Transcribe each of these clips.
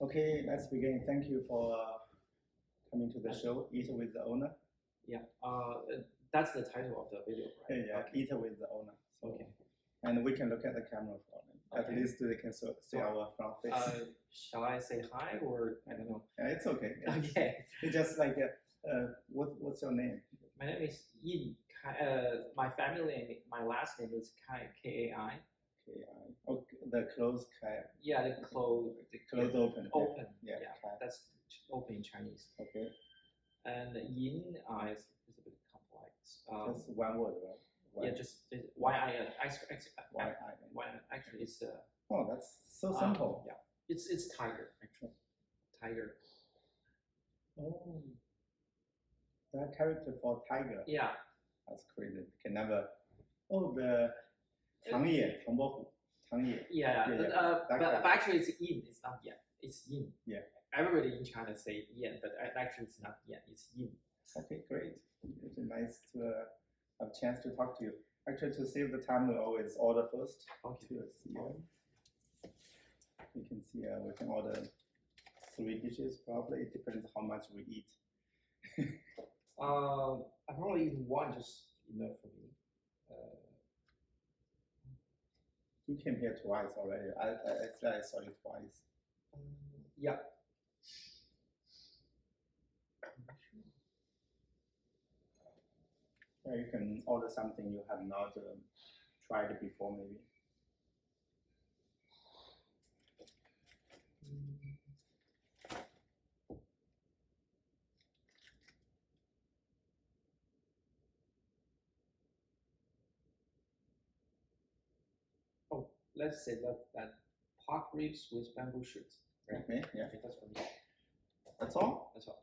Okay, let's begin. Thank you for coming to the show, Eat with the Owner. Yeah, that's the title of the video, right? Yeah, Okay. Eat with the Owner. So, Okay. And we can look at the camera for them. At Okay. least they can see our front face. Shall I say hi or I don't know? Yeah, it's okay. Yeah. Okay. It's just like, what's your name? My name is Yin. My family name, my last name is Kai, Kai. K-I. Oh, the close Kai. Yeah, the close. Close open. Open. Yeah. Kai. That's open in Chinese. Okay. And Yin is a bit complex. Just one word, right? Yeah, just Y-I-N. Y-I-N. Actually, it's Oh, that's so simple. yeah, it's tiger actually. Tiger. Oh, that character for tiger. Yeah. That's crazy. Can never. Oh, the 唐也, 唐伯虎, 唐也. Yeah. But actually, it's yin. It's not yen. It's yin. Yeah. Everybody in China say yen, but actually, it's not yen. It's yin. Okay, great. It's nice to have a chance to talk to you. Actually, to save the time, we always order first. Okay. To see, we can see we can order 3 dishes probably. It depends how much we eat. I probably eat one just enough for me. You came here twice already. I saw you twice. Yeah. Yeah, you can order something you have not tried before, maybe. Oh, let's say that pork ribs with bamboo shoots. Right? Okay, yeah. Okay, that's for me. That's all? That's all.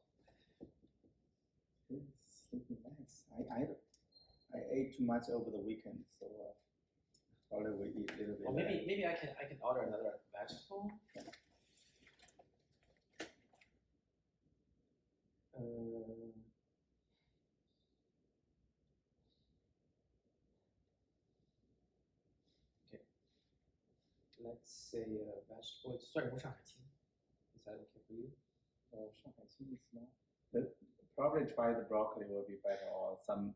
It's really nice. I ate too much over the weekend, so probably we eat a little bit. Well, maybe I can order another vegetable. Yeah. Okay. Let's say vegetable. 蒜蓉上海青. Is that okay for you? Shanghai is not. Probably try the broccoli will be better, or some.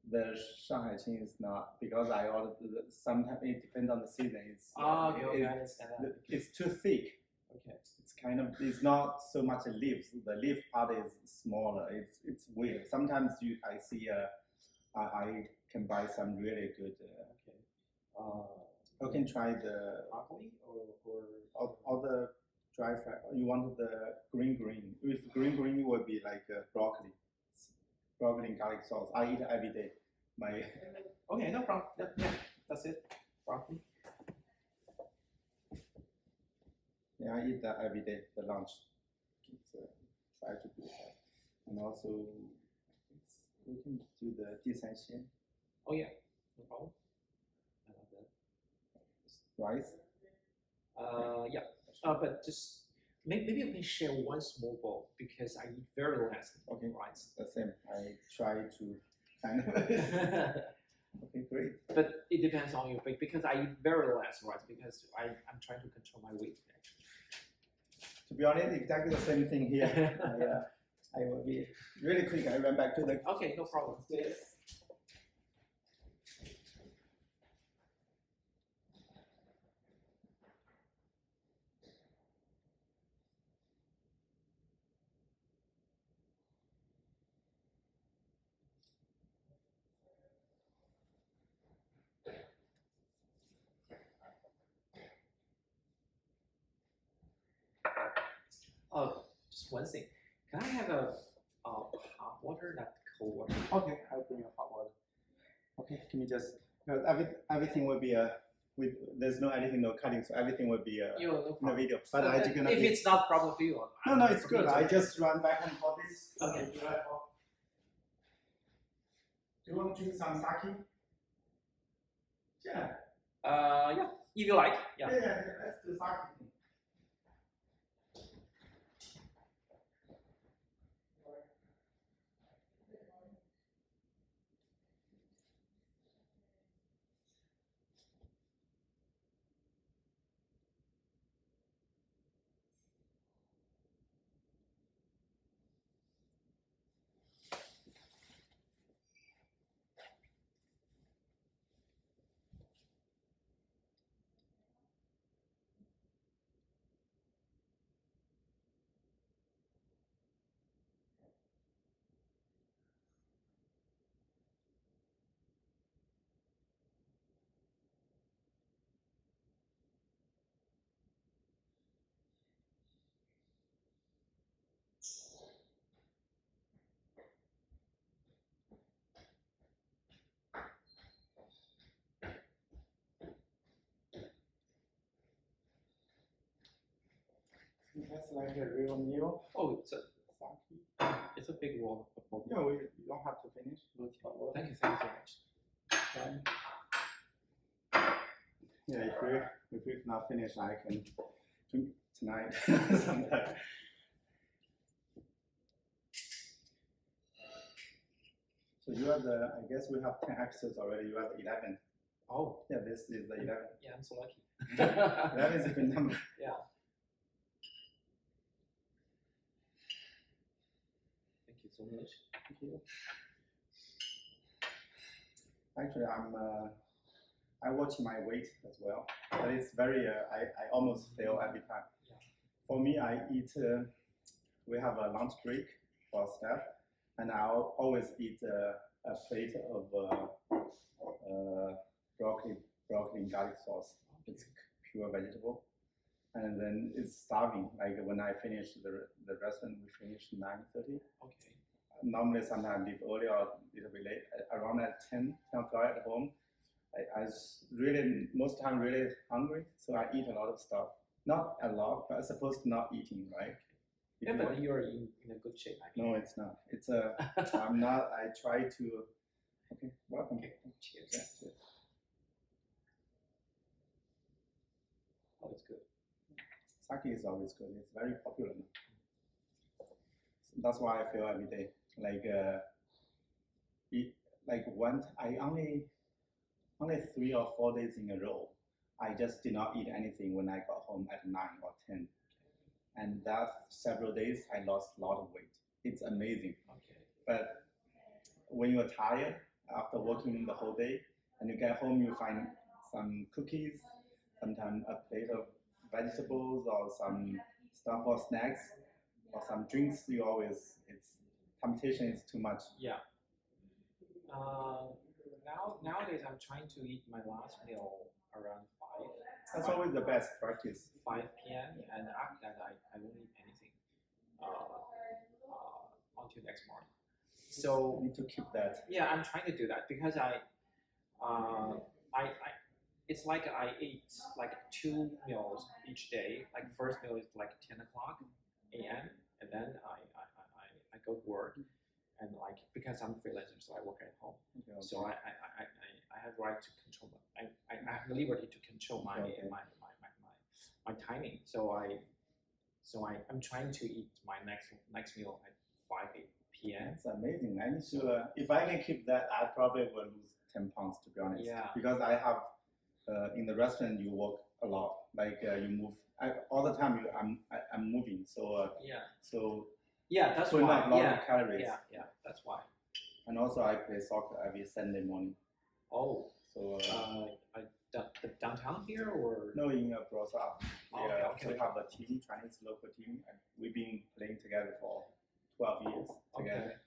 The Shanghai is not, because I ordered. Sometimes it depends on the season. It's okay, I understand that. It's too thick. Okay. It's kind of, it's not so much leaves. The leaf part is smaller. It's weird. Sometimes I see I can buy some really good. Okay. You can try the broccoli or the dry fry. You want the green. With green it would be like broccoli and garlic sauce. I eat every day. Okay, no problem. Yeah, that's it. Broccoli. Yeah, I eat that every day. The lunch. Try to do that, and also we can do the 地三鲜. Oh yeah, no problem. I love that. Rice. Yeah. But just maybe you can share one small bowl because I eat very less. Okay. Rice. The same. I try to kind of. Okay, great. But it depends on you, because I eat very less rice because I'm trying to control my weight. To be honest, exactly the same thing here. I will be really quick. I run back to the. Okay, no problem. Yes. Oh, just one thing. Can I have a hot water, not cold water? Okay, I'll bring you hot water. Okay, can you just, because everything will be there's no editing, no cutting, so everything will be no in the video. But if it's not problem for you, no, it's good. I just run back and forth this. Okay. Do you want to drink some sake? Yeah. Yeah, if you like. Yeah. Yeah, let's do sake. That's like a real meal. Oh, it's a big roll. Yeah, we don't have to finish. Thank you so much. Yeah, if we cannot finish, I can drink tonight sometime. So you are the, I guess we have 10 episodes already. You are the 11th. Oh. Yeah, this is the 11th. Yeah, I'm so lucky. 11 is a good number. Yeah. Thank you so much. Thank you. Actually, I watch my weight as well, but it's very, I almost fail every time. Yeah. For me, I eat, we have a lunch break for staff, and I'll always eat a plate of broccoli and garlic sauce. It's pure vegetable. And then it's starving. Like when I finish the restaurant, we finish 9:30. Okay. Normally, sometimes leave early or a little bit late. Around at 10 o'clock at home, I really, most time really hungry, so I eat a lot of stuff. Not a lot, but I'm supposed to not eating, right? Yeah, but you're in a good shape. No, it's not. It's a, I'm not, I try to, okay, welcome. Okay, cheers. Yeah, cheers. Oh, it's good. Sake is always good. It's very popular now. That's why I feel every day. Like, I only 3 or 4 days in a row, I just did not eat anything when I got home at 9 or 10. And that several days, I lost a lot of weight. It's amazing. Okay. But when you're tired after working the whole day, and you get home, you find some cookies, sometimes a plate of vegetables or some stuff or snacks or some drinks. You always, temptation is too much. Yeah. Nowadays, I'm trying to eat my last meal around 5. That's always the best practice. 5 p.m. and after that, I won't eat anything until next morning. So you need to keep that. Yeah, I'm trying to do that because it's like I eat like 2 meals each day. Like first meal is like 10 o'clock a.m. and then I go to work, and like because I'm freelancer, so I work at home. Okay. So I have right to control. I have the liberty to control my timing. So I'm trying to eat my next meal at 5 p.m. It's amazing. I need to. If I can keep that, I probably will lose 10 pounds, to be honest. Yeah. Because I have in the restaurant you work a lot. Like you move all the time. I'm moving. So yeah. So yeah, that's why. Not a lot of calories. Yeah, that's why. And also I play soccer every Sunday morning. Oh. So downtown here or no, in Brosa. Okay. We have a team, Chinese local team, and we've been playing together for 12 years together.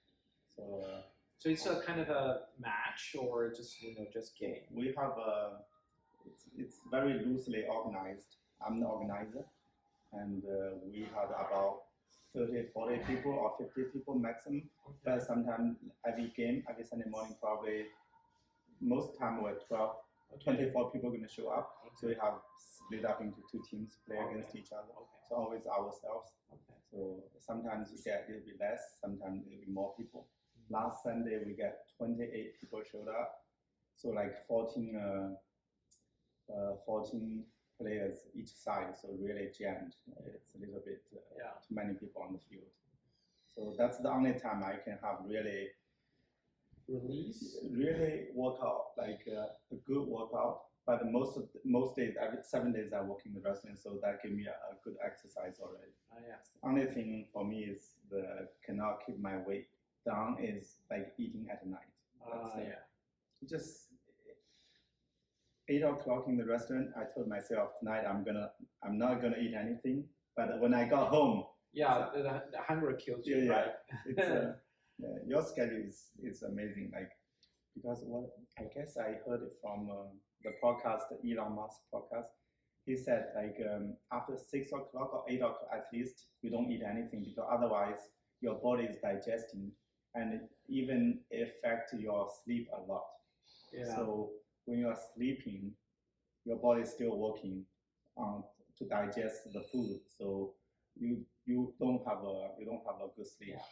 Okay. So it's a kind of a match or just just game. We have it's very loosely organized. I'm the organizer, and we have about 30, 40 people or 50 people maximum. Okay. But sometimes every Sunday morning, probably most time we're 24 people going to show up. Okay. So we have split up into 2 teams, play against each other. Okay. So always ourselves. Okay. So sometimes we get a little bit less, sometimes a little bit more people. Mm-hmm. Last Sunday we get 28 people showed up. So like 14 players each side, so really jammed. It's a little bit too many people on the field. So that's the only time I can have really workout, like a good workout. But most days, every 7 days I work in the restaurant, so that gives me a good exercise already. Only thing for me is cannot keep my weight down is like eating at night. Just 8 o'clock in the restaurant, I told myself tonight I'm not gonna eat anything. But when I got home, the hunger kills you, right? It's your schedule is amazing. Like because I guess I heard it from the podcast, the Elon Musk podcast. He said like after 6 o'clock or 8 o'clock at least you don't eat anything because otherwise your body is digesting and it even affect your sleep a lot. Yeah. So when you are sleeping, your body is still working to digest the food. So you don't have a good sleep. Yeah.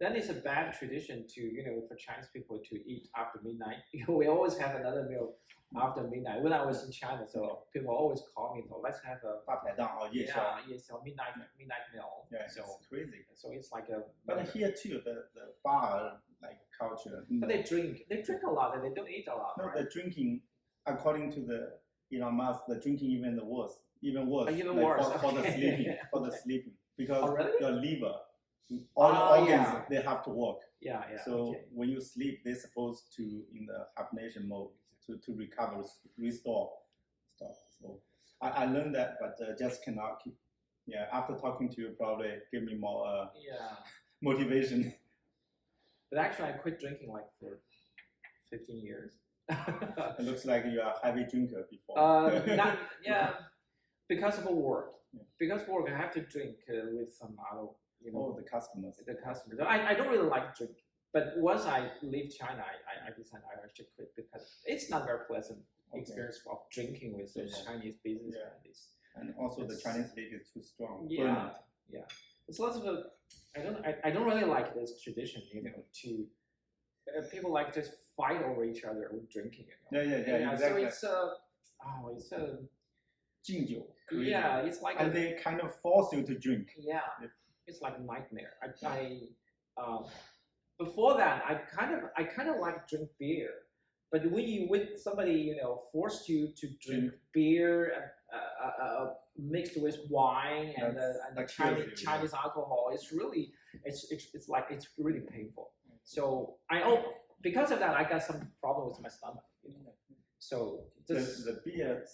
Then it's a bad tradition to, for Chinese people to eat after midnight. We always have another meal after midnight. When I was in China, so people always call me, so let's have a 大排档 or 夜宵. so midnight meal. Yeah, so it's crazy. So it's like a. But here too, the bar like culture. But they drink a lot and they don't eat a lot. No, right? the drinking, according to the Elon Musk, the drinking even worse. Even like worse. For the sleeping, because really? your liver, all the organs, yeah. they have to work. Yeah. So when you sleep, they're supposed to in the hibernation mode to recover, restore stuff. So I learned that, but just cannot keep. Yeah, after talking to you, probably give me more motivation. But actually, I quit drinking like for 15 years. It looks like you are a heavy drinker before. Because of work. Yeah. Because of work, I have to drink with some other, the customers. The customers. I don't really like drink, but once I leave China, I decided I should quit because it's not very pleasant experience of drinking with those Chinese business families. And also the Chinese league is too strong. Yeah. It's lots of I don't really like this tradition, to people like just fight over each other with drinking. Exactly. So it's a 敬酒. it's like and they kind of force you to drink. Yeah, it's like a nightmare. Before that, I kind of like drink beer, but when somebody forced you to drink beer mixed with wine and the Chinese alcohol, it's really painful. So because of that, I got some problem with my stomach. So the beer,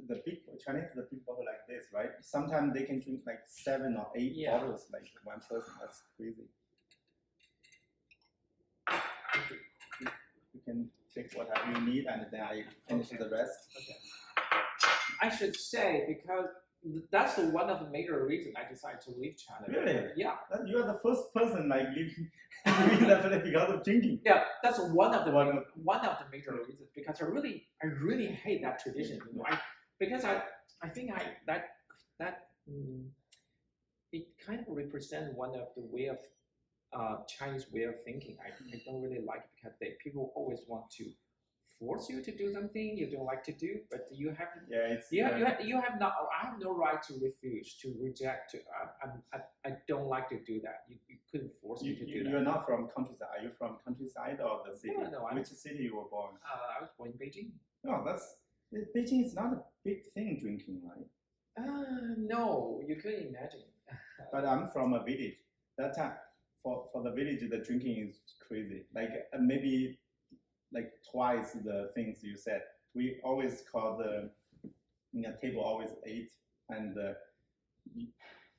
the big Chinese, the big bottle like this, right? Sometimes they can drink like 7 or 8 bottles, like one person. That's crazy. You can take whatever you need, and then I finish the rest. Okay. I should say, because that's one of the major reasons I decided to leave China. Really? Yeah. You are the first person like leaving the place because of drinking. Yeah, that's one of the major reasons, because I really hate that tradition. Because I think that it kind of represents one of the way of Chinese way of thinking. I don't really like it because people always want to force you to do something you don't like to do, but you have I have no right to refuse, to reject. I don't like to do that. You couldn't force me to do that. You're not from countryside. Are you from countryside or the city? No, Which city you were born? I was born in Beijing. No, Beijing is not a big thing drinking, right? No, you couldn't imagine. But I'm from a village. That time for the village, the drinking is crazy. Like maybe like twice the things you said. We always call the table always 8, and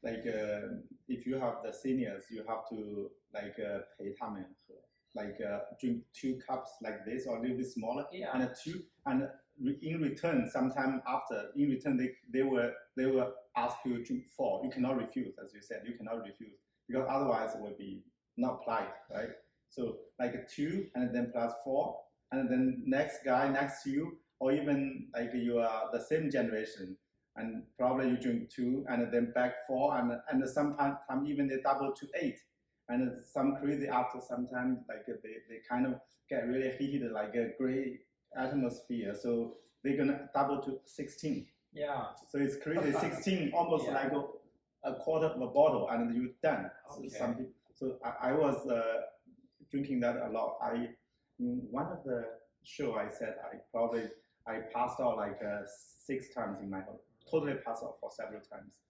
if you have the seniors, you have to like 陪他们喝, like drink 2 cups like this or a little bit smaller, and in return, sometime after, they will ask you to drink 4. You cannot refuse, as you said. You cannot refuse because otherwise it will be not polite, right? So like 2 and then plus 4, and then next guy next to you, or even like you are the same generation, and probably you drink 2 and then back 4, and sometimes even they double to 8, and some crazy after sometimes like they kind of get really heated, like a gray atmosphere, so they're gonna double to 16. Yeah. So it's crazy, 16, almost like a quarter of a bottle, and you're done. Okay. So some people. So I was drinking that a lot. One of the show I said I passed out like 6 times in my life. Totally passed out for several times.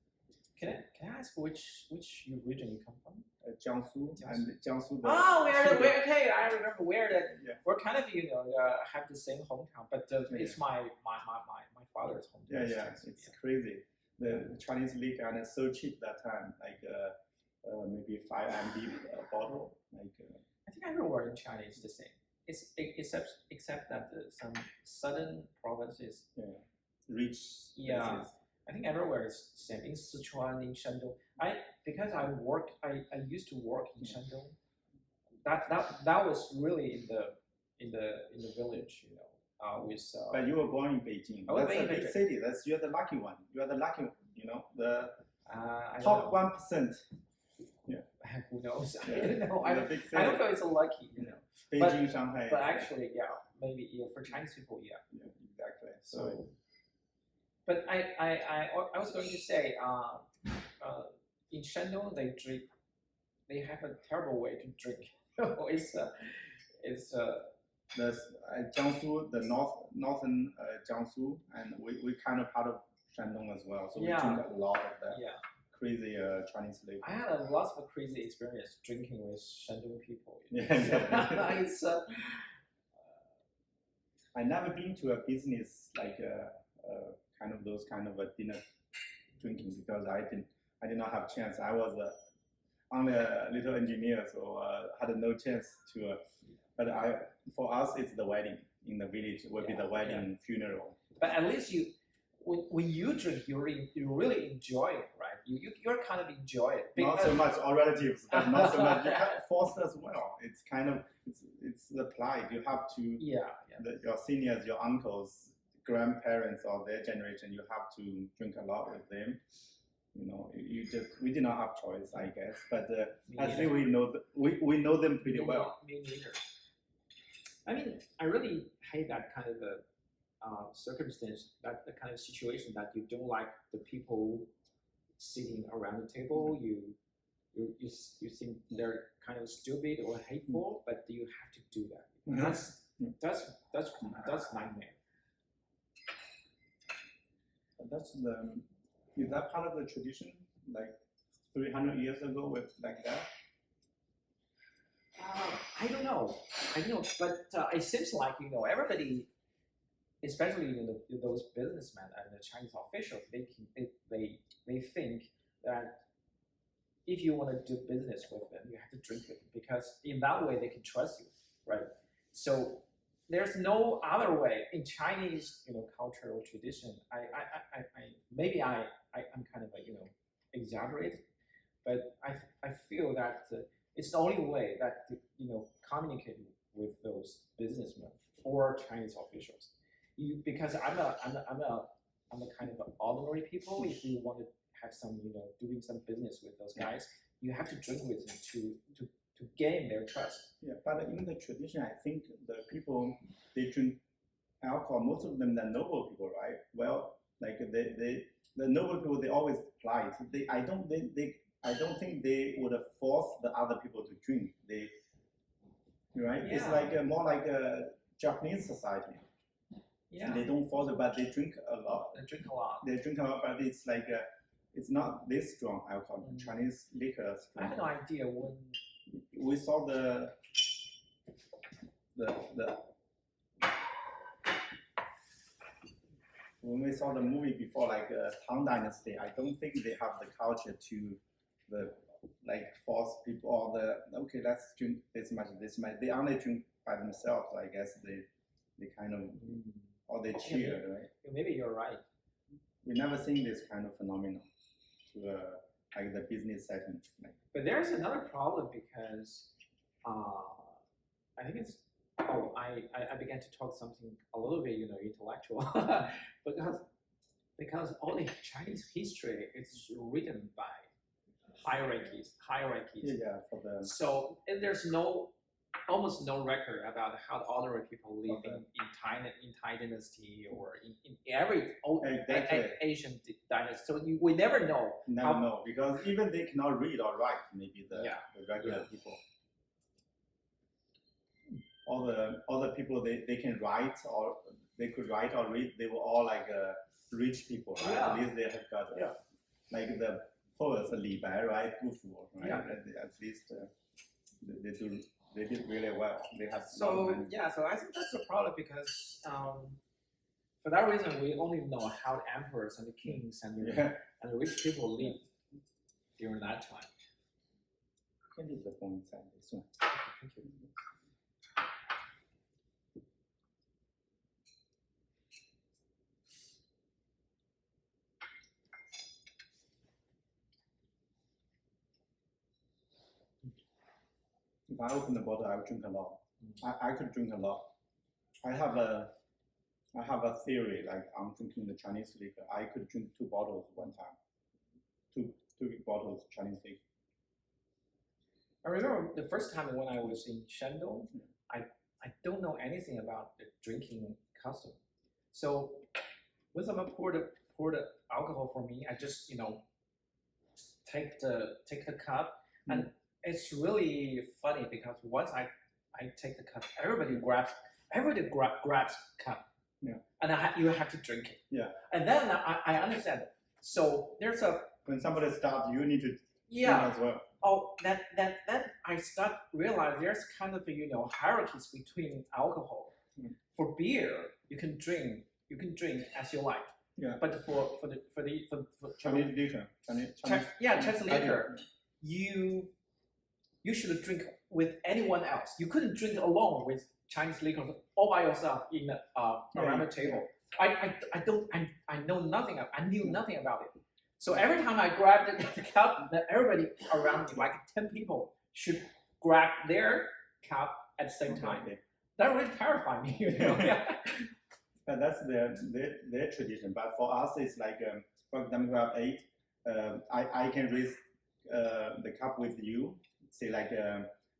Can I ask which region you come from? Jiangsu. And Jiangsu. Okay, I remember where that. Yeah. We're kind of have the same hometown, but it's my father's hometown. Yeah, it's crazy. The Chinese liquor, and it's so cheap that time, like maybe 5 MB bottle. Like I think everywhere in China is the same. It's except that some southern provinces. Rich. Yeah. Places. I think everywhere is the same. In Sichuan, in Shandong. Because I used to work in Shandong. That was really in the village, with. But you were born in Beijing. That's a big city. You're the lucky one. You are the lucky one. I don't Top know. 1%. Who knows? I Yeah. don't know. The big I don't city. feel it's lucky, you know. Beijing, Shanghai. But actually, yeah, maybe for Chinese people, yeah. Yeah, exactly. So, but I was going to say, in Shandong they have a terrible way to drink. it's There's Jiangsu, the northern Jiangsu, and we kind of part of Shandong as well. So we Yeah. drink a lot of that yeah. crazy Chinese liquor. I had a lot of crazy experience drinking with Shandong people. You know? Yeah, exactly. It's I never been to a business like kind of those kind of a dinner drinking because I did not have chance. I was only a little engineer, so had no chance to. But for us, it's the wedding in the village. Will be the wedding funeral. But at least when you drink, you really enjoy it, right? You're kind of enjoy it. Not so much all relatives, but not so much. You can't force as well. It's kind of it's the plight. You have to. Your seniors, your uncles, grandparents, or their generation, you have to drink a lot with them. You know, we did not have choice, I guess. But I think we know them pretty well. Me neither. I mean, I really hate that kind of circumstance, that the kind of situation that you don't like the people sitting around the table. You think they're kind of stupid or hateful, but you have to do that. That's nightmare. Is that part of the tradition, like 300 years ago, with like that? I don't know, but it seems like everybody, especially those businessmen and the Chinese officials, they think that if you want to do business with them, you have to drink with them because in that way they can trust you, right? So there's no other way in Chinese, cultural tradition. Maybe I'm kind of exaggerate, but I feel that it's the only way that communicate with those businessmen or Chinese officials. Because I'm a kind of ordinary people. If you want to have some doing some business with those guys, you have to drink with them to gain their trust. Yeah, but in the tradition, I think the people they drink alcohol. Most of them are noble people, right? Well, like the noble people, they always polite. I don't think they would force the other people to drink. Right? Yeah. It's like more like a Japanese society. Yeah. They don't force it, but they drink a lot. They drink a lot. They drink a lot, but it's like it's not this strong alcohol. Chinese liquor is strong. I have no idea when we saw when we saw the movie before, like Tang Dynasty. I don't think they have the culture to force people or let's drink this much. They only drink by themselves. I guess they kind of or they cheer, right? Maybe you're right. We never seen this kind of phenomenon to like the business setting. But there's another problem because I think it's I began to talk something a little bit intellectual because all the Chinese history is written by hierarchies. Yeah, for the So there's almost no record about how the ordinary people live in Tai dynasty or in every Asian dynasty. So we never know. Never know because even they cannot read or write. Maybe the regular people. All the people they can write or they could write or read. They were all like rich people, right? Yeah. At least they have got like the poets, Li Bai, right? Du Fu, right? Yeah. At least they did really well. They have So I think that's the problem because for that reason we only know how the emperors and the kings and the rich people lived during that time. Can leave the phone inside this one. Thank you. If I open the bottle, I would drink a lot. I could drink a lot. I have a theory, like I'm drinking the Chinese liquor. I could drink 2 bottles one time. two big bottles Chinese liquor. I remember the first time when I was in Shandong, I don't know anything about the drinking custom. So when someone poured the alcohol for me, I just take the cup, and it's really funny because once I take the cup, everybody grabs cup, and you have to drink it. Yeah. And then I understand. So there's a when somebody starts, you need to drink as well. Oh, that I start realize there's kind of hierarchies between alcohol. For beer, you can drink as you like. Yeah. But for Chinese liquor, Chinese liquor, you should drink with anyone else. You couldn't drink alone with Chinese liquor all by yourself in around the table. I knew nothing about it. So every time I grabbed the cup, everybody around me, like 10 people, should grab their cup at the same time. Okay. That really terrified me. But that's their tradition. But for us, it's like, for example, we have 8. I can raise the cup with you. Say like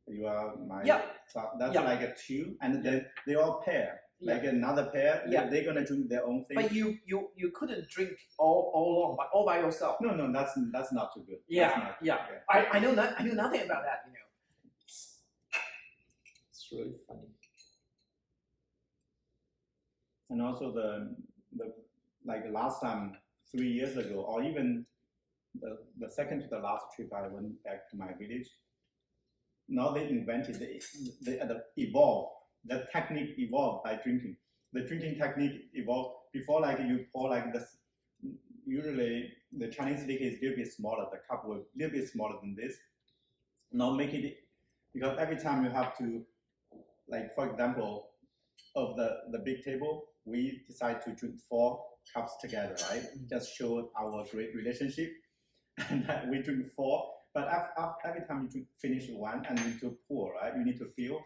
you are my. So that's like a 2, and then they all pair. Like another pair, they're gonna drink their own thing. But you couldn't drink all along, but all by yourself. No, that's not too good. Yeah. I knew nothing about that. It's really funny. And also the like last time 3 years ago, or even the second to the last trip, I went back to my village. Now they invented they evolved. The technique evolved by drinking. The drinking technique evolved before. Like you pour like this. Usually the Chinese liquor is a little bit smaller. The cup was a little bit smaller than this. Now make it, because every time you have to, like for example, of the big table, we decide to drink 4 cups together, right? Just show our great relationship, and we drink 4. But every time you finish 1 and you need to pour, right? You need to feel,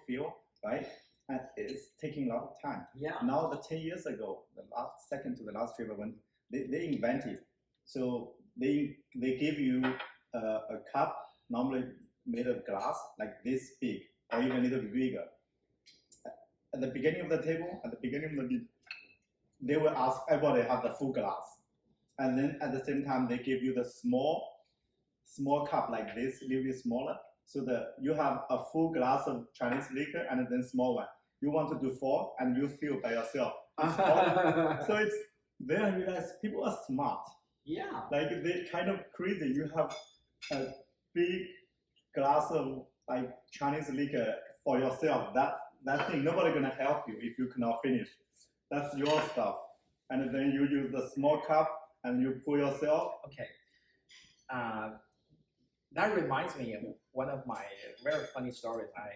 right? And it's taking a lot of time. Yeah. Now the 10 years ago, second to the last trip I went, they invented. So they give you a cup normally made of glass, like this big, or even a little bit bigger. At the beginning of the table, at the beginning of the meal, they will ask everybody to have the full glass, and then at the same time they give you the small cup like this, a little bit smaller, so that you have a full glass of Chinese liquor and then small one. You want to do 4 and you feel by yourself. So it's then I realize people are smart. Yeah. Like they kind of crazy. You have a big glass of like Chinese liquor for yourself. That thing, nobody gonna help you if you cannot finish. That's your stuff. And then you use the small cup and you pour yourself. Okay. That reminds me of one of my very funny stories I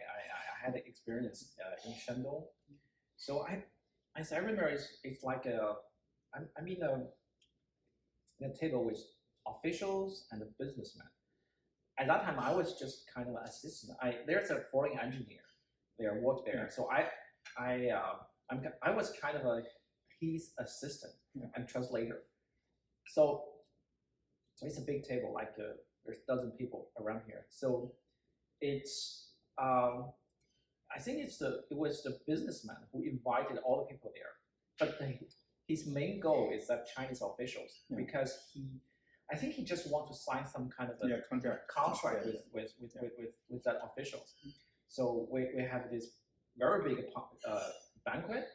had experience in Shandong. So I remember it's like I'm in a table with officials and a businessman. At that time, I was just kind of an assistant. There's a foreign engineer there, worked there. So I was kind of like his assistant and translator. So it's a big table, like there's a dozen people around here. So it's I think it was the businessman who invited all the people there, but his main goal is that Chinese officials, because I think he just wants to sign some kind of a contract with that officials. So we have this very big banquet,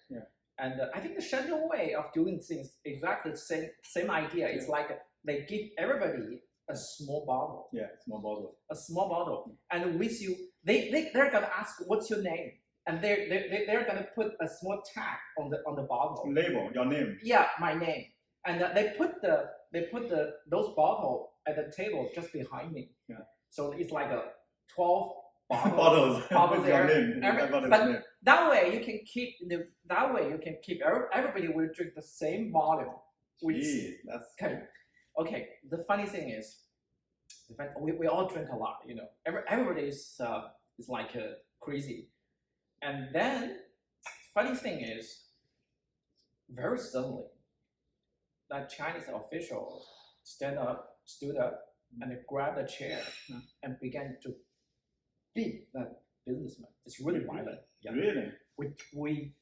and I think the Shandong way of doing things exactly the same idea. It's like they give everybody a small bottle. Yeah, small bottle. A small bottle, and with you, they're gonna ask what's your name, and they're gonna put a small tag on the bottle. Label your name. Yeah, my name, and they put those bottle at the table just behind me. Yeah. So it's like a 12 bottles with there. Your name. But that way you can keep everybody will drink the same volume. Gee, that's okay. The funny thing is, we all drink a lot. Everybody is like crazy, and then funny thing is, very suddenly, that Chinese official stand up stood up and grabbed a chair and began to beat that businessman. It's really violent. Yeah. Really? We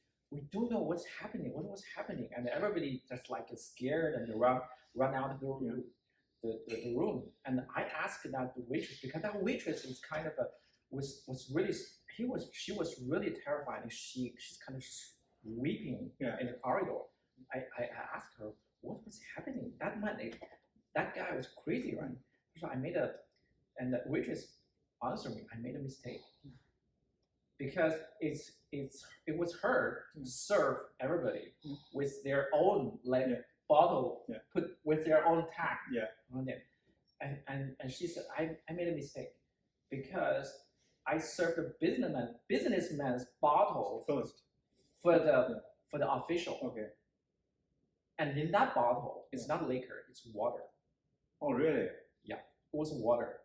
don't know what's happening. What was happening? And everybody just like is scared and run out of the room. The room. And I asked that the waitress, because that waitress is kind of she was really terrified. And she's kind of weeping in the corridor. I asked her what was happening. That guy was crazy, right? So and the waitress answered me. I made a mistake because it was her to serve everybody with their own bottle put with their own tag on it, and she said I made a mistake because I served the businessman's bottle first for the official. Okay. And in that bottle, it's not liquor, it's water. Oh, really? Yeah, it was water.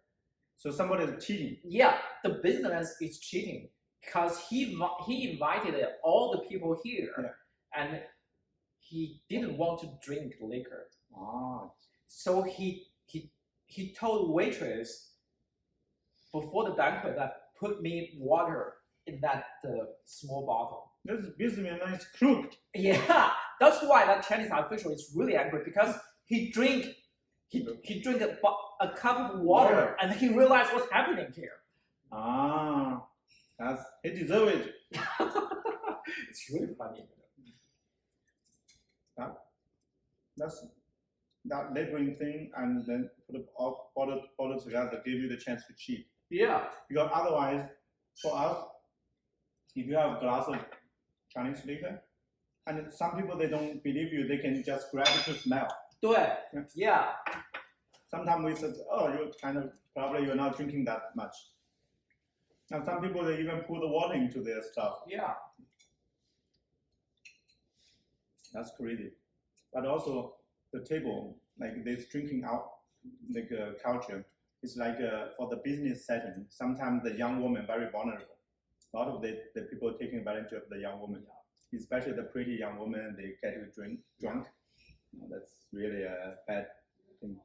So somebody is cheating. Yeah, the businessman is cheating because he invited all the people here, and he didn't want to drink liquor. Ah. So he told waitress before the banquet that put me water in that small bottle. This businessman is crooked. Yeah, that's why that Chinese official is really angry because he drank a cup of water and he realized what's happening here. Ah, he deserves it. It's really funny. That's that labeling thing, and then put it all bottle together, give you the chance to cheat. Yeah. Because otherwise, for us, if you have a glass of Chinese liquor, and some people they don't believe you, they can just grab it to smell. 对. Yeah. Sometimes we said, oh, you probably you're not drinking that much. And some people they even put the water into their stuff. Yeah. That's crazy. But also the table, like this drinking out, like culture, is like for the business setting. Sometimes the young woman very vulnerable. A lot of the people taking advantage of the young woman, especially the pretty young woman. They get to drunk. That's really a bad thing.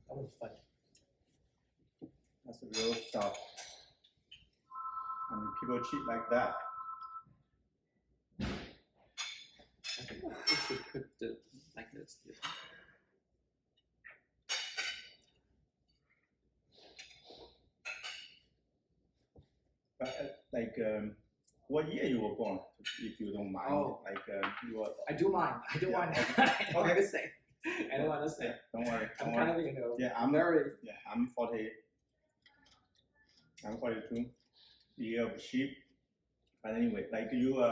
That was funny. That's the real stuff. And people cheat like that. I think we should put it like this. But what year you were born, if you don't mind? Oh. You were. I do mind. I don't want to Okay. say. I don't want to say. Don't worry. I'm Don't kind worry. of, Yeah, I'm very. Yeah, I'm 40. I'm 42. Year of sheep. But anyway, like you,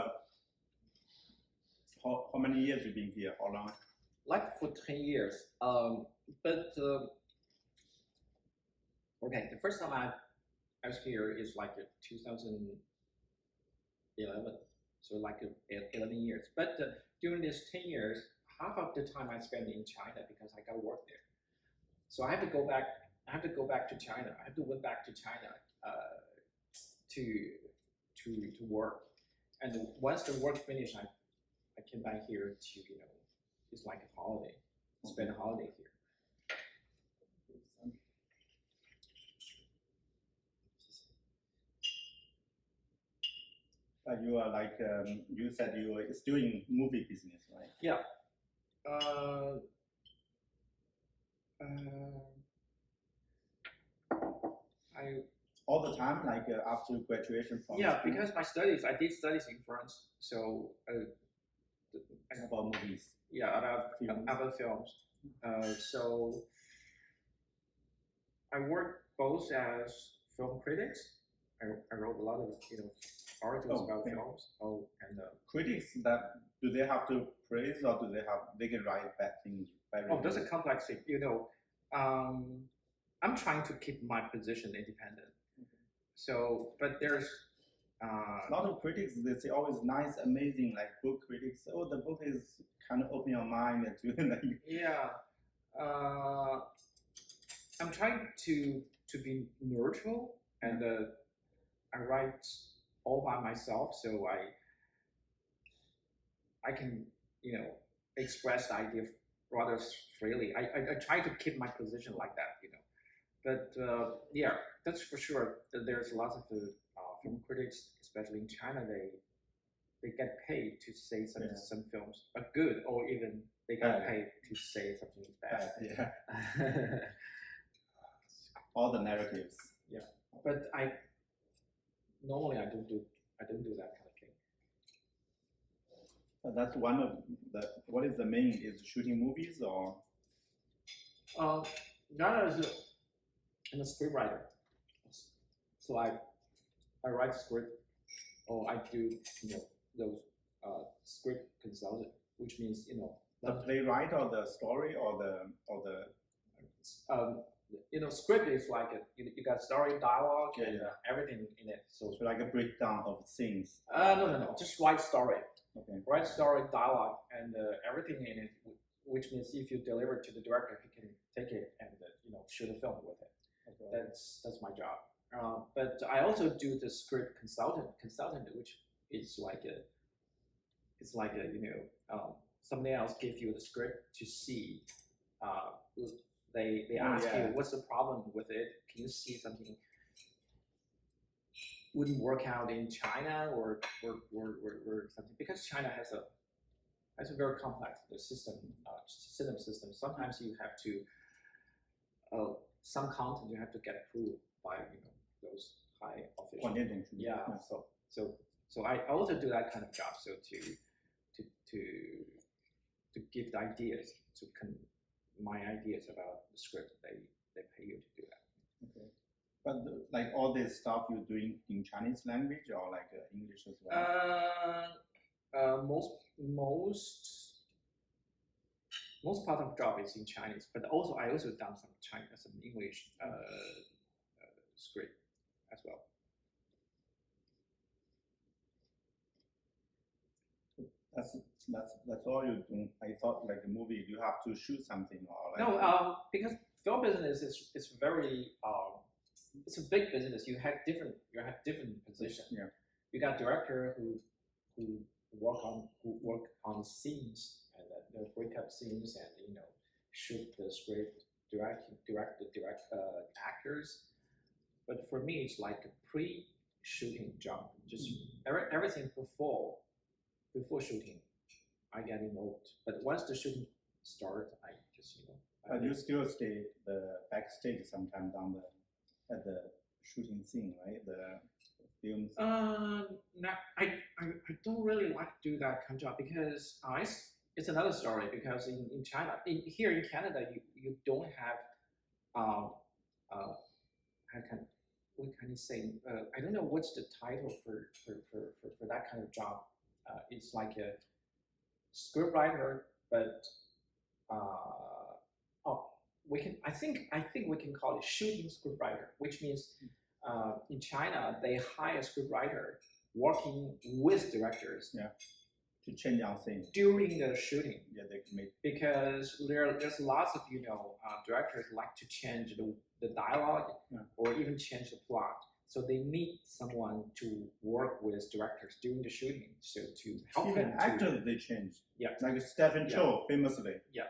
how many years you been here? How long? Like for 10 years. But okay, the first time I was here is like 2011. So like 11 years. But during these 10 years, half of the time I spent in China because I got work there. So I have to go back. I have to go back to China. I have to went back to China to work. And once the work finished, I came back here to it's like a holiday. Spend a holiday here. You are like you said you were still in movie business, right? Yeah. I All the time, like after graduation from yeah, school? because my studies, I did studies in France, so About movies. yeah, Films. about films. So I worked both as film critics. I wrote a lot of articles about films. And Critics, that do they have to praise or do they can write bad things? that's a complex thing. I'm trying to keep my position independent. So, but there's A lot of critics, they say, oh, it's nice, amazing, like book critics. Oh, the book is kind of open your mind to like. yeah. I'm trying to be neutral, and I write all by myself, so I can express the idea rather freely. I try to keep my position like that, But yeah, that's for sure. There's lots of film critics, especially in China. They get paid to say some films are good, or even they get paid to say something is bad. Yeah. All the narratives. Yeah, but normally I don't do that kind of thing. That's one of the. What is the main? Is shooting movies or? That is I'm a scriptwriter, so I write script, or I do those script consultant, which means The playwright or the story or the. Script is like you got story, dialogue, and everything in it. So like a breakdown of scenes. No, just write story. Okay. Write story, dialogue, and everything in it. Which means if you deliver it to the director, he can take it and shoot a film with it. Okay. That's my job. But I also do the script consultant, which is like somebody else give you the script to see. They ask you what's the problem with it. Can you see something wouldn't work out in China or something, because China has a very complex system. Sometimes you have to some content you have to get approved by those high officials. Yeah. So I also do that kind of job. So to give the ideas, my ideas about the script, they pay you to do that. Okay. But like all this stuff you're doing in Chinese language or like English as well? Most part of the job is in Chinese, but also I also done some English script as well. That's all you do. I thought like a movie you have to shoot something or like. No, because film business is very it's a big business. You have different positions. Yeah. You got director who work on scenes and the breakup scenes and shoot the script, direct actors. But for me, it's like a pre-shooting job. Just everything before shooting, I get involved. But once the shooting starts, I just But you still stay the backstage sometimes at the shooting scene, right? The films. No, I don't really like to do that kind of job because it's another story. Because in China, here in Canada, you don't have what can you say? I don't know what's the title for that kind of job. It's like a scriptwriter, but I think we can call it shooting scriptwriter, which means in China they hire a scriptwriter working with directors. Yeah. To change our things during the shooting. Yeah, they can make, because there's lots of directors like to change the dialogue or even change the plot. So they need someone to work with directors during the shooting, so to help even them. Actors they change. Yeah. Like Stephen Chow famously. Yeah.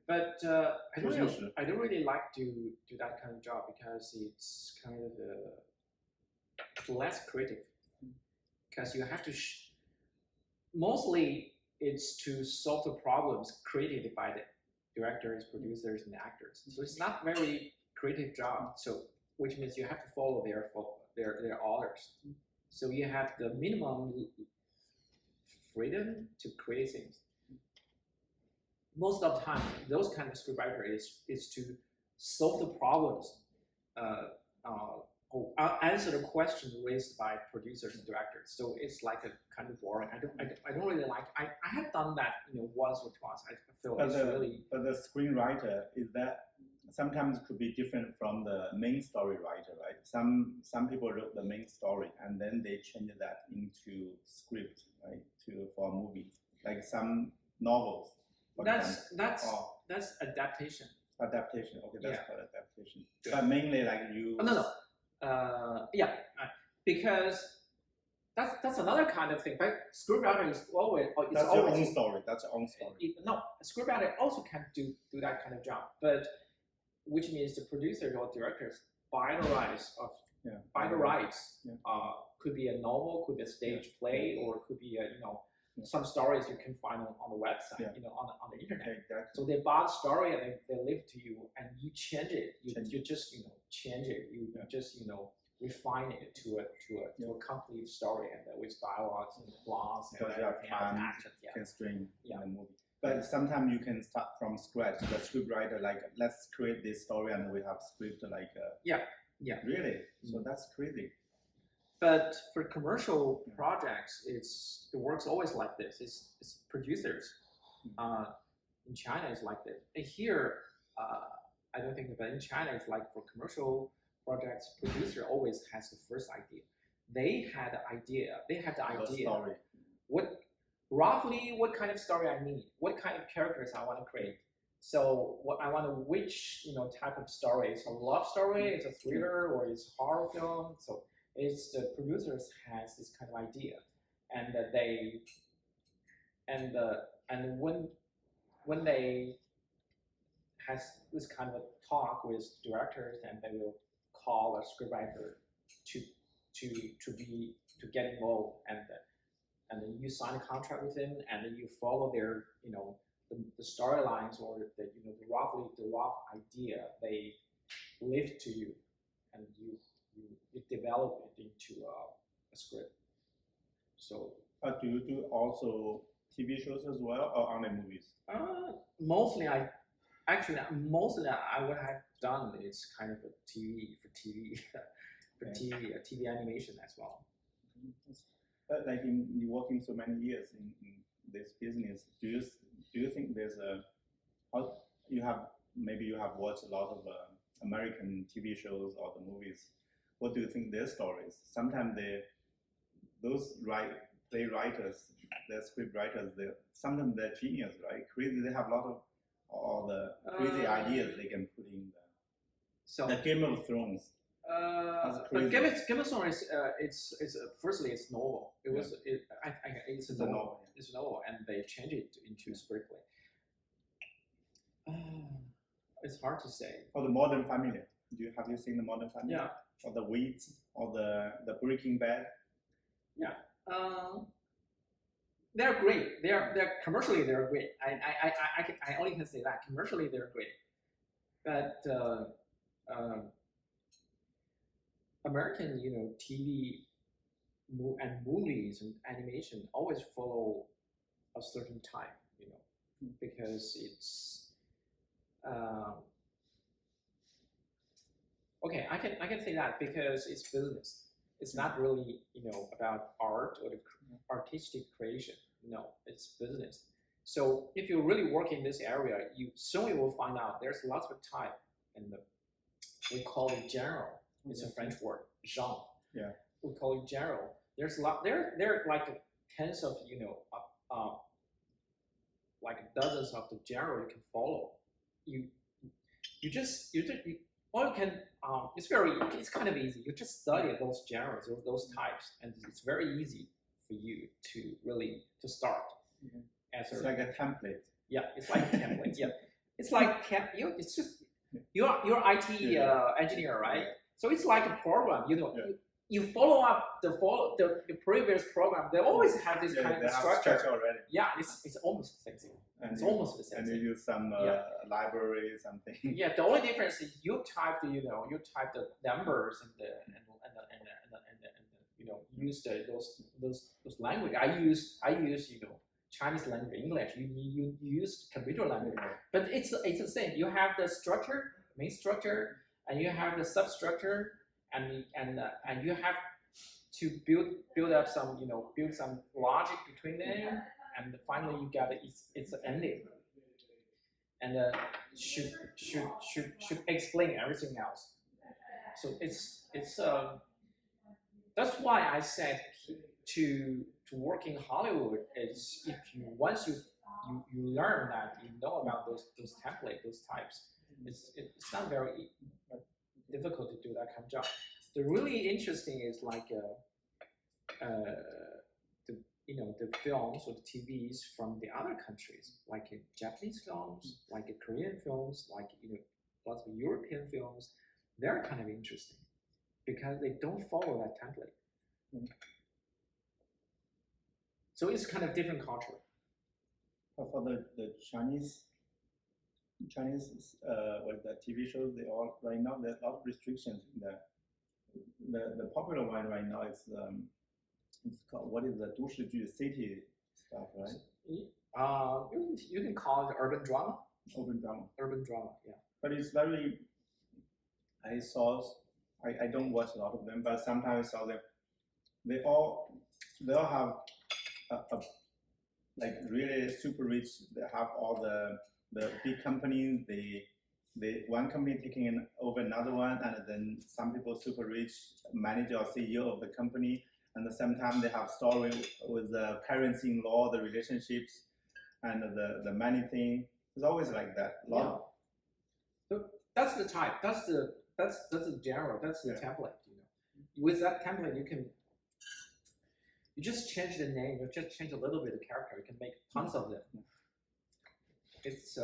But I don't really like to do that kind of job because it's kind of less creative. Because you have to mostly it's to solve the problems created by the directors, producers, and actors. So it's not very creative job. So which means you have to follow their orders. So you have the minimum freedom to create things. Most of the time, those kind of scriptwriter is to solve the problems, or answer the question raised by producers and directors. So it's like a kind of boring. I don't really like. I have done that once or twice. I feel but it's really. But the screenwriter is that sometimes could be different from the main story writer, right? Some people wrote the main story and then they change that into script, right? For a movie, like some novels. That's adaptation. Adaptation. Okay, that's Yeah. called adaptation. Good. But mainly like you. Oh, no. Yeah, because that's another kind of thing. But scriptwriter is always That's your own story. That's your own story. No, a scriptwriter also can do that kind of job, but which means the producers or directors buy the rights of could be a novel, could be a stage play, or it could be some stories you can find on the website, on the internet. Exactly. So they buy the story and they leave to you, and you change it. You just change it. You just refine it to a complete story, and with dialogues and plots and action. Constraint in the movie. But sometimes you can start from scratch. The scriptwriter, like, let's create this story, and we have script like. Yeah. Really? So that's crazy. But for commercial projects, it works always like this. It's producers. In China, it's like this. And here, I don't think, but in China, it's like for commercial projects, producer always has the first idea. They had the idea. Story. Roughly what kind of story I need, what kind of characters I want to create. So which type of story? It's a love story, it's a thriller, or it's a horror film. So it's the producers has this kind of idea, and when they has this kind of a talk with directors, and they will call a scriptwriter to get involved, and then you sign a contract with them, and then you follow their the storylines, or the rough idea they leave to you, and you develop it into a script. So. Do you do also TV shows as well, or only movies? Mostly I would have done is kind of a TV TV animation as well. But like you working so many years in this business, do you think there's you have watched a lot of American TV shows or the movies? What do you think their stories? Sometimes those playwriters, the script writers, sometimes they're genius, right? Crazy. They have a lot of all the crazy ideas they can put in the Game of Thrones. But Game of Thrones is firstly it's novel. It's a novel. It's a novel, and they change it into screenplay. It's hard to say. Or the Modern Family. Have you seen the Modern Family? Yeah. Or the Weeds, or the Breaking Bad. Yeah. They're great. They're commercially they're great. I only can say that commercially they're great, but American TV and movies and animation always follow a certain time, because it's okay. I can say that because it's business. It's not really about art or the artistic creation. No, it's business. So if you really work in this area, you soon will find out there's lots of type, and we call it genre. It's a French word, genre. Yeah. We call it genre. There's a lot. There are like tens of like dozens of the genre you can follow. All you can. It's kind of easy. You just study those genres, those types, and it's very easy for you to start. Mm-hmm. It's like a template. Yeah, it's like a template. Yeah, it's like it's just you're IT engineer, right? Yeah. So it's like a program. You follow up the previous program. They always have this kind of structure already. Yeah, it's almost the same thing. It's almost the same thing. And you use some library, something. Yeah, the only difference is you type the numbers and use those language. I use Chinese language, English. You use computer language, but it's the same. You have the structure, main structure, and you have the substructure, and you have to build up some build some logic between them, and finally you get it's an ending, and should explain everything else. So it's that's why I said to work in Hollywood is once you learn that, you know about those templates, those types, It's not very difficult to do that kind of job. The really interesting is like the films or the TVs from the other countries, like Japanese films, like Korean films, like lots of European films. They're kind of interesting because they don't follow that template. So it's kind of different culture. But for the Chinese with the TV shows, they all right now there's a lot of restrictions in there. The popular one right now is it's called, what is the 都市剧 city stuff, right? You can call it urban drama. Urban drama. Urban drama, yeah. But it's very. I don't watch a lot of them, but sometimes I saw them. They all have a like really super rich. They have all the big companies. They one company taking over another one, and then some people super rich manager or CEO of the company, and at the same time they have story with the parents-in-law, the relationships, and the money thing. It's always like that. So that's the type. That's the general. That's the template. With that template, you just change the name. You just change a little bit of character. You can make tons of them. It's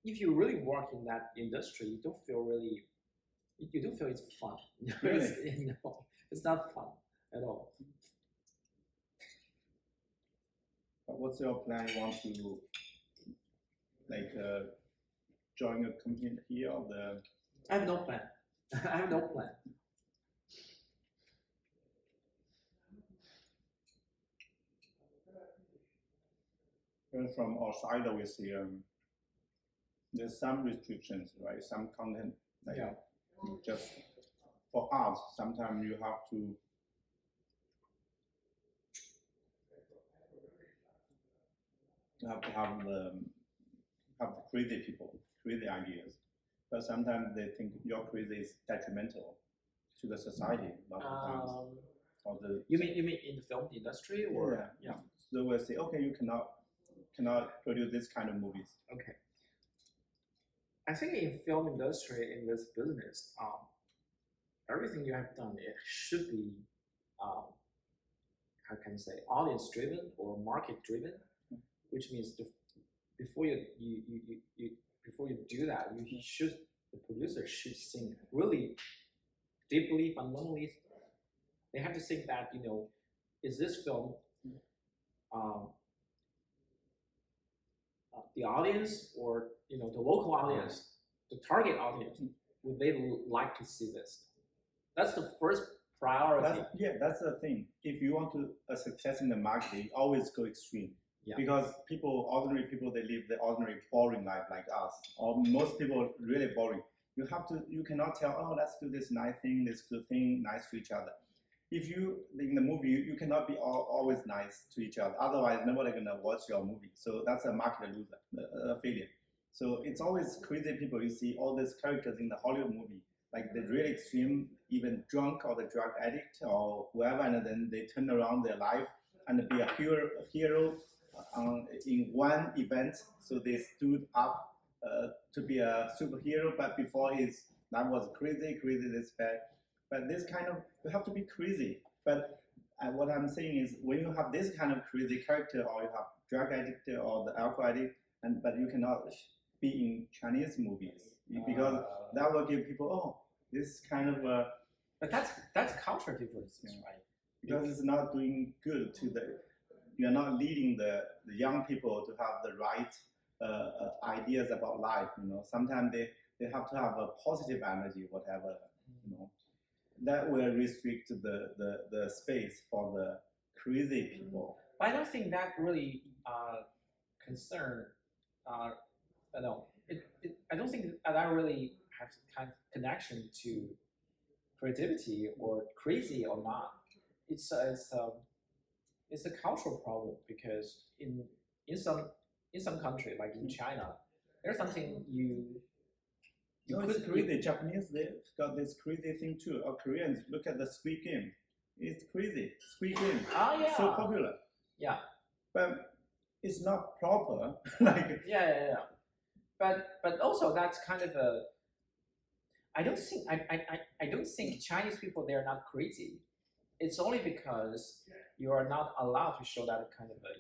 if you really work in that industry, you do feel it's fun. Really? It's not fun at all. But what's your plan? You want to join a company here or the? I have no plan. I have no plan. From outside, we see there's some restrictions, right? Some content, just for art, sometimes you have to have the crazy people, crazy ideas, but sometimes they think your crazy is detrimental to the society. A lot of times. Or you mean in the film industry, or yeah. So we'll say, okay, you cannot produce this kind of movies. Okay. I think in film industry, in this business, everything you have done, it should be, how can I say, audience driven or market driven, which means before you do that, the producer should think really deeply, fundamentally. They have to think that is this film the audience or the local audience, the target audience, would they like to see this? That's the first priority. That's the thing. If you want a success in the market, you always go extreme. Yeah. Because ordinary people, they live the ordinary boring life like us, or most people really boring. You cannot tell, oh, let's do this nice thing, this good thing, nice to each other. If you, in the movie, you cannot be always nice to each other. Otherwise, nobody gonna watch your movie. So that's a market loser, a failure. So it's always crazy people. You see all these characters in the Hollywood movie, like the really extreme, even drunk or the drug addict or whoever, and then they turn around their life and be a hero in one event. So they stood up to be a superhero, but before that was crazy, this bad. But this kind of, you have to be crazy. But what I'm saying is, when you have this kind of crazy character, or you have drug addict or the alcohol addict, but you cannot be in Chinese movies because that will give people, this kind of. But that's culture differences, right? Because it's not doing good to you're not leading the young people to have the right ideas about life. Sometimes they have to have a positive energy, whatever. That will restrict the space for the crazy people. But I don't think that really concern. I don't think that really has kind of connection to creativity or crazy or not. It's a cultural problem, because in some country, like in China, there's something it's crazy. Japanese, they've got this crazy thing too. Or Koreans, look at the Squid Game. It's crazy. Squid Game. Oh yeah. So popular. Yeah. But it's not proper. Like yeah. But also that's kind of a. I don't think I don't think Chinese people they're not crazy. It's only because you are not allowed to show that kind of a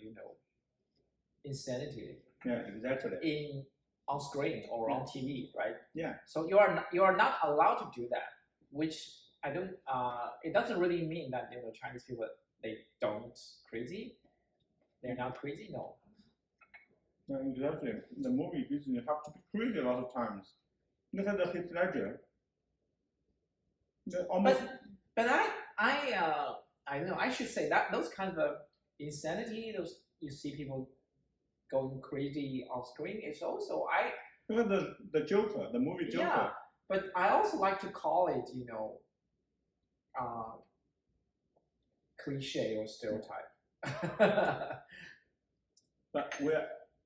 insanity yeah, exactly. On screen or on TV, right? Yeah. So you are not allowed to do that, which I don't. It doesn't really mean that Chinese people they don't crazy. They're not crazy, no. Yeah, exactly. The movie business have to be crazy a lot of times. Look at the Heath Ledger. Almost. But I don't know. I should say that those kind of insanity, those you see people going crazy on screen, is also Look at the Joker, the movie Joker. Yeah, but I also like to call it cliche or stereotype. But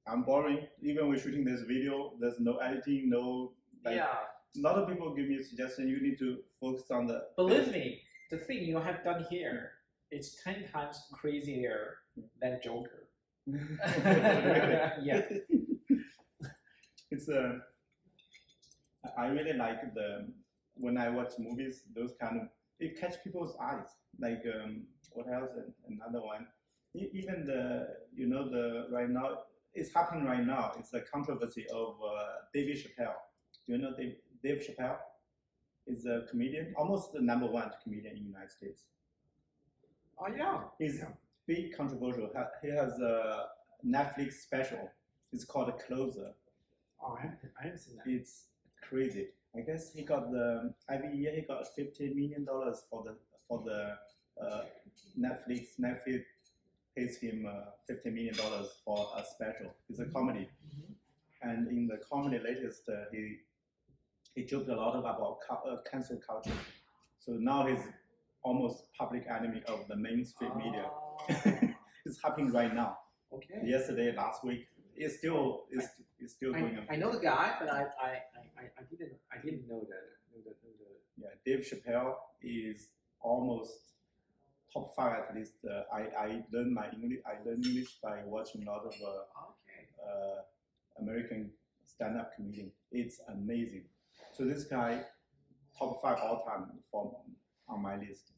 I'm boring. Even we're shooting this video, there's no editing, no. Yeah. A lot of people give me a suggestion. You need to focus on the. Believe me, the thing you have done here is 10 times crazier than Joker. Yeah. It's I really like when I watch movies, those kind of it catch people's eyes. Like what else? Another one. Even the right now it's happening right now. It's the controversy of David Chappelle. Do you know Dave Chappelle? Is a comedian, almost the #1 comedian in the United States. Oh yeah. He's big controversial. He has a Netflix special. It's called Closer. Oh, I haven't seen that. It's crazy. I guess he got every year he got $50 million for the Netflix. Netflix pays him $50 million for a special. It's a comedy, and in the comedy latest he joked a lot about cancel culture. So now he's almost public enemy of the mainstream media. It's happening right now. Okay. Yesterday, last week, it's still going on. I know the guy, but I didn't know the. Yeah, Dave Chappelle is almost top 5 at least. I learned English by watching a lot of American stand-up comedian. It's amazing. So this guy, top 5 all time on my list.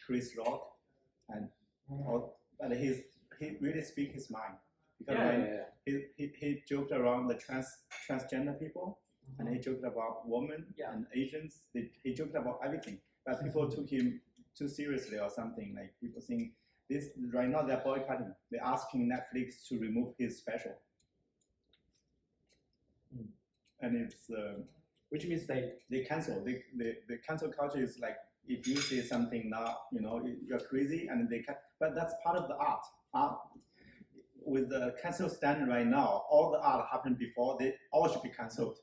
Chris Rock, but he really speaks his mind because he joked around the transgender people, and he joked about women and Asians. He joked about everything, but people took him too seriously or something. Like people think this right now they're boycotting. They're asking Netflix to remove his special, and it's which means they cancel. The cancel culture is like if you say something now, you're crazy, and they can. But that's part of the art. With the cancel stand right now, all the art happened before. They all should be cancelled.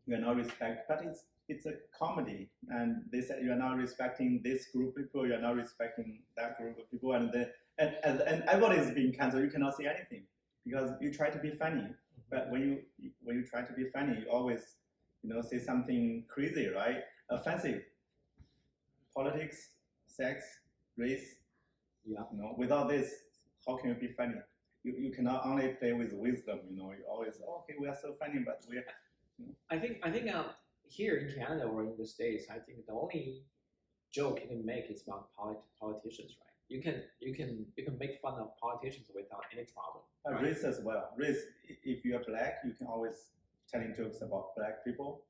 You are not respect, but it's a comedy, and they said you are not respecting this group of people. You are not respecting that group of people, and everybody is being cancelled. You cannot say anything because you try to be funny, but when you try to be funny, you always say something crazy, right? Offensive. Politics, sex, race. Yeah. Without this, how can you be funny? You cannot only play with wisdom. You always okay. We are so funny, but we are. I think here in Canada or in the States, I think the only joke you can make is about politicians, right? You can make fun of politicians without any problem. Right? Race as well. Race. If you are black, you can always telling jokes about black people.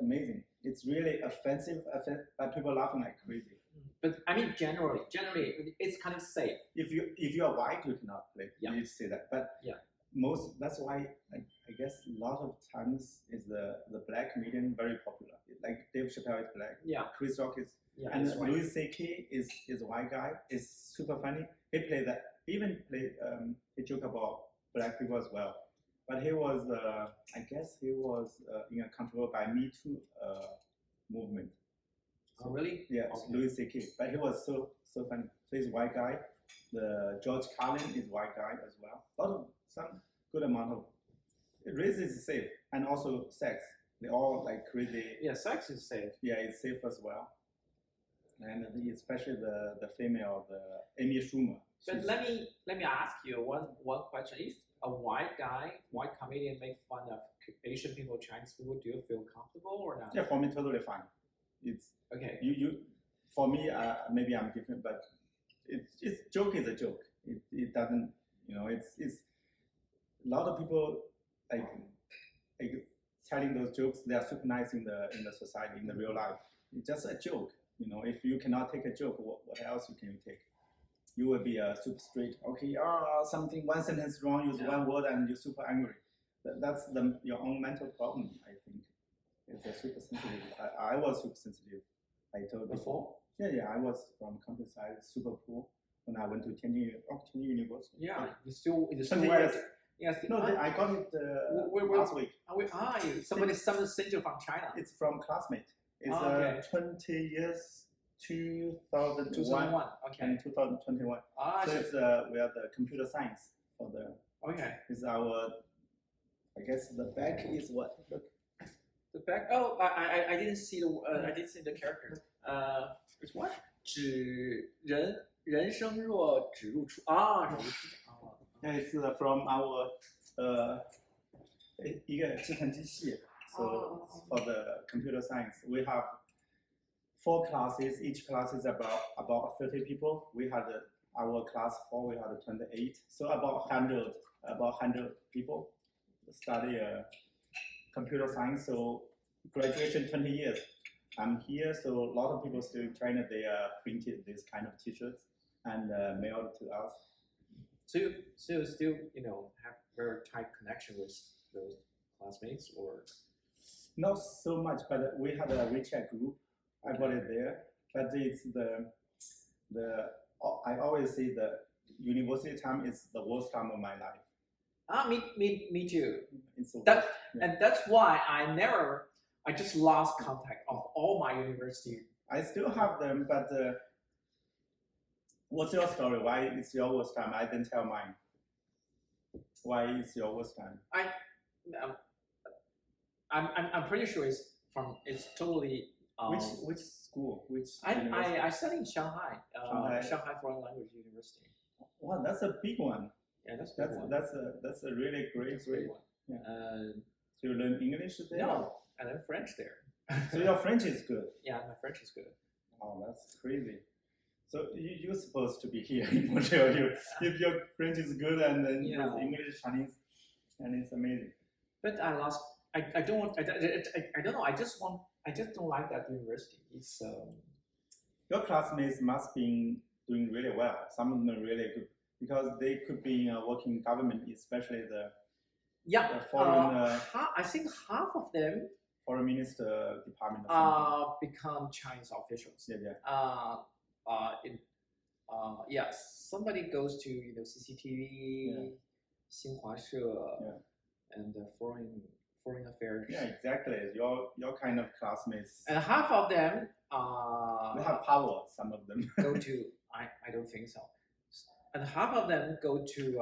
Amazing. It's really offensive, but people are laughing like crazy. But I mean, generally, it's kind of safe. If you are white, you cannot play. Yeah. You say that, but that's why I guess a lot of times is the black comedian very popular. Like Dave Chappelle is black. Yeah. Chris Rock is. Yeah. And Louis C.K. is a white guy. Is super funny. He played that. He joke about black people as well. But he was, I guess he was in a control by Me Too movement. Oh, really? Yeah, okay. Louis C.K. But he was so funny. So he's white guy. The George Carlin is white guy as well. Some good amount of race is safe, and also sex. They all like crazy. Yeah, sex is safe. Yeah, it's safe as well. And especially the female, the Amy Schumer. But let me ask you one question. If a white comedian make fun of Asian people, Chinese people, do you feel comfortable or not? Yeah, for me, totally fine. It's Okay. For me, maybe I'm different, but it's joke is a joke. It doesn't, it's a lot of people like telling those jokes. They are super nice in the society, in the real life. It's just a joke. If you cannot take a joke, what else can you take? You will be super straight. Okay, one sentence wrong, use one word, and you're super angry. That's your own mental problem, I think. It's a super sensitive. I was super sensitive. I told before. Yeah, I was from countryside, super poor. When I went to Tianjin University. Yeah, you still years. Yes. No, I got it last week. Somebody sent you from China. It's from classmate. It's okay. 20 years, 2001 okay. and 2021. So it's we are the computer science for the. Okay. It's our. I guess the back is what. Look. The back. Oh, I didn't see I didn't see the character. It's what? 人生若只入初啊，Yeah, it's from our 一个制程机系. So for the computer science, we have 4 classes. Each class is about 30 people. We had our class 4. We had 28. So about 100 people study computer science. So graduation 20 years. I'm here, so a lot of people still in China, they printed this kind of T-shirts and mailed to us. So you still have very tight connection with those classmates, or? Not so much, but we had a WeChat group. I got it there, but it's I always say the university time is the worst time of my life. Me too. And that's why I just lost contact of all my university. I still have them, but what's your story? Why it's your worst time? I didn't tell mine. Why is your worst time? I'm pretty sure it's totally. Which school? I studied in Shanghai, Shanghai Foreign Language University. Wow, that's a big one. Yeah, that's a really great one. Yeah. So you learn English there? No, I learned French there. So your French is good. Yeah, my French is good. Oh, that's crazy. So you're supposed to be here in Montreal. If your French is good and then with English, Chinese, and it's amazing. But I lost. I don't know. I just don't like that university. It's your classmates must be doing really well. Some of them are really good because they could be working in government, especially the foreign. I think half of them. Foreign Minister Department become Chinese officials. Yeah. Somebody goes to CCTV, Xinhua She, and foreign affairs. Yeah, exactly. Your kind of classmates. And half of them they have power. Some of them go to. I don't think so. And half of them go to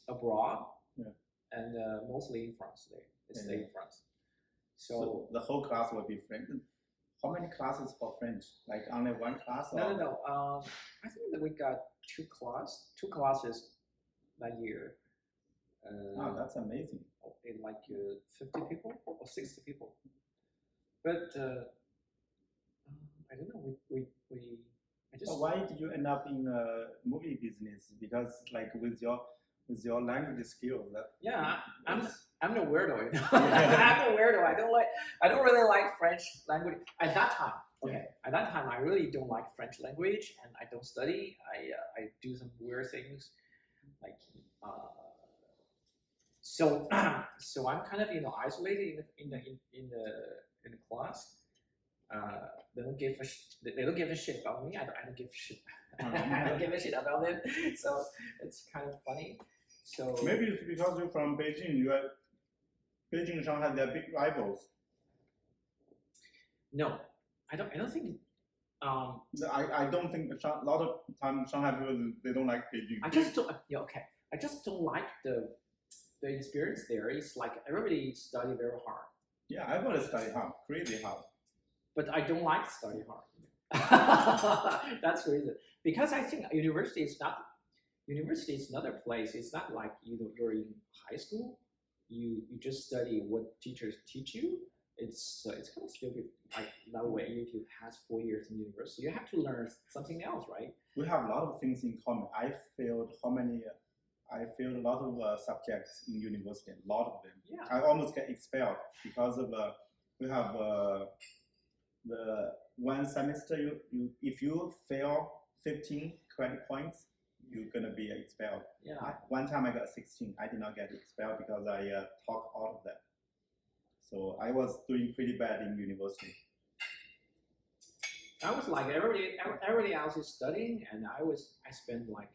abroad. Yeah. And mostly in France. They stay in France. So the whole class will be French. How many classes for French? Like only one class? No. I think that we got two classes that year. Wow, that's amazing. In like 50 people or 60 people. But I don't know. I just. So why did you end up in movie business? Because like with your language skills, I'm a weirdo. I'm a weirdo. I don't really like French language at that time. Okay, at that time I really don't like French language, and I don't study. I do some weird things, like so I'm kind of isolated in the class. They don't give a shit about me. I don't give a shit. I don't give a shit about them. So it's kind of funny. So maybe it's because you're from Beijing. Beijing and Shanghai, they're big rivals. No, I don't think. I don't think a lot of times Shanghai people they don't like Beijing. I just don't. Okay, I just don't like the experience there. It's like everybody study very hard. Yeah, I want to study hard, crazy hard. But I don't like study hard. That's the reason. Because I think university is another place. It's not like you're in high school. You just study what teachers teach you. It's kind of stupid. Like that way, if you pass 4 years in university, you have to learn something else, right? We have a lot of things in common. I failed a lot of subjects in university. A lot of them. Yeah. I almost get expelled because of we have the one semester. If you fail 15 credit points, you're gonna be expelled. Yeah. One time I got 16. I did not get expelled because I talked out of that. So I was doing pretty bad in university. I was like everybody else is studying, and I spent like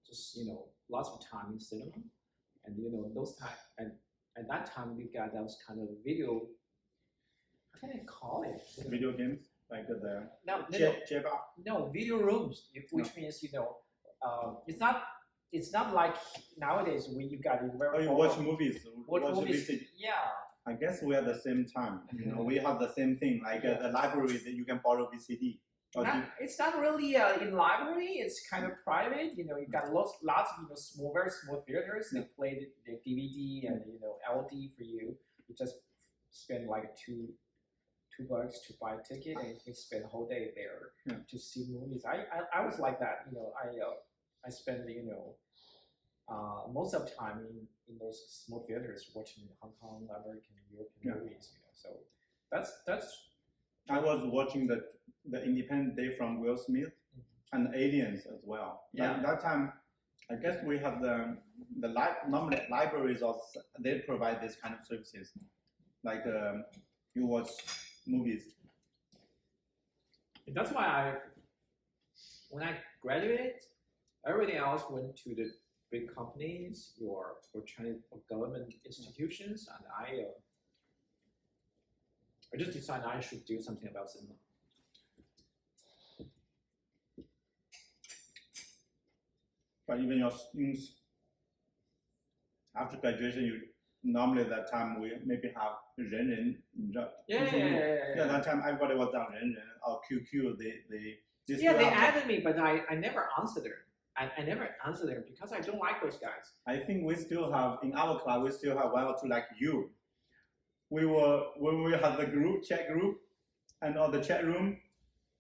just lots of time in cinema, and those time and at that time we got those kind of video. How can I call it? Video games like the no video rooms, which means it's not like nowadays when you got you watch movies. Watch movies. Yeah. I guess we are the same time. We have the same thing. Like the library that you can borrow VCD. It's not really in library. It's kind of private. You got lots of very small theaters. They play the DVD and LD for you. You just spend like $2 to buy a ticket, and you spend a whole day there to see movies. I was like that. I spend most of the time in those small theaters watching Hong Kong, American, European movies. So that's. I was watching the Independence Day from Will Smith and Aliens as well. Yeah. That time, I guess we have normally libraries also they provide this kind of services, like you watch movies. That's why when I graduated, everybody else went to the big companies or Chinese government institutions, and I just decided I should do something about cinema. But even your students, after graduation, you normally that time we maybe have 人人 Yeah. That time everybody was on 人人 or QQ. They added me, but I never answered them. I never answered them because I don't like those guys. I think we still have in our class. We still have one or two like you. When we had the chat group, and on the chat room,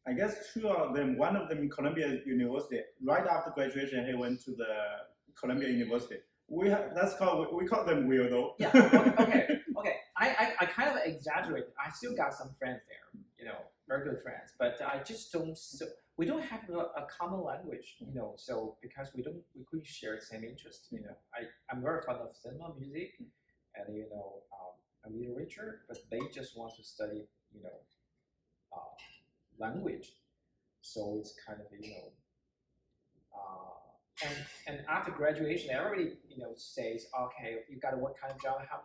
I guess two of them. One of them in Columbia University. Right after graduation, he went to the Columbia University. We call them weirdo. Yeah. Okay. I kind of exaggerate. I still got some friends there. Very good friends, but I just don't. We don't have a common language, So because we couldn't share the same interest, I'm very fond of cinema, music, and literature, but they just want to study, language. So it's kind of and after graduation, everybody says, okay, you got what kind of job? How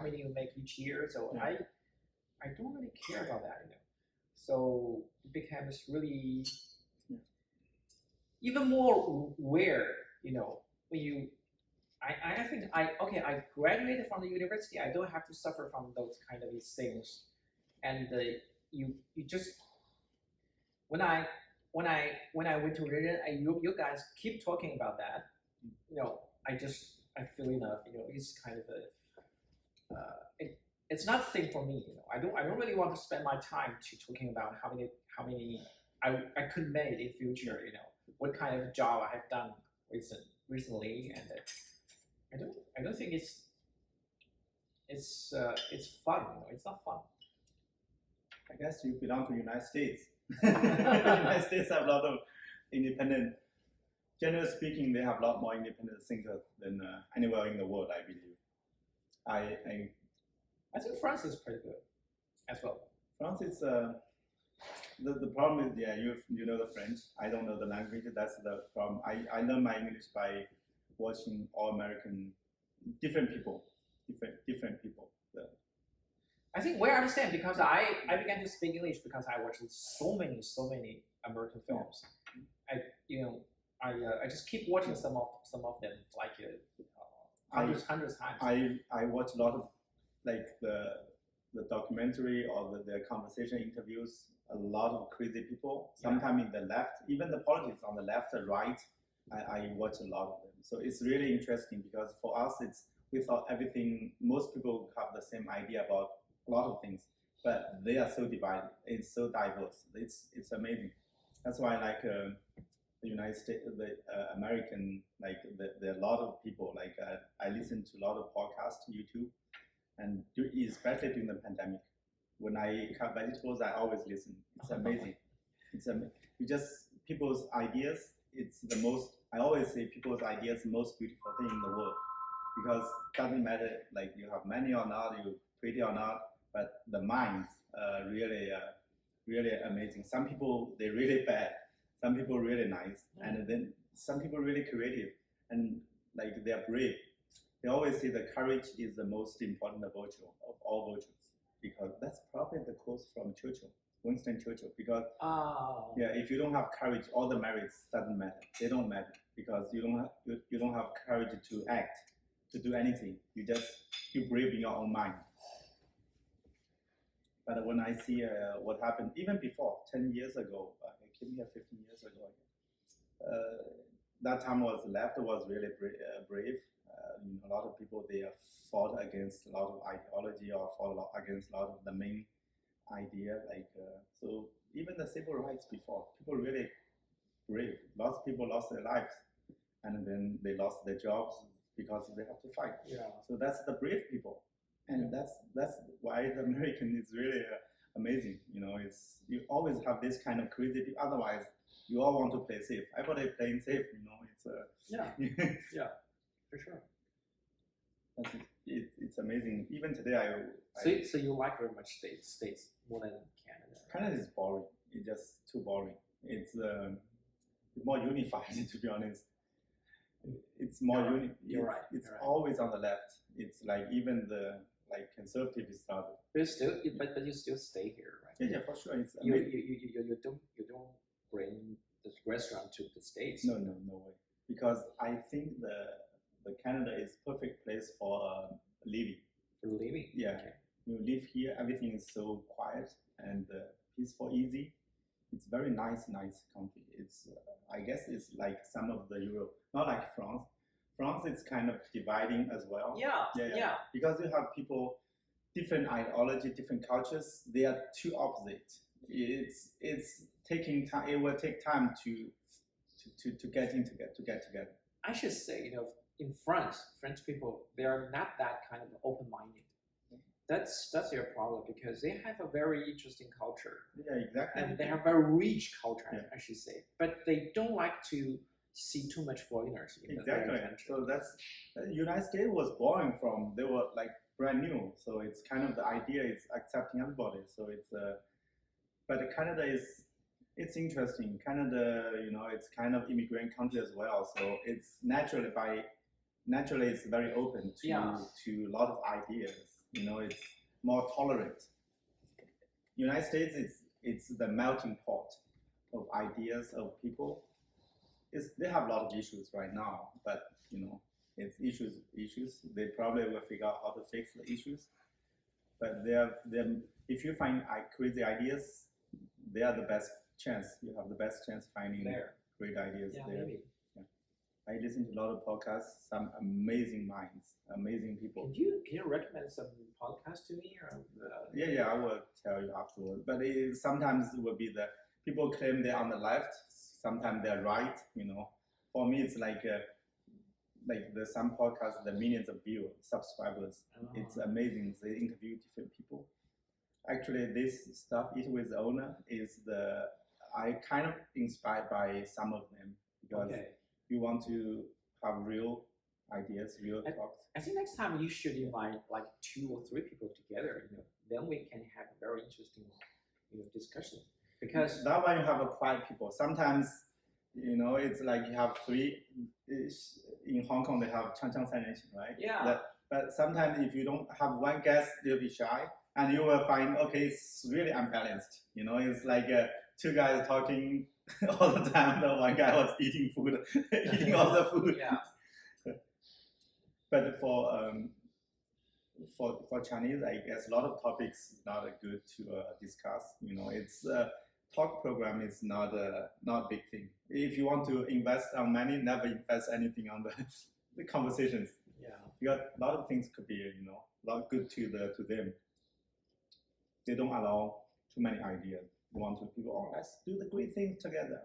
many you make each year? So I don't really care about that, So it becomes really even more weird, when you. I think I graduated from the university. I don't have to suffer from those kind of things, and you just when I went to London, you guys keep talking about that. I feel enough. It's kind of it's not a thing for me. I don't really want to spend my time to talking about how many I could make in future. What kind of job I have done recently, and I don't think it's fun. It's not fun. I guess you belong to the United States. United States have a lot of independent. Generally speaking, they have a lot more independent thinkers than anywhere in the world, I believe. I think France is pretty good as well. France is the problem is you know the French. I don't know the language. That's the problem. I learn my English by watching all American different people. I think we understand because I began to speak English because I watched so many American films. I just keep watching some of them like hundreds times. I watch a lot of like the documentary or the conversation interviews a lot of crazy people. Sometimes in the left, even the politics on the left or right, I watch a lot of them. So it's really interesting because for us, we thought everything. Most people have the same idea about a lot of things, but they are so divided. It's so diverse. It's amazing. That's why the United States, the American, there are a lot of people. I listen to a lot of podcasts, YouTube, and especially during the pandemic. When I cut vegetables, I always listen. It's amazing. People's ideas. It's the most. I always say people's ideas the most beautiful thing in the world, because it doesn't matter you have money or not, you pretty or not, but the minds really amazing. Some people they're really bad, some people really nice, and then some people really creative, and they're brave. They always say that courage is the most important virtue of all virtues, because that's probably the quote from Churchill, Winston Churchill. Because if you don't have courage, all the merits doesn't matter. They don't matter because you don't have courage to act, to do anything. You brave in your own mind. But when I see what happened even before 10 years ago, I came here 15 years ago. That time left was really brave. A lot of people they fought against a lot of ideology or fought against a lot of the main idea. So even the civil rights before, people really brave. Lots of people lost their lives, and then they lost their jobs because they have to fight. Yeah. So that's the brave people, and that's why the American is really amazing. You always have this kind of crazy. Otherwise, you all want to play safe. Everybody playing safe. Yeah, for sure. It's amazing. Even today, So you like very much states more than Canada? Canada is boring. It's just too boring. It's more unified, to be honest. It's more unified. You're right. It's always on the left. It's even the conservative is started. But you still stay here, right? Yeah, for sure. It's you don't bring the restaurant to the States. No way. Because I think the Canada is perfect place for living. For living? Yeah. Okay. You live here, everything is so quiet and peaceful, easy. It's very nice country. It's I guess it's like some of the Europe, not like France. France is kind of dividing as well. Yeah. Because you have people, different ideology, different cultures. They are too opposite. It's taking time. It will take time to get together. I should say, in France, French people, they are not that kind of open-minded. That's their problem, because they have a very interesting culture. Yeah, exactly. And they have a very rich culture, Yeah. I should say. But they don't like to see too much foreigners in Exactly. the country. So that's United States was born from. They were brand new. So it's kind of the idea is accepting everybody. So it's but Canada it's interesting. Canada, it's kind of immigrant country as well. So it's naturally it's very open to a lot of ideas. It's more tolerant. United States it's the melting pot of ideas of people. They have a lot of issues right now, but it's issues. They probably will figure out how to fix the issues. But if you find crazy ideas, they are the best chance. You have the best chance finding great ideas there. Maybe. Yeah. I listen to a lot of podcasts. Some amazing minds, amazing people. Can you recommend some podcasts to me? Yeah, I will tell you afterwards. But sometimes it will be the people claim they're on the left. Sometimes they're right. For me, it's there's some podcasts, the millions of viewers, subscribers. Oh. It's amazing. They interview different people. Actually, this stuff, Eat with the Owner, I kind of inspired by some of them, because you want to have real ideas, real talks. I think next time you should invite 2 or 3 people together. Then we can have a very interesting, discussion. Because that one you have a quiet people. Sometimes, it's like you have 3. In Hong Kong, they have Chang Chang San right? Yeah. But sometimes if you don't have one guest, you'll be shy, and you will find it's really unbalanced. It's like 2 guys talking all the time. The one guy was eating food, eating all the food. Yeah. But for for Chinese, I guess a lot of topics not good to discuss. You know, it's talk program is not not big thing. If you want to invest on money, never invest anything on the conversations. Yeah. Because a lot of things could be, you know, a lot good to them. They don't allow too many ideas. They want to people, oh, let's do the great things together.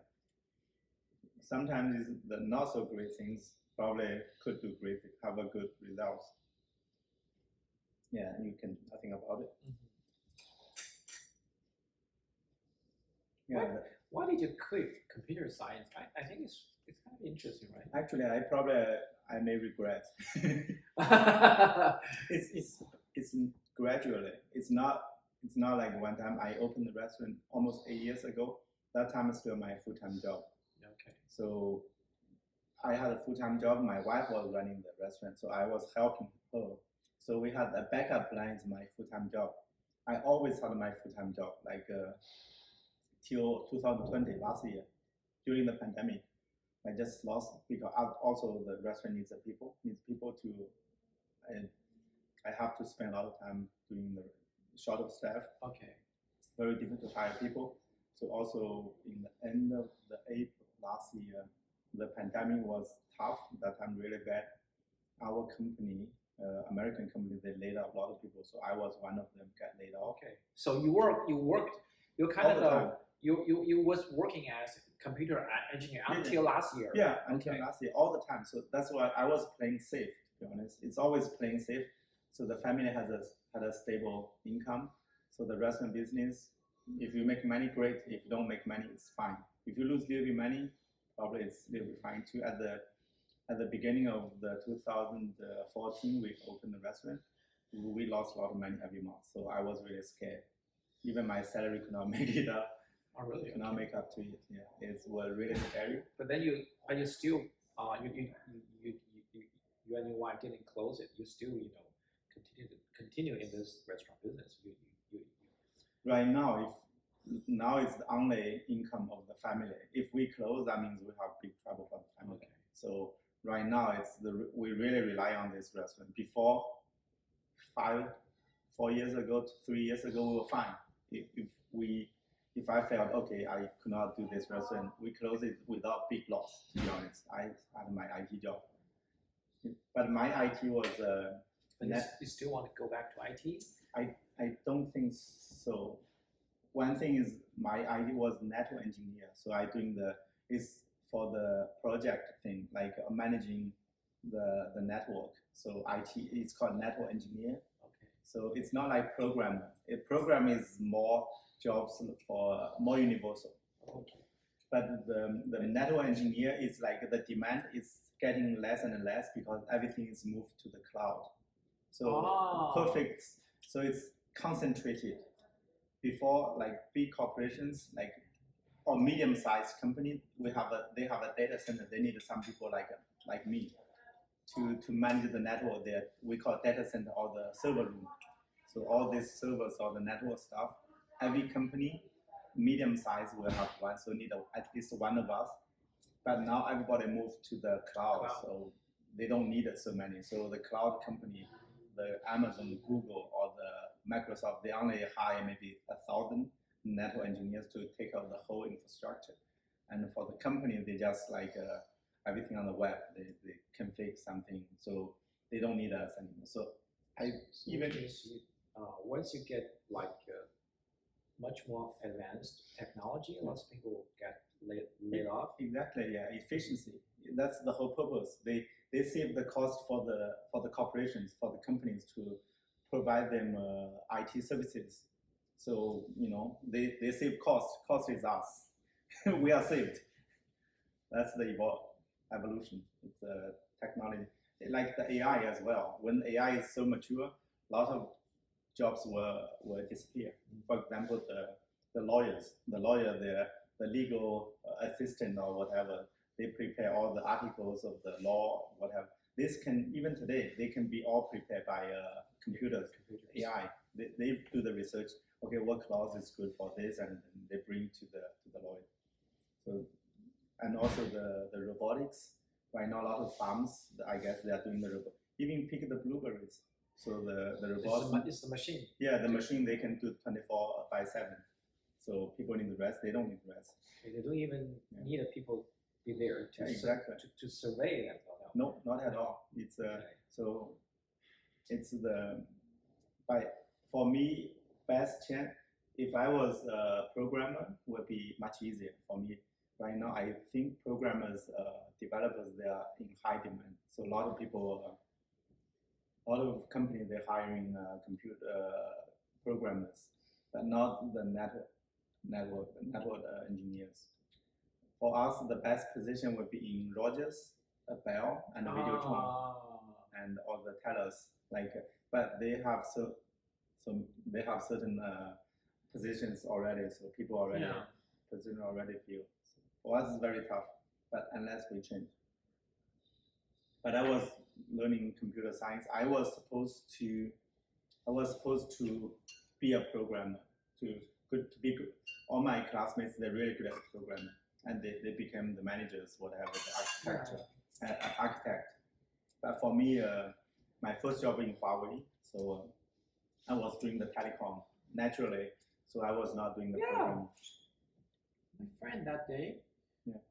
Sometimes the not so great things probably could do great, have a good results. Yeah, you can think about it. Yeah. Why did you quit computer science? I think it's kind of interesting, right? Actually, I may regret. It's gradually. It's not like one time I opened the restaurant almost 8 years ago. That time is still my full-time job. Okay. So I had a full-time job. My wife was running the restaurant, so I was helping her. So we had a backup plan to my full-time job. I always had my full-time job, like till 2020, last year, during the pandemic. I just lost because also the restaurant needs people to. I have to spend a lot of time doing the short of staff. Okay. Very difficult to hire people. So also in the end of the April last year, the pandemic was tough. That time really bad. Our company, American company, they laid off a lot of people. So I was one of them got laid off. Okay. So you kind All the time. of you was working as a computer engineer until last year. Yeah, until last year, all the time. So that's why I was playing safe. To be honest, it's always playing safe. So the family had a stable income. So the restaurant business, if you make money, great. If you don't make money, it's fine. If you lose a little bit money, probably it's a little bit fine too. At the beginning of the 2014, we opened the restaurant. We lost a lot of money every month. So I was really scared. Even my salary could not make it up. Oh, really? Could not make up to it. Yeah, it was really scary. But then you still you and your wife didn't close it. You still continue in this restaurant business. Right now, now it's the only income of the family. If we close, that means we have big trouble for the family. Okay. So right now, we really rely on this restaurant. Before 4 years ago, 3 years ago, we were fine. If I felt okay, I could not do this restaurant, we close it without big loss. To be honest, I had my IT job, but my IT was. But you still want to go back to IT? I don't think so. One thing is my IT was network engineer, so I doing is for the project thing, like managing the network. So IT, it's called network engineer. Okay. So it's not like programmer. A program is more jobs for more universal. Okay. But the network engineer is like the demand is getting less and less because everything is moved to the cloud. So perfect. So it's concentrated. Before, like big corporations, like or medium-sized company, they have a data center. They need some people like me to manage the network there. We call data center or the server room. So all these servers or the network stuff, every company, medium size will have one. So need at least one of us. But now everybody moved to the cloud, so they don't need so many. So the cloud company, the Amazon, Google, or the Microsoft, they only hire maybe 1,000 network engineers to take out the whole infrastructure. And for the company, they just like everything on the web. They configure something, so they don't need us anymore. So once you get like much more advanced technology, lots of people get laid off. Exactly, yeah, efficiency. That's the whole purpose. They save the cost for the corporations, for the companies to provide them IT services. So they save cost. Cost is us. We are saved. That's the evolution. It's technology. Like the AI as well. When AI is so mature, a lot of jobs will disappear. For example, the lawyers, the legal assistant or whatever, they prepare all the articles of the law, whatever. This can, even today, they can be all prepared by computers, AI. They do the research. Okay, what clause is good for this, and they bring to the lawyer. So, and also the robotics. Right now, a lot of farms, I guess they are doing the robot. Even pick the blueberries. So the robots, It's the machine. yeah, the machine they can do 24/7. So people need to rest. They don't need to rest. They don't even need people be there to Yeah, exactly. to survey them. No, not at all. It's so it's the for me best chance. If I was a programmer, would be much easier for me. Right now, I think programmers, developers, they are in high demand. So a lot of people, a lot of companies, they're hiring computer programmers, but not the network engineers. For us, the best position would be in Rogers, Bell, and Videotron, and all the tellers. But they have they have certain positions already, so people already position already filled. So for us, it's very tough. But unless we change. But I was learning computer science. I was supposed to be a programmer. To be good. All my classmates, they're really good at programming, and they became the managers, whatever, the architect. But for me, my first job in Huawei, so I was doing the telecom naturally. So I was not doing the programming. My friend that day,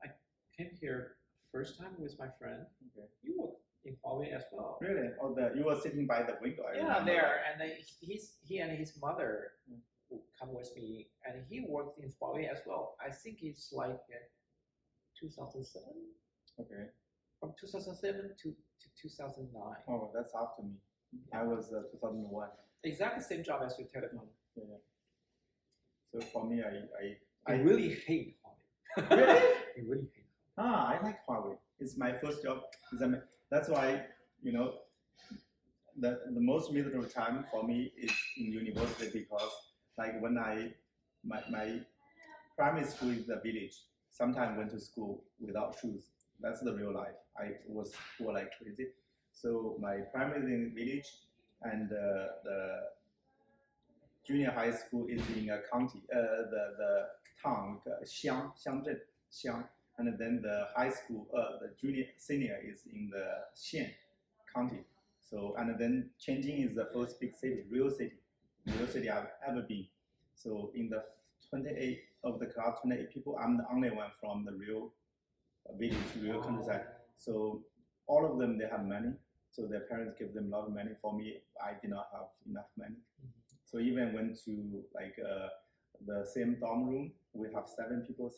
I came here first time with my friend. Okay. You worked in Huawei as well. Really? Oh, you were sitting by the window. There, and then he and his mother would come with me, and he worked in Huawei as well. I think it's like 2007. Okay. From 2007 to 2009. Oh, that's after me. I was 2001. Exactly same job as your telecom. Yeah. So for me, I really hate Huawei. Really? I really hate. I like Huawei. It's my first job. That's why, the most miserable time for me is in university, because like when my primary school is the village. Sometimes went to school without shoes. That's the real life. I was poor like crazy. So my primary is in the village, and the junior high school is in a county, the town, 乡， and then the high school, the senior is in the 县 county. So, and then Tianjin is the first big city, real city I've ever been. So in the 28 of the class, 28 people, I'm the only one from the real village, real countryside. So all of them, they have money. So their parents give them a lot of money. For me, I did not have enough money. So even went to like the same dorm room. We have 7 people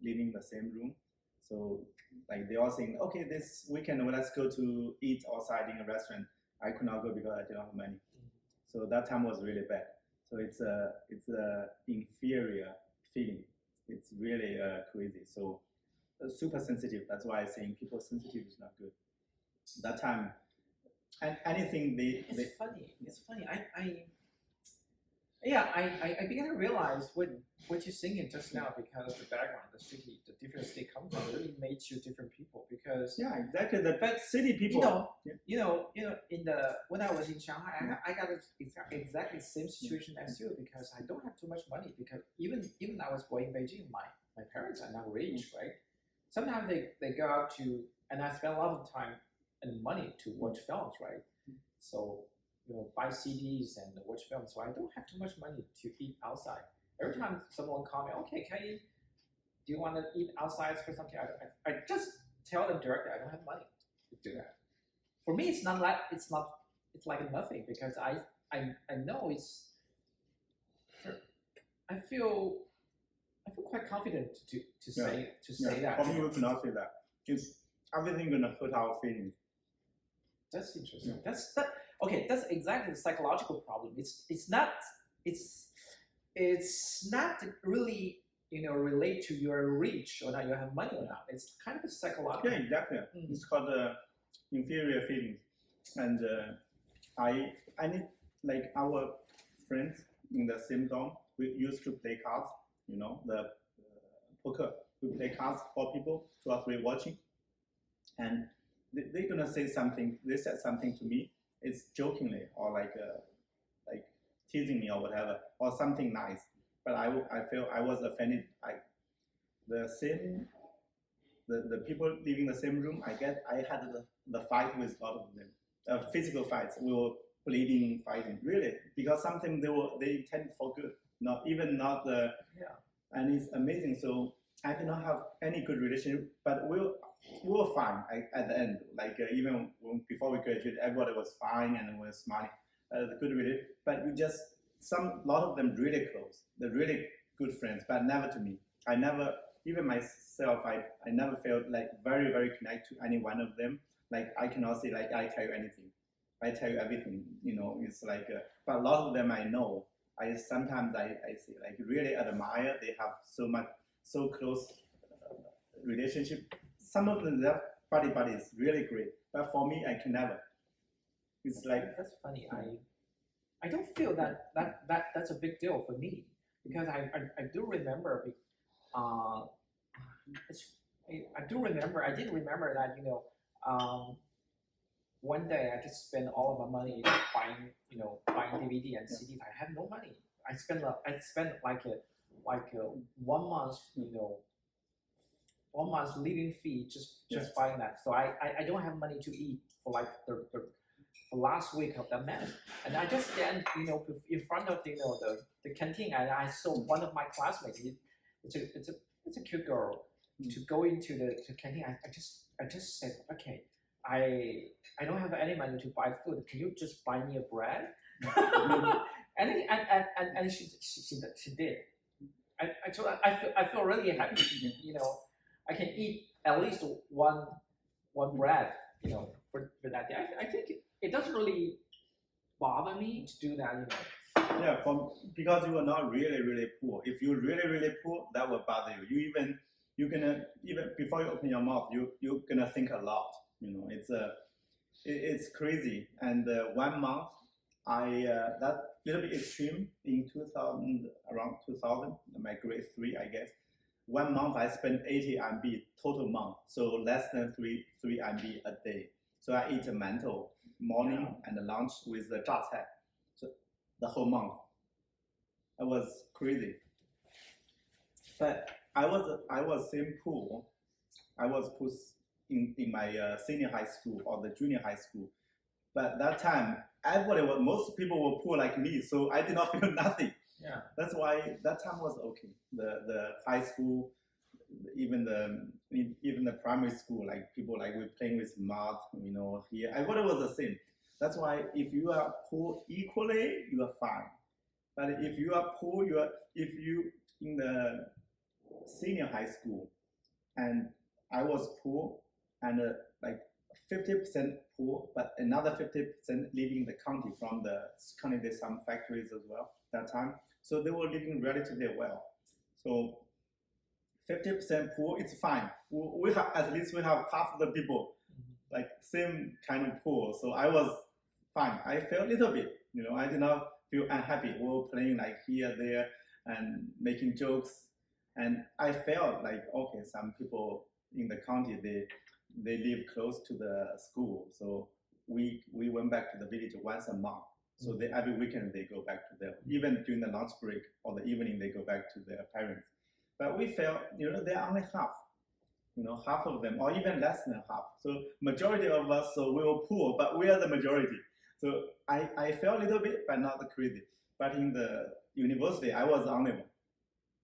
living in the same room. So like they all saying, okay, this weekend let's go to eat outside in a restaurant. I could not go because I did not have money. So that time was really bad. So it's a inferior feeling. It's really crazy. So super sensitive. That's why I'm saying people sensitive is not good. That time, and anything It's funny. It's funny. I began to realize what you're saying just now, because the background, the city, the different state come from really made you different people. Because exactly, the city people. When I was in Shanghai, I got exactly the same situation as you, because I don't have too much money. Because even I was born in Beijing, my parents are not rich, right? Sometimes they go out to, and I spend a lot of time and money to watch films, right? So buy CDs and watch films. So I don't have too much money to eat outside. Every time someone call me, okay, do you want to eat outside for something? I just tell them directly, I don't have money to do that. For me, it's like nothing, because I know it's. I feel quite confident to say that. For me, we cannot say that. It's everything gonna hurt our feelings. That's interesting. Okay, that's exactly the psychological problem. It's not really relate to your reach or not you have money or not. It's kind of a psychological. Yeah, exactly. It's called inferior feelings, and I need, like, our friends in the same dorm. We used to play cards. The poker. We play cards for people, 2 or 3 watching, and they're gonna say something. They said something to me. It's jokingly or like teasing me or whatever, or something nice. But I feel I was offended. The people living in the same room. I had the fight with a lot of them. physical fights. We were bleeding, fighting, really, because something they intend for good, not the. Yeah. And it's amazing. So I did not have any good relationship, but we were fine at the end. Like even before we graduated, everybody was fine and was smiling. The good relationship, but we just lot of them really close. They're really good friends, but never to me. I never, even myself, I never felt like very, very connected to any one of them. Like I cannot say like I tell you anything, I tell you everything. You know, it's like, but a lot of them I know. Sometimes I say like really admire. They have so close relationship. Some of them their buddy is really great, but for me I can never. It's like that's funny. I don't feel that's a big deal for me because I do remember. I did remember that one day I just spent all of my money buying DVD and CDs. I had no money. I spent like a 1 month 1 month living fee just buying that. So I don't have money to eat for like the last week of the month, and I just stand in front of the canteen, and I saw one of my classmates. It's a cute girl to go into the canteen. I just said, okay, I don't have any money to buy food. Can you just buy me a bread? and she did. I feel really happy. I can eat at least one bread. For that day. I think it doesn't really bother me to do that. Yeah, because you are not really poor. If you're really poor, that will bother you. You're gonna even before you open your mouth, you're gonna think a lot. It's crazy. And 1 month, that little bit extreme in 2000, around 2000, my grade 3, I guess. 1 month I spent 80 RMB total month, so less than 3 RMB a day. So I eat a mantou morning and lunch with the 榨菜. So the whole month. I was crazy. But I was same poor. I was poor in my senior high school or the junior high school. But that time, most people were poor like me, so I did not feel nothing. Yeah. That's why that time was okay. The high school, even the primary school, like people like we're playing with mud, here. Everybody was the same. That's why if you are poor equally, you are fine. But if you are poor, if you in the senior high school, and I was poor, and like 50% poor, but another 50% leaving the county from the county. There's some factories as well that time, so they were living relatively well. So 50% poor, it's fine. We have at least we have half of the people like same kind of poor. So I was fine. I felt a little bit, I did not feel unhappy. We were playing like here, there, and making jokes, and I felt like okay, some people in the county they live close to the school, so we went back to the village once a month. So every weekend they go back to even during the lunch break or the evening they go back to their parents. But we felt, they're only half, half of them, or even less than half. So majority of us, so we were poor, but we are the majority. So I felt a little bit, but not crazy. But in the university, I was the only one.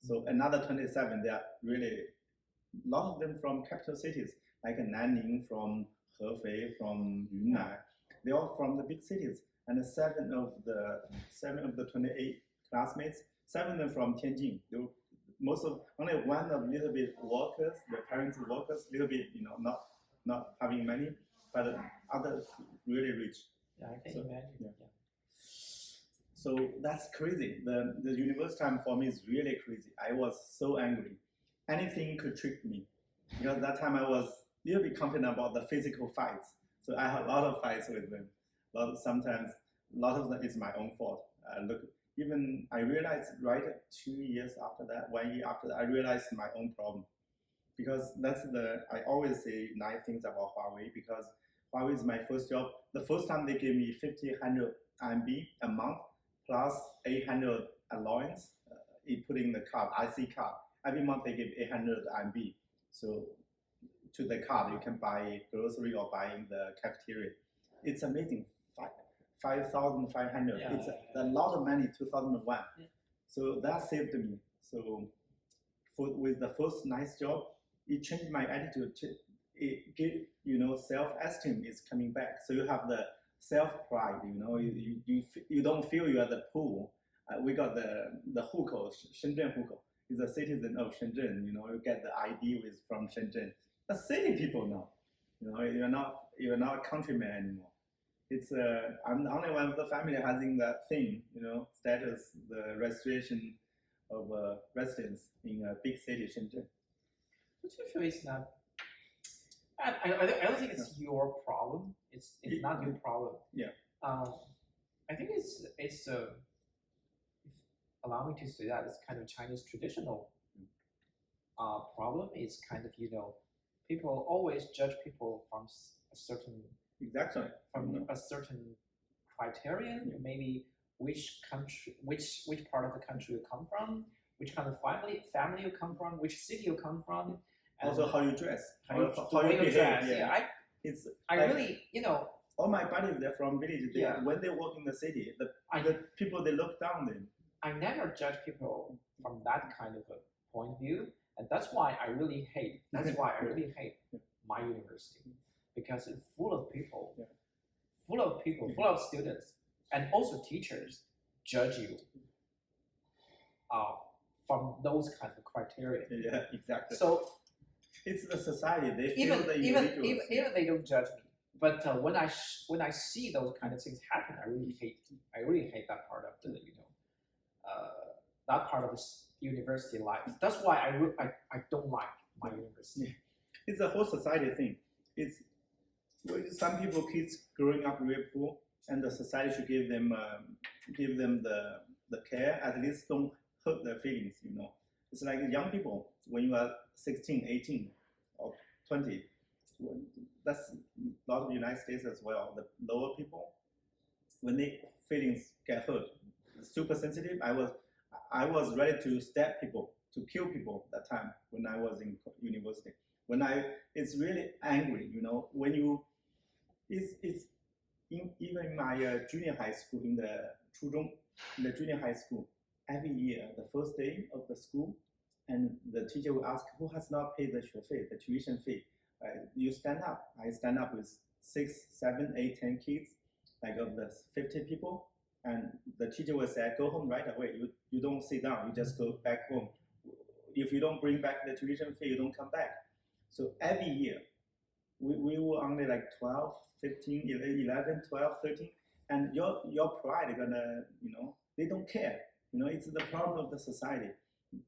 So another 27, they are really, a lot of them from capital cities, like Nanning, from Hefei, from Yunnan. They're all from the big cities. And 7 of the 28 classmates, 7 of them from Tianjin. They were only one of little bit workers, their parents workers, little bit, not having money, but others really rich. Yeah, I can imagine. Yeah. So that's crazy. The university time for me is really crazy. I was so angry. Anything could trick me, because that time I was a little bit confident about the physical fights. So I had a lot of fights with them. Sometimes a lot of them is my own fault. Even I realized right 2 years after that, 1 year after that, I realized my own problem. Because I always say nice things about Huawei, because Huawei is my first job. The first time they gave me 1,500 RMB a month plus 800 allowance, put in the card, IC card. Every month they give 800 RMB. So to the card, you can buy grocery or buy in the cafeteria. it's amazing. 5,500. Yeah. It's a lot of money. 2001. Yeah. So that saved me. So with the first nice job, it changed my attitude. It give, self-esteem is coming back. So you have the self-pride. You don't feel you are the poor. We got the hukou, Shenzhen hukou. Is a citizen of Shenzhen. You get the ID with from Shenzhen. The city people now. You're not a countryman anymore. It's I'm the only one of the family having that thing, status, the registration of residence in a big city, Shenzhen. Which I feel is not. I don't think it's your problem. It's not your problem. Yeah. I think it's allow me to say that it's kind of Chinese traditional problem. It's kind of people always judge people from a certain Exactly. from a certain criterion. Yeah. Maybe which country, which part of the country you come from, which kind of family you come from, which city you come from, and Also, how you dress, how the way you behave. dress. Yeah. Yeah, I like, really all my buddies, they're from village. Yeah. When they work in the city, the people they look down them. I never judge people from that kind of a point of view, and that's why I really hate. That's why I really hate my university, because it's full of people, full of students, and also teachers judge you from those kinds of criteria. Yeah, exactly. So it's the society. They feel even the even individuals. even they don't judge me, but when I see those kind of things happen, I really hate that part of the that part of the university life. That's why I don't like my university. It's a whole society thing. It's some people kids growing up really poor, and the society should give them the care. At least don't hurt their feelings. It's like young people when you are 16, 18, or 20. That's a lot of the United States as well. The lower people, when their feelings get hurt, super sensitive. I was ready to stab people, to kill people that time when I was in university. It's really angry, when it's even in my junior high school, in the junior high school, every year, the first day of the school, and the teacher will ask, who has not paid the tuition fee? You stand up. I stand up with 6, 7, 8, 10 kids, like of the 50 people, and the teacher will say, go home right away. You don't sit down, you just go back home. If you don't bring back the tuition fee, you don't come back. So every year, we were only like 12, 15, 11, 12, 13, and your pride gonna, they don't care. It's the problem of the society.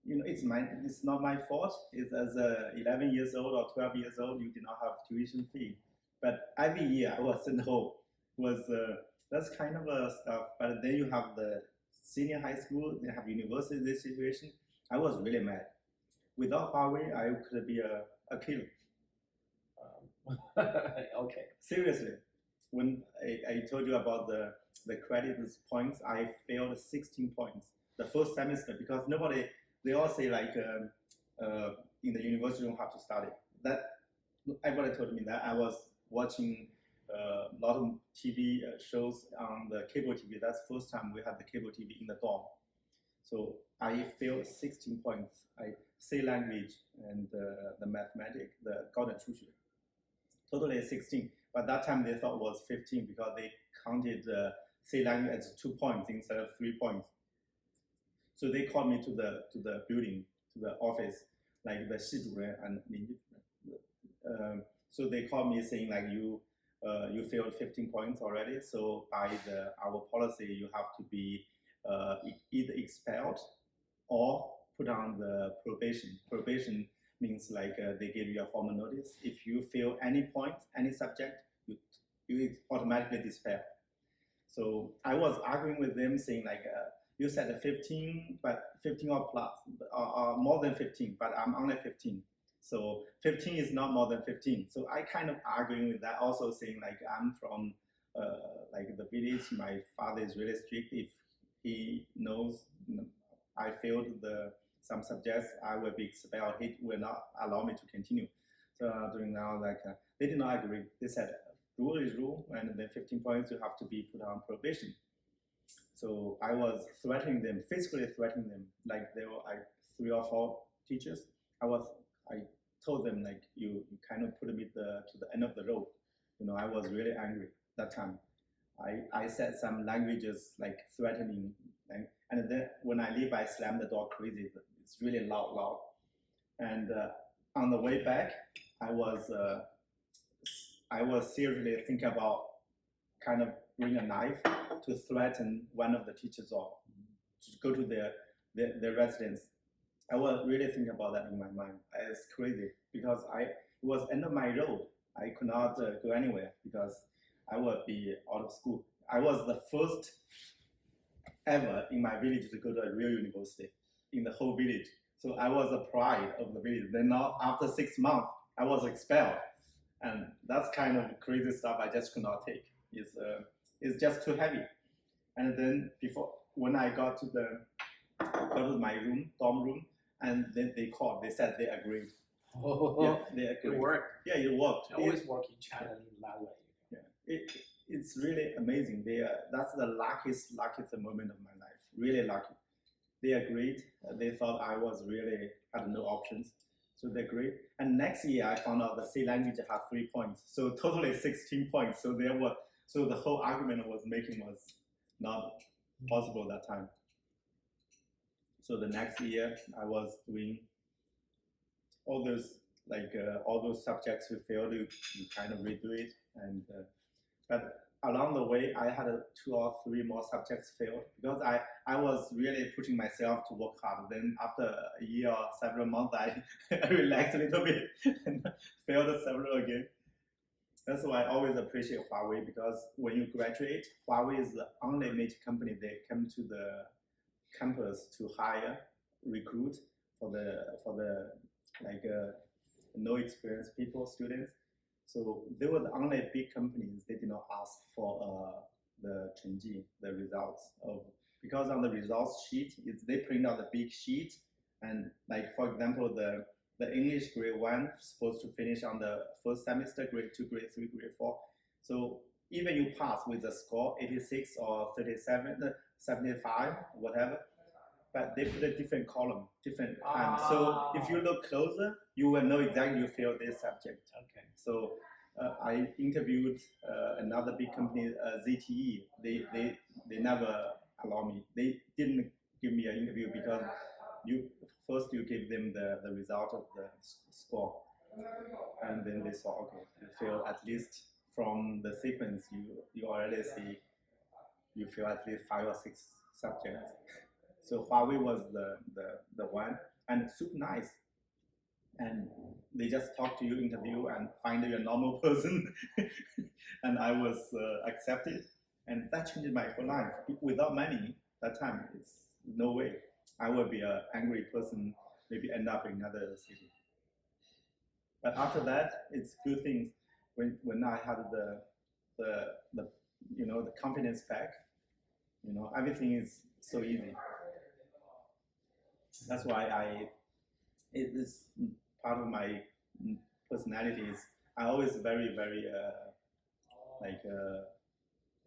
It's not my fault. It's as 11 years old or 12 years old, you did not have tuition fee. But every year I was sent home. That's kind of a stuff. But then you have the senior high school, they have university, this situation. I was really mad. Without Huawei, I could be a killer. Okay. Seriously, when I told you about the credit points, I failed 16 points the first semester because they all say like in the university you don't have to study. That everybody told me that. I was watching a lot of TV shows on the cable TV. That's the first time we had the cable TV in the dorm. So I failed 16 points. I say language and the mathematics, the 高等数学. Totally 16. But that time they thought it was 15 because they counted say language as 2 points instead of 3 points. So they called me to the building, to the office, like the 系主任 and so they called me saying like you failed 15 points already. So by our policy, you have to be either expelled or put on the probation. Probation means like they give you a formal notice. If you fail any point, any subject, you automatically expelled. So I was arguing with them saying like, you said 15, but 15 or plus, or more than 15, but I'm only 15. So 15 is not more than 15. So I kind of arguing with that, also saying like I'm from like the village. My father is really strict. If he knows I failed some subjects, I will be expelled. He will not allow me to continue. So during now, like they did not agree. They said rule is rule, and then 15 points you have to be put on probation. So I was threatening them, physically threatening them. Like there were 3 or 4 teachers. I told them like you kind of put me to the end of the road. I was really angry that time. I said some languages like threatening, and then when I leave, I slam the door crazy. It's really loud. And on the way back, I was seriously thinking about kind of bring a knife to threaten one of the teachers or to go to their residence. I was really thinking about that in my mind. It's crazy because it was end of my road. I could not go anywhere because I would be out of school. I was the first ever in my village to go to a real university in the whole village. So I was the pride of the village. Then now after 6 months, I was expelled. And that's kind of crazy stuff I just could not take. It's just too heavy. And then when I got to my dorm room, and then they called, they said they agreed. Yeah, they agreed. It worked. Yeah, it worked. It always works in China in that way. Yeah, it's really amazing. That's the luckiest moment of my life. Really lucky. They agreed. They thought I was really had no options, so they agreed. And next year, I found out the C language had 3 points, so totally 16 points. So the whole argument I was making was not possible that time. So the next year, I was doing all those subjects you failed, you kind of redo it, and but along the way, I had 2 or 3 more subjects failed because I was really pushing myself to work hard. Then after a year or several months, I relaxed a little bit and failed several again. That's why I always appreciate Huawei, because when you graduate, Huawei is the only major company they come to the campus to hire, recruit for the no experienced people, students. So they were the only big companies. They did not ask for the 成绩, the results because on the results sheet, they print out the big sheet, and like for example the English grade 1 supposed to finish on the first semester, grade 2, grade 3, grade 4. So even you pass with a score 86 or 37, 75, whatever, but they put a different column, different time. So if you look closer, you will know exactly you failed this subject. Okay. So I interviewed another big company, ZTE. They never allow me. They didn't give me an interview because you give them the result of the score, and then they saw, okay, you failed at least from the sequence. You already see you fail at least 5 or 6 subjects. So Huawei was the one, and super nice. And they just talk to you, interview, and find you a normal person. And I was accepted, and that changed my whole life. Without money, that time, it's no way. I would be an angry person, maybe end up in another city. But after that, it's good things. When I had the confidence back, everything is so easy. That's why it is part of my personality. Is I always very, very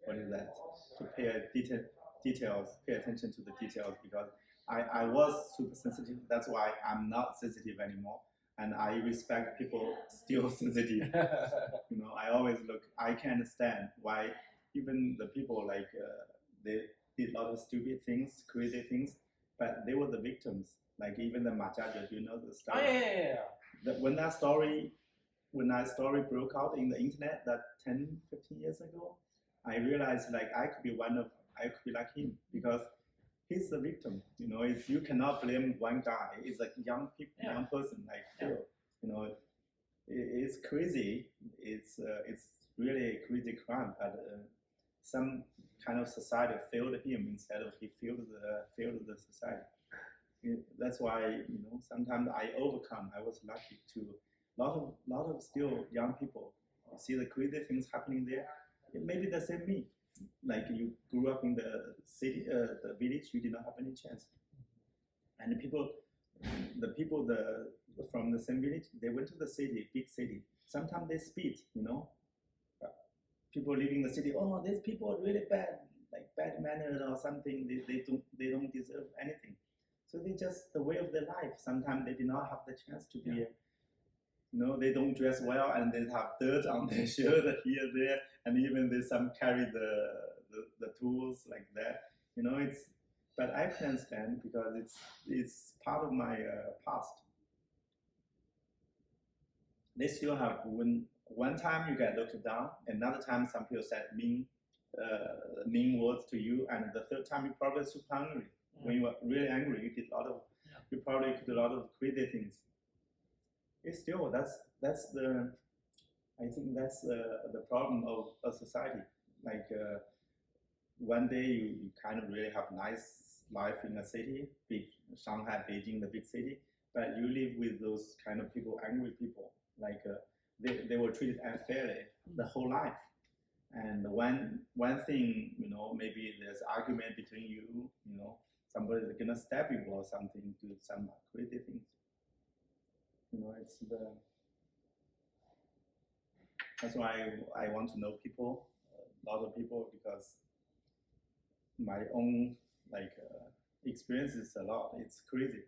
what is that? To pay details, pay attention to the details, because I was super sensitive. That's why I'm not sensitive anymore, and I respect people still sensitive. I always I can understand why even the people they did a lot of stupid things, crazy things, but they were the victims. Like even the Majaja, do you know the story? Oh, yeah. When that story broke out in the internet, that 10, 15 years ago, I realized I could be like him, because he's the victim. You cannot blame one guy. It's like young person like Phil. It's crazy. It's really a crazy crime, but some kind of society failed him instead of he failed the society. That's why sometimes I overcome. I was lucky to lot of still young people. You see the crazy things happening there. It may be the same me. Like you grew up in the city, the village, you did not have any chance. And the people from the same village, they went to the city, big city. Sometimes they spit, people living in the city, oh, these people are really bad, like bad mannered or something. They don't deserve anything. So they just the way of their life. Sometimes they do not have the chance to be. They don't dress well and they have dirt on their shirt here, there, and even they some carry the tools like that. But I can understand because it's part of my past. They still have one time you get looked down, another time some people said mean words to you, and the third time you probably super angry. When you are really angry, you did you probably did a lot of crazy things. It's still that's the I think that's the problem of a society. Like one day you kind of really have nice life in a city, big Shanghai, Beijing, the big city, but you live with those kind of people, angry people. Like they were treated unfairly the whole life. And one thing, maybe there's argument between you, somebody's gonna stab you or something, do some crazy things. That's why I want to know people, a lot of people, because my own experience is a lot. It's crazy.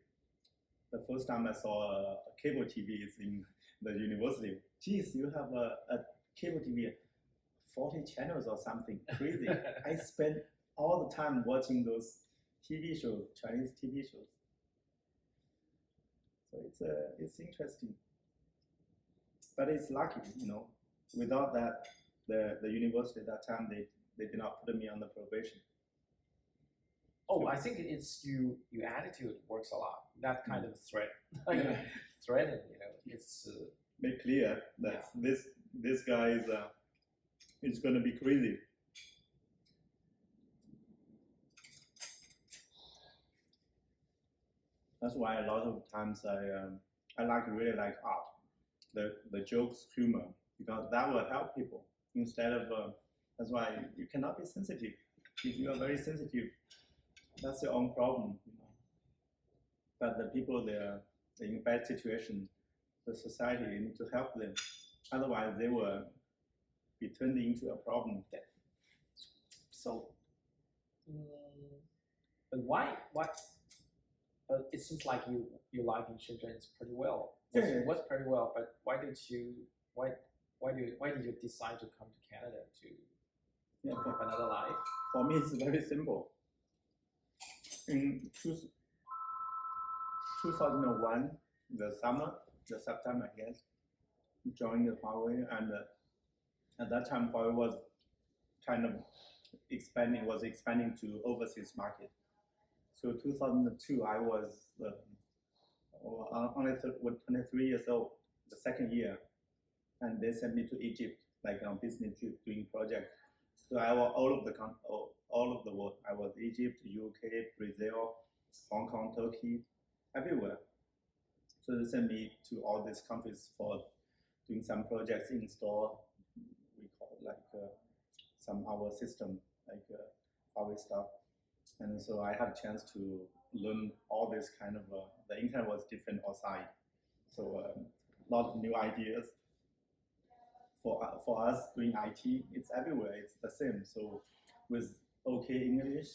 The first time I saw a cable TV is in the university. Geez, you have a cable TV, 40 channels or something, crazy. I spent all the time watching those TV shows, Chinese TV shows. So it's interesting, but it's lucky, Without that, the university at that time they did not put me on the probation. Oh, I think it's your attitude works a lot. That kind of threat, threaten, it's make clear that this guy is going to be crazy. That's why a lot of times I really like art, the jokes, humor, because that will help people instead of. That's why you cannot be sensitive. If you are very sensitive, that's your own problem. But the people they're in a bad situation, the society need to help them. Otherwise, they will be turned into a problem. So, but why? It seems like your life in Shenzhen is pretty well. Was pretty well, but why did you decide to come to Canada to have another life? For me, it's very simple. In 2001, the September, I guess, joined the Huawei, and at that time Huawei was kind of expanding to overseas market. So 2002, I was only 23 years old, the second year, and they sent me to Egypt, like on business trip, doing project. So I was all of the world. I was Egypt, UK, Brazil, Hong Kong, Turkey, everywhere. So they sent me to all these countries for doing some projects in store. We call it some our system, Huawei stuff. And so I had a chance to learn all this kind of, the internet was different outside. So a lot of new ideas. For us doing IT, it's everywhere, it's the same. So with okay English,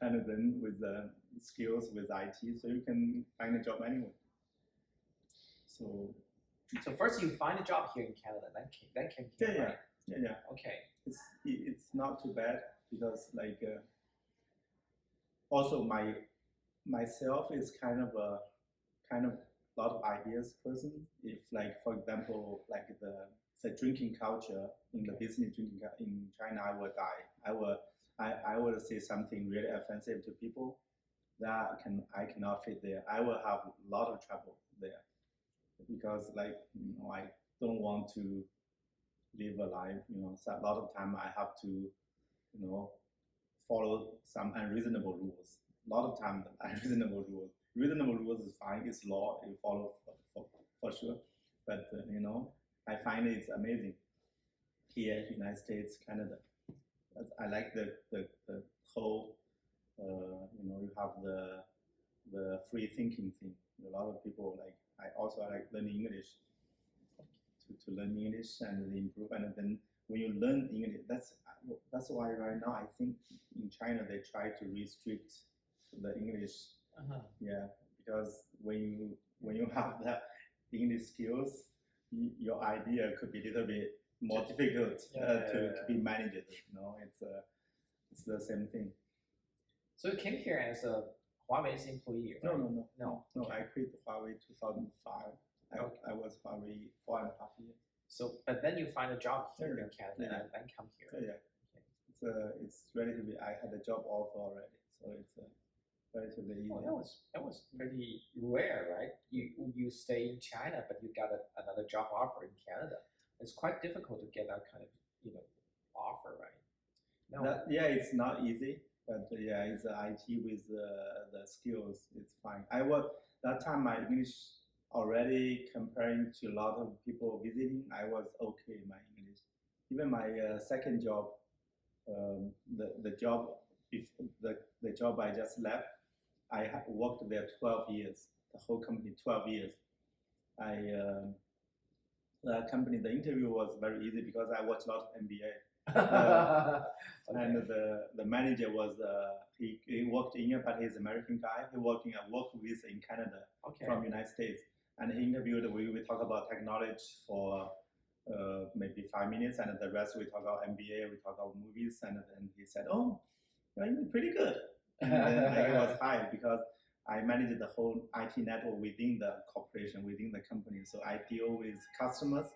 and then with the skills with IT, so you can find a job anywhere. So first you find a job here in Canada, then came here, right? Yeah. Okay. It's not too bad because also myself is kind of a lot of ideas person. If for example the drinking culture in the business drinking in China, I would die. I would say something really offensive to people that I cannot fit there. I will have a lot of trouble there because I don't want to live a life. So a lot of time I have to follow some unreasonable rules. A lot of time unreasonable rules. Reasonable rules is fine. It's law. You follow for sure. But I find it's amazing here, United States, Canada. I like the whole. You have the free thinking thing. A lot of people I like learning English. To learn English and improve, and then when you learn English, that's why right now I think in China they try to restrict the English. Yeah, because when you have the English skills, your idea could be a little bit more difficult to be managed. It's the same thing. So you came here as a Huawei's employee, right? No. I quit Huawei 2005. I was Huawei 4.5 years. So, but then you find a job here in Canada and then come here. It's relatively. I had a job offer already, so it's relatively easy. Oh, that was pretty rare, right? You stay in China, but you got another job offer in Canada. It's quite difficult to get that kind of offer, right? No. It's not easy, but it's IT with the skills. It's fine. That time my English already comparing to a lot of people visiting. I was okay in my English. Even my second job, the job I just left, I worked there 12 years. The whole company 12 years. The company, the interview was very easy because I watched a lot of NBA. Okay. And the manager was he worked in India, but he's an American guy. He worked with in Canada from United States, and he interviewed. We talk about technology for maybe 5 minutes, and the rest we talk about NBA, we talk about movies, and then he said, "Oh, you're pretty good." And then I was hired because I managed the whole IT network within the corporation, within the company. So I deal with customers,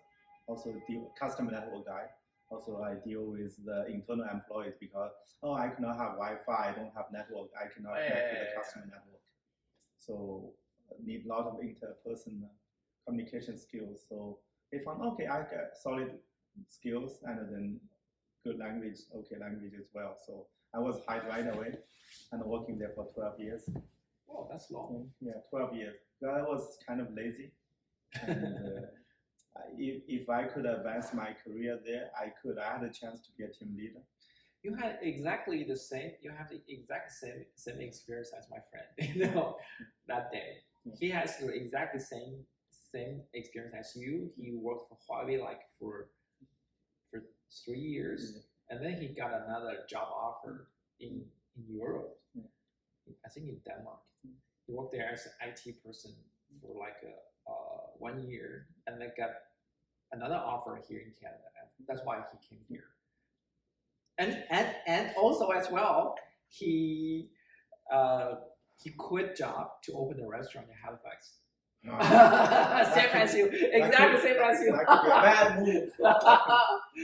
also customer network guy. Also, I deal with the internal employees because, I cannot have Wi-Fi, I don't have network, I cannot connect to the customer network. So, need a lot of interpersonal communication skills. So, they found, I got solid skills and then good language, language as well. So, I was hired right away and working there for 12 years. Oh, that's long. Yeah, 12 years. I was kind of lazy. And, if I could advance my career there, I had a chance to be a team leader. You had exactly the same. You have the exact same experience as my friend. That day he has the exactly same experience as you. He worked for Huawei for 3 years, and then he got another job offer in Europe. I think in Denmark. He worked there as an IT person for 1 year, and then got another offer here in Canada. And that's why he came here. And also as well, he quit job to open a restaurant in Halifax. Same as you, exactly same as you. That could be a bad move.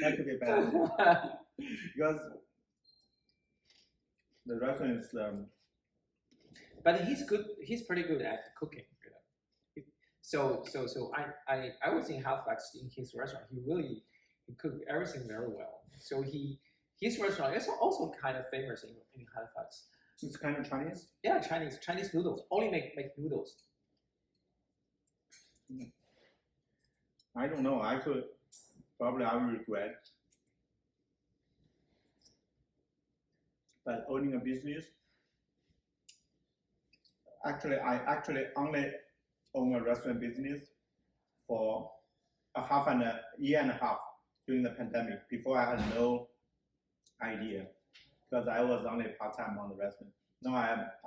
That could be a bad move because the restaurant is. But he's good. He's pretty good at cooking. So I was in Halifax in his restaurant. He cooked everything very well. So his restaurant is also kind of famous in Halifax. It's kind of Chinese? Yeah, Chinese noodles. Only make noodles. I don't know. I will regret. But owning a business, I only own a restaurant business for a year and a half during the pandemic. Before I had no idea because I was only part-time on the restaurant. Now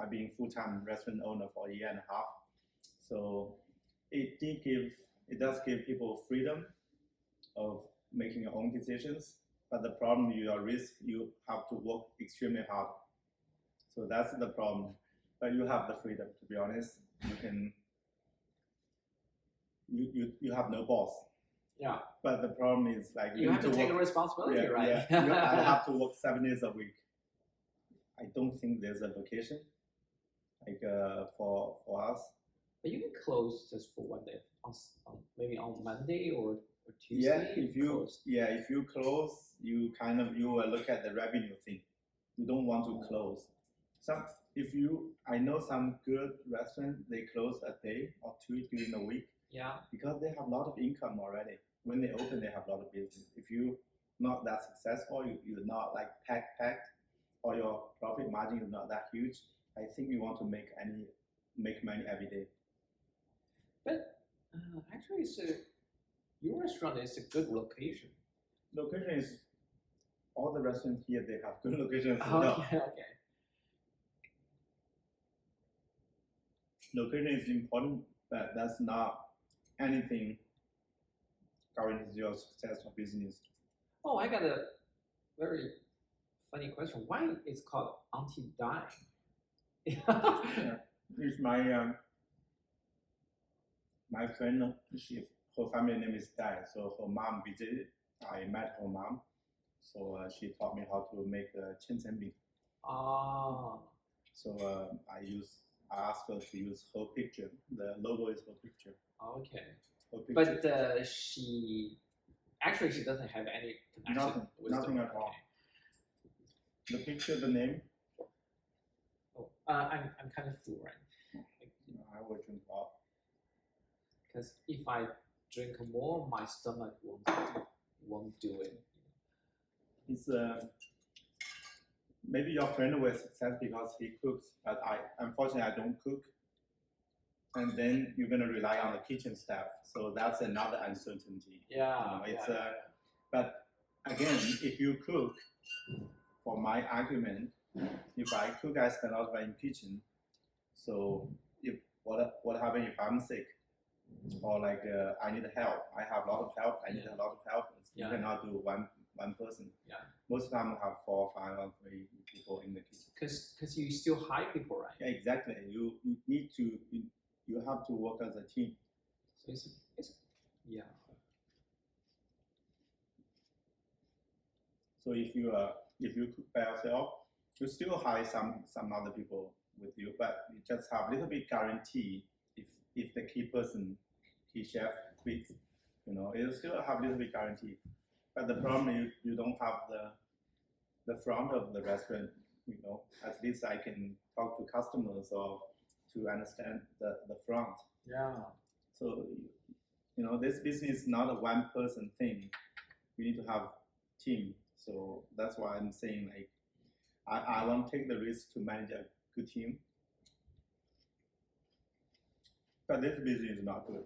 I've been full-time restaurant owner for a year and a half. So it does give people freedom of making your own decisions. But the problem, you have to work extremely hard. So that's the problem. But you have the freedom, to be honest. You have no boss. Yeah. But the problem is you have to take a responsibility, right? Yeah. I have to work 7 days a week. I don't think there's a vacation for us. But you can close just for 1 day, maybe on Monday or Tuesday. Yeah, if you close, you will look at the revenue thing. You don't want to close. I know some good restaurants, they close a day or two during the week. Yeah. Because they have a lot of income already. When they open, they have a lot of business. If you're not that successful, you're not packed, or your profit margin is not that huge, I think you want to make money every day. But actually, your restaurant is a good location. Location is all the restaurants here. They have good locations. Okay, okay. Location is important, but that's not anything guarantees your success or business. Oh, I got a very funny question. Why it's called Auntie Dime? Yeah. It's my friend. Her family name is Dai. So her mom visited. I met her mom. So she taught me how to make chencenbing. Oh, So I asked her to use her picture. The logo is her picture. okay. Her picture. But she doesn't have any connection with nothing the at all. The picture, the name. Oh, I'm kind of full right I will drink a lot. because if I drink more, my stomach won't do it. It's maybe your friend will success because he cooks, but unfortunately I don't cook. And then you're gonna rely on the kitchen staff, so that's another uncertainty. Yeah, It's yeah. but again, if you cook, for my argument, if I cook, I spend a lot of time in kitchen. So if what happens if I'm sick, or like I need help, I have a lot of help. I need a lot of help. You cannot do one person. Yeah. Most of the time, I have 4, 5, or 3 people in the kitchen. Because you still hire people, right? Yeah, exactly. You need to you have to work as a team. So it's yeah. So if you cook by yourself, you still hire some other people with you, but you just have a little bit guarantee if the key chef quits, you still have a little bit guarantee. But the problem is you don't have the front of the restaurant. At least I can talk to customers or to understand the front. Yeah. So this business is not a one person thing. You need to have team. So that's why I'm saying like I won't take the risk to manage a good team. But this business is not good.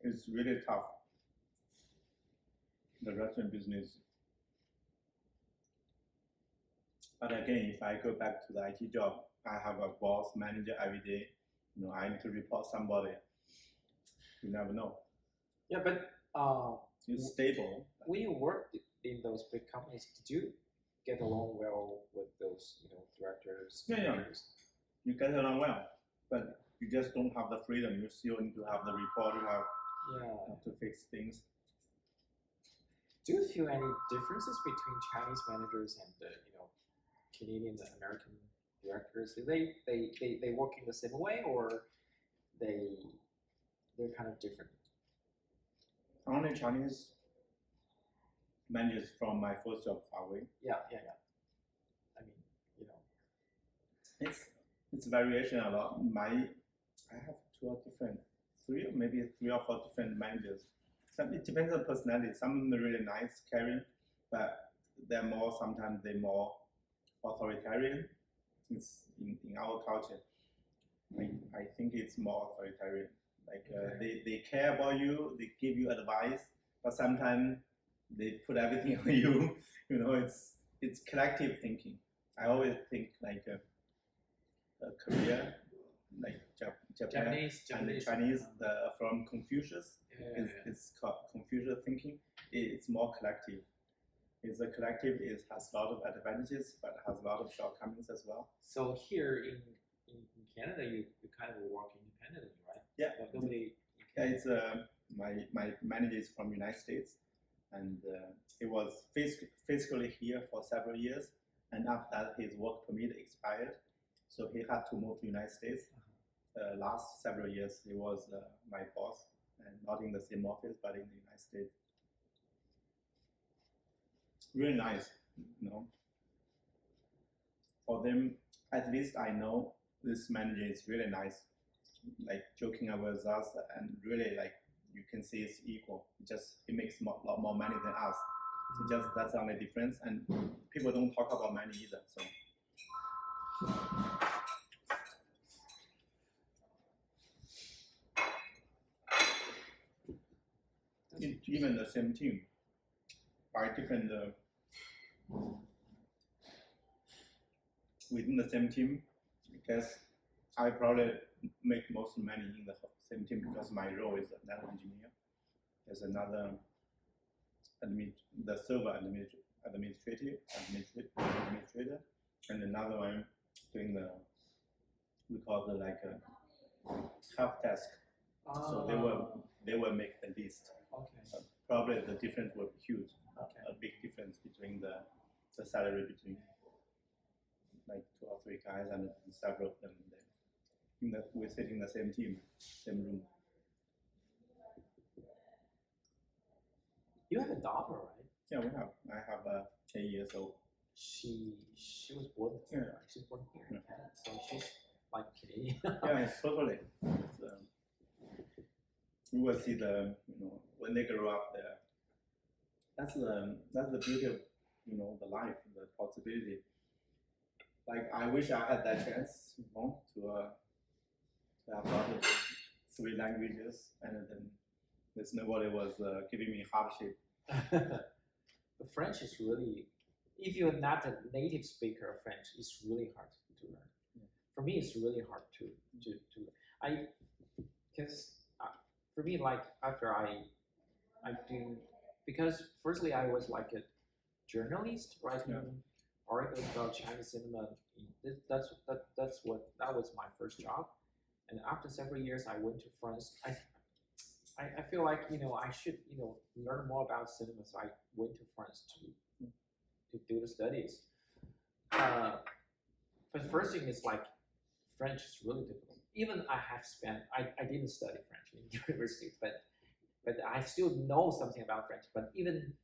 It's really tough. The restaurant business. But again, if I go back to the IT job, I have a boss, manager every day. I need to report somebody. You never know. Yeah, but it's stable. When you worked in those big companies, did you get along well with those, directors? Yeah. You get along well, but you just don't have the freedom. You still need to have the report. You have to fix things. Do you feel any differences between Chinese managers and Canadian and American directors? Do they work in the same way, or they're kind of different? Only Chinese managers from my first job far away. Yeah. I mean, it's variation a lot. I have 3 or 4 different managers. It depends on personality. Some are really nice, caring, but sometimes they're more authoritarian. It's in our culture. I think it's more authoritarian. Like they care about you, they give you advice, but sometimes they put everything on you. It's collective thinking. I always think like Korea, like Japan, Japanese. and the Chinese from Confucius. It's called Confucius thinking. It's more collective. It's a collective. It has a lot of advantages, but has a lot of shortcomings as well. So here in Canada, you kind of work independently, right? Yeah. Like nobody. Yeah, it's my manager is from United States, and he was physically here for several years, and after that his work permit expired, so he had to move to United States. Last several years he was my boss, and not in the same office, but in the United States. Really nice, For them, at least I know this manager is really nice, like joking with us, and really like you can see it's equal. He makes a lot more money than us. That's the only difference, and people don't talk about money either. So. Even the same team, are different within the same team, because I probably make most money in the same team because my role is a network engineer. There's another the server administrator, and another one doing we call it like a help desk. So they will make the list. Okay. Probably the difference will be huge. Okay. A big difference between the salary between like 2 or 3 guys and several of them. We sit in the same team, same room. You have a daughter, right? Yeah, I have 8 years old. She was born here. Yeah. She's born here in Canada, so she's like Canadian. Yeah, totally. You will see when they grow up there. That's the beauty of the life, the possibility. Like I wish I had that chance, to have learned 3 languages, and then there's nobody was giving me hardship. The French is really, if you're not a native speaker of French, it's really hard to learn. Yeah. For me, it's really hard to because for me, like after I do, because firstly I was like a journalist writing articles about Chinese cinema. That was my first job, and after several years I went to France. I feel like I should learn more about cinema, so I went to France to do the studies. But the first thing is like French is really difficult. Even I didn't study French in university, but I still know something about French. But even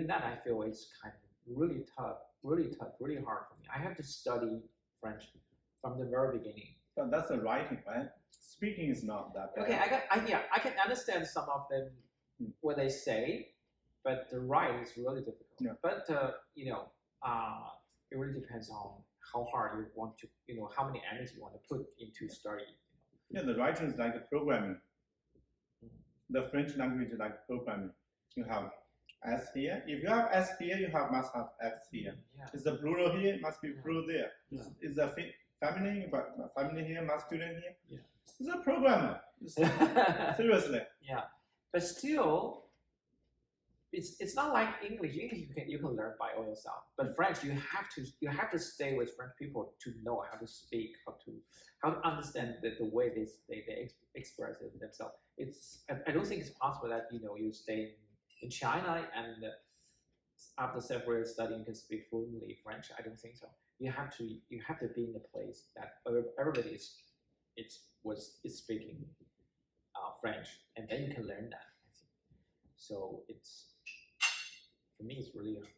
that, I feel it's kind of really tough, really hard for me. I have to study French from the very beginning. But that's the writing, right? Speaking is not that bad. Okay, I can understand some of them what they say, but the write is really difficult. Yeah. But it really depends on how hard you want to, how many energy you want to put into study. Yeah, the writing is like programming. The French language is like programming. You have S here. If you have S here, you must have X here. Yeah. Is the plural here? It must be plural there. Yeah. Is the feminine, but feminine here, masculine here? Yeah. It's a programmer. Seriously. Yeah, but still, it's not like English. English you can learn by yourself. But French, you have to stay with French people to know how to speak, how to understand the way they express it themselves. I don't think it's possible that you stay in China and after several years studying you can speak fluently French. I don't think so. You have to be in a place that everybody is speaking French, and then you can learn that. I think. So for me, it's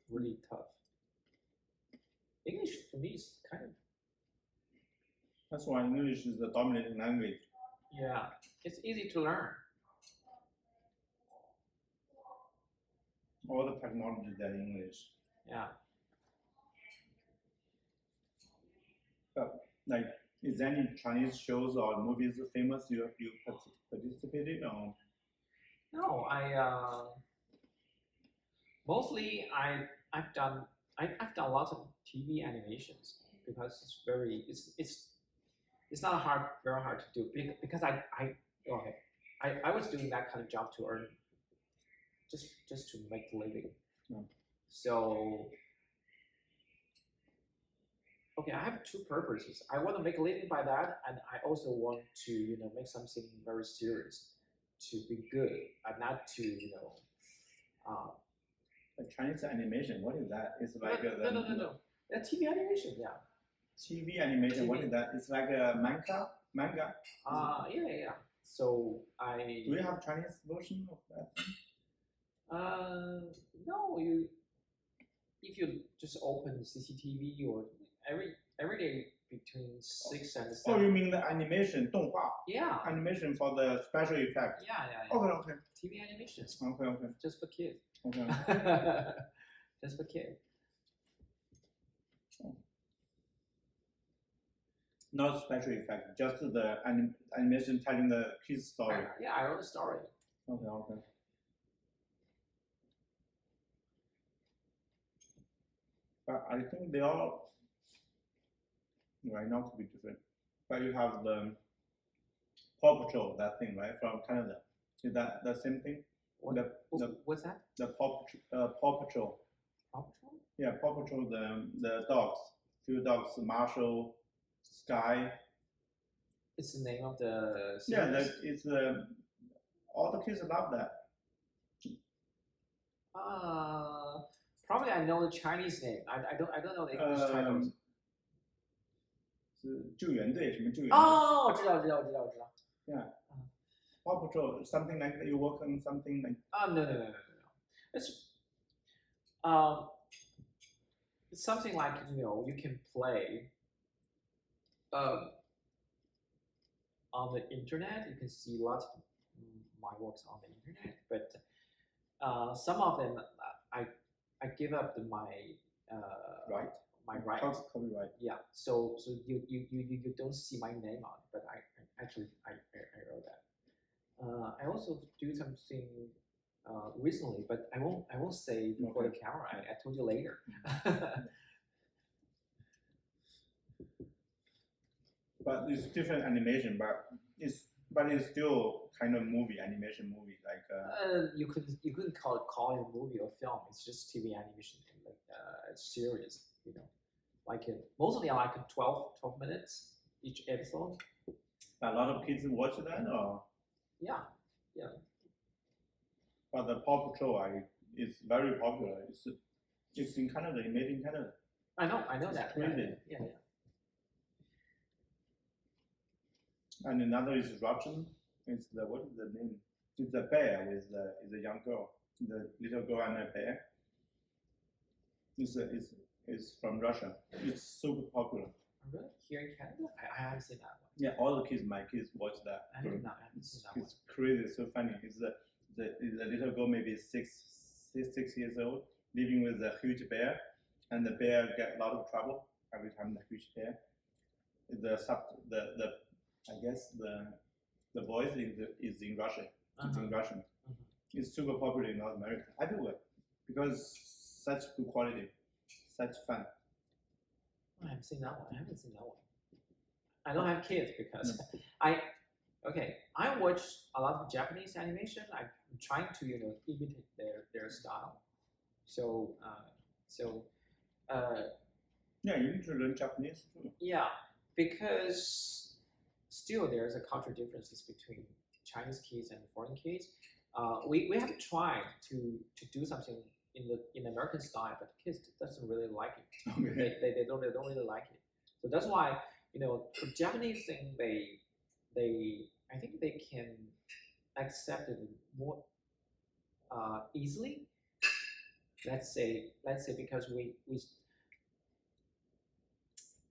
really tough. English for me is kind of. That's why English is the dominating language. Yeah, it's easy to learn. All the technology is in English. Yeah. Like, is there any Chinese shows or movies famous you participated on? No, mostly I've done lots of TV animations because it's not very hard to do because I was doing that kind of job to earn just to make a living. So okay, I have 2 purposes. I want to make a living by that, and I also want to make something very serious to be good, and not to The Chinese animation, what is that? It's like no. TV animation, yeah. TV animation, what is that? It's like a manga. Yeah. So Do you have Chinese version of that? No. If you just open CCTV or every day between 6 and 7. Oh, you mean the animation, 动画? Yeah. Animation for the special effect. Yeah. Okay. TV animations. Okay. Just for kids. Okay. Just for kids. Not special effect, just the animation telling the kids story. Yeah, I wrote a story. Okay. But I think they all right now could be different. But you have the Paw Patrol, that thing, right, from Canada. Is that the same thing? What, what's that? The Paw Patrol. Paw Patrol? Yeah, Paw Patrol. The dogs. Few dogs. Marshall, Sky. It's the name of the series? Yeah, it's all the kids love that. Probably I know the Chinese name. I don't know the English titles. 是救援队什么救援队？哦，知道。Yeah. Paw Patrol, something like that. You work on something like. No. It's it's something like you can play. On the internet, you can see lots of my works on the internet, but some of them I give up my Right. My rights. Copyright. Yeah. So you don't see my name on it, but I wrote that. I also do something recently, but I won't say before the camera. I told you later. But it's different animation, but it's still kind of animation movie like. You couldn't call it a movie or film. It's just TV animation, like series. Like mostly I like 12 minutes each episode. A lot of kids watch that, or. Yeah. But the Paw Patrol is very popular. It's in Canada, made in Canada. I know that. Crazy. Yeah. And another is Russian. It's what is the name? It's a bear with a young girl. The little girl and a bear. It's from Russia. It's super popular. Really? Here in Canada? I haven't seen that one. Yeah, all my kids watch that. I haven't seen that one. It's crazy, so funny. It's the little girl, maybe six years old, living with a huge bear, and the bear get a lot of trouble every time the huge bear. I guess the voice is in Russian. It's in Russian. It's super popular in North America, everywhere, because such good quality, such fun. I haven't seen that one. I don't have kids because I watch a lot of Japanese animation. I'm trying to imitate their style. So yeah, you need to learn Japanese too. Yeah, because still there's a cultural differences between Chinese kids and foreign kids. We have tried to do something in American style, but kids doesn't really like it. Okay. They don't really like it. So that's why for Japanese thing I think they can accept it more easily. Let's say because we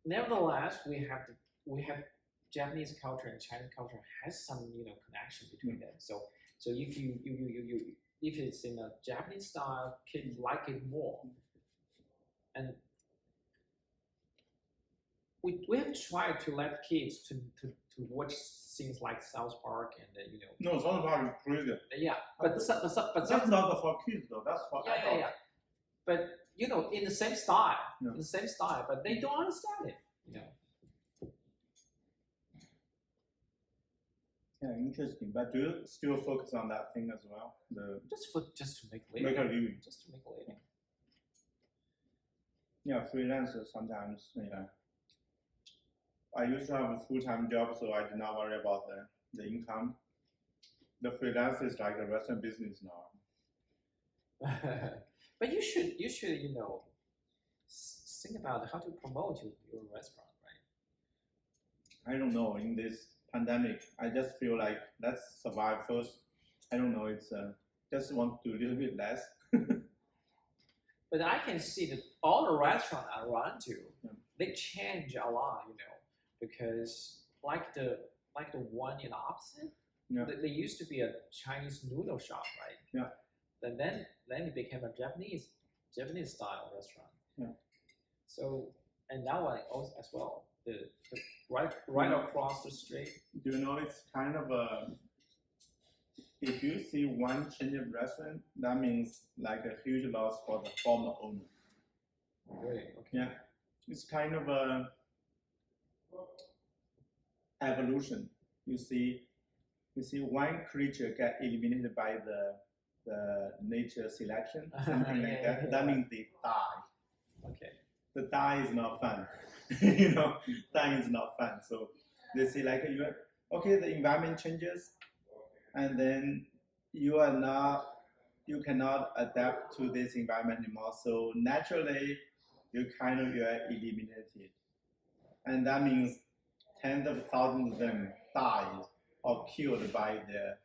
nevertheless we have Japanese culture and Chinese culture has some connection between them. So if it's in a Japanese style, kids like it more. And we have tried to let kids to watch things like South Park and No, South Park is crazy. Yeah, but that's not for kids though. That's for adults. Yeah. But in the same style, but they don't understand it. Yeah, interesting. But do you still focus on that thing as well? Just to make a living. Just to make a living. Yeah, freelancer sometimes. Yeah. I used to have a full-time job, so I did not worry about the income. The freelance is like a restaurant business now. But you should think about how to promote your restaurant, right? I don't know. In this pandemic, I just feel like let's survive first. I don't know. It's just want to do a little bit less. But I can see that all the restaurants I run to, they change a lot, because like the one in opposite, they used to be a Chinese noodle shop, right? Yeah. And then it became a Japanese style restaurant. Yeah. So and that one also as well. The right across the street. Do you know it's kind of a. If you see one Chinese restaurant, that means like a huge loss for the former owner. Really? Okay. Yeah, it's kind of a evolution. You see one creature get eliminated by the nature selection, something like Yeah, that. yeah. That means they die. Okay. The die is not fun. You know, dying is not fun. So they say like the environment changes, and then you cannot adapt to this environment anymore. So naturally, you are eliminated, and that means tens of thousands of them died or killed by the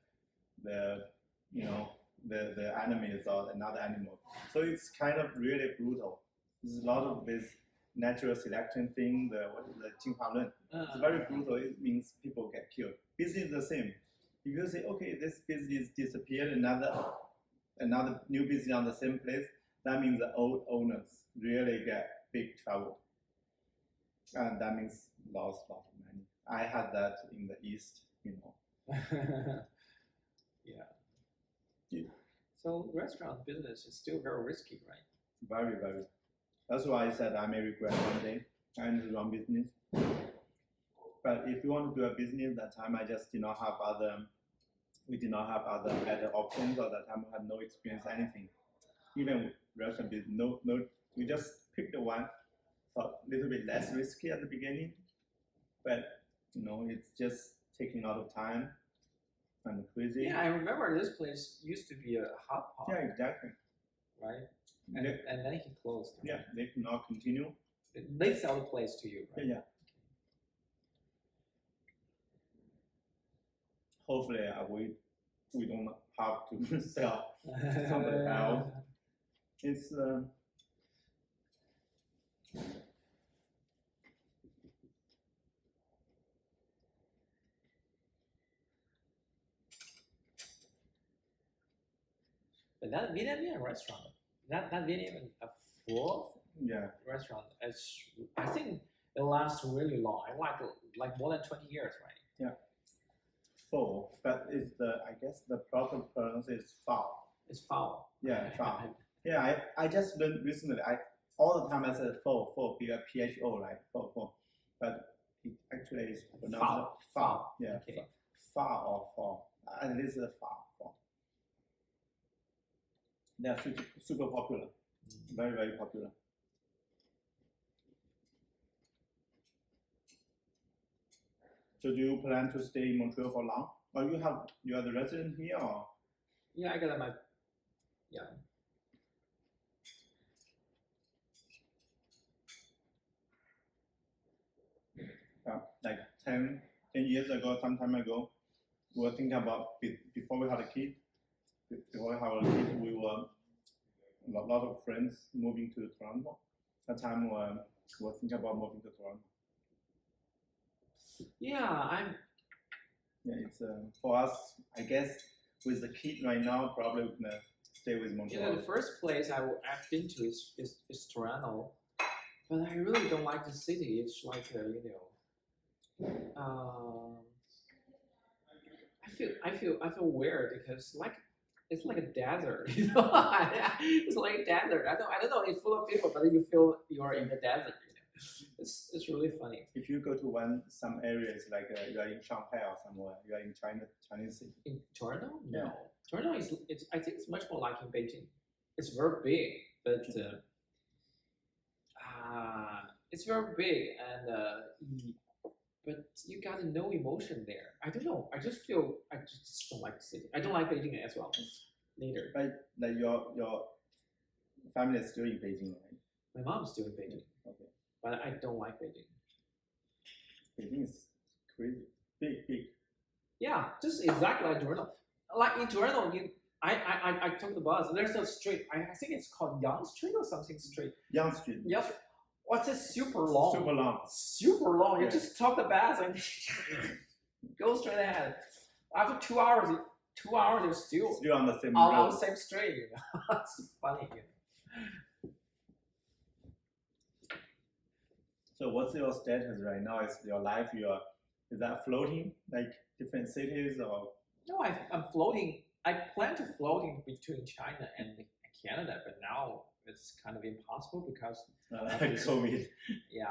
enemies or another animal. So it's kind of really brutal. There's a lot of this natural selection thing, the Jinhua It's very brutal. It means people get killed. Business is the same. If you say, okay, this business disappeared, another new business on the same place, that means the old owners really get big trouble. And that means lost a lot of money. I had that in the East, you know. Yeah. Yeah. So restaurant business is still very risky, right? Very, very. That's why I said I may regret one day trying to run business. But if you want to do a business, that time I just did not have we did not have other better options, or that time I had no experience, anything. Even restaurant business, no, we just picked the one, thought a little bit less risky at the beginning, but you know, it's just taking a lot of time and crazy. Yeah, I remember this place used to be a hot pot. Yeah, exactly. Right? And then he closed. Right? Yeah, they cannot continue. They sell the place to you, right? Yeah. Hopefully, we don't have to sell somebody else. It's But that Vietnamese restaurant, that Vietnamese a full restaurant, I think it lasts really long. Like more than 20 years, right? Yeah. Full, but it's I guess the proper pronunciation is foul. It's foul. Yeah, foul. Yeah, I just learned recently. All the time I said full, PHO, right? Full. But it actually is pronounced foul. Yeah, okay. Foul or fall. At least a foul. They are super popular. Very, very popular. So do you plan to stay in Montreal for long? Or you are the resident here, or? Yeah, I got my like 10 years ago, some time ago, we were thinking about, before we had a kid, we were a lot of friends moving to Toronto. That time we were thinking about moving to Toronto. Yeah, it's for us, I guess, with the kid right now, probably we're gonna stay with Montreal. You know, the first place I've been to is Toronto, but I really don't like the city. It's like I feel weird because it's like a desert, you know. It's like a desert. I don't know. It's full of people, but you feel you're in the desert. You know? It's really funny. If you go to some areas like you are in Shanghai or somewhere, you are in Chinese city. In Toronto? No. Yeah. Toronto I think it's much more like in Beijing. It's very big, but it's very big, and but you got no emotion there. I don't know. I just don't like the city. I don't like Beijing as well. Neither. But like your family is still in Beijing, right? My mom's still in Beijing. Okay. But I don't like Beijing. Beijing is crazy, big. Yeah, just exactly like Toronto. Like in Toronto, I took the bus. There's a street. I think it's called Yonge Street or something street. Yonge Street. Yeah. What's it? Super long. Super long. You just talk the bus and go straight ahead. After 2 hours, you're still on the same on road. the same street. You know? It's funny. You know? So what's your status right now? Is your life is that floating like different cities or? No, I'm floating. I plan to float in between China and Canada, but now it's kind of impossible because COVID. yeah.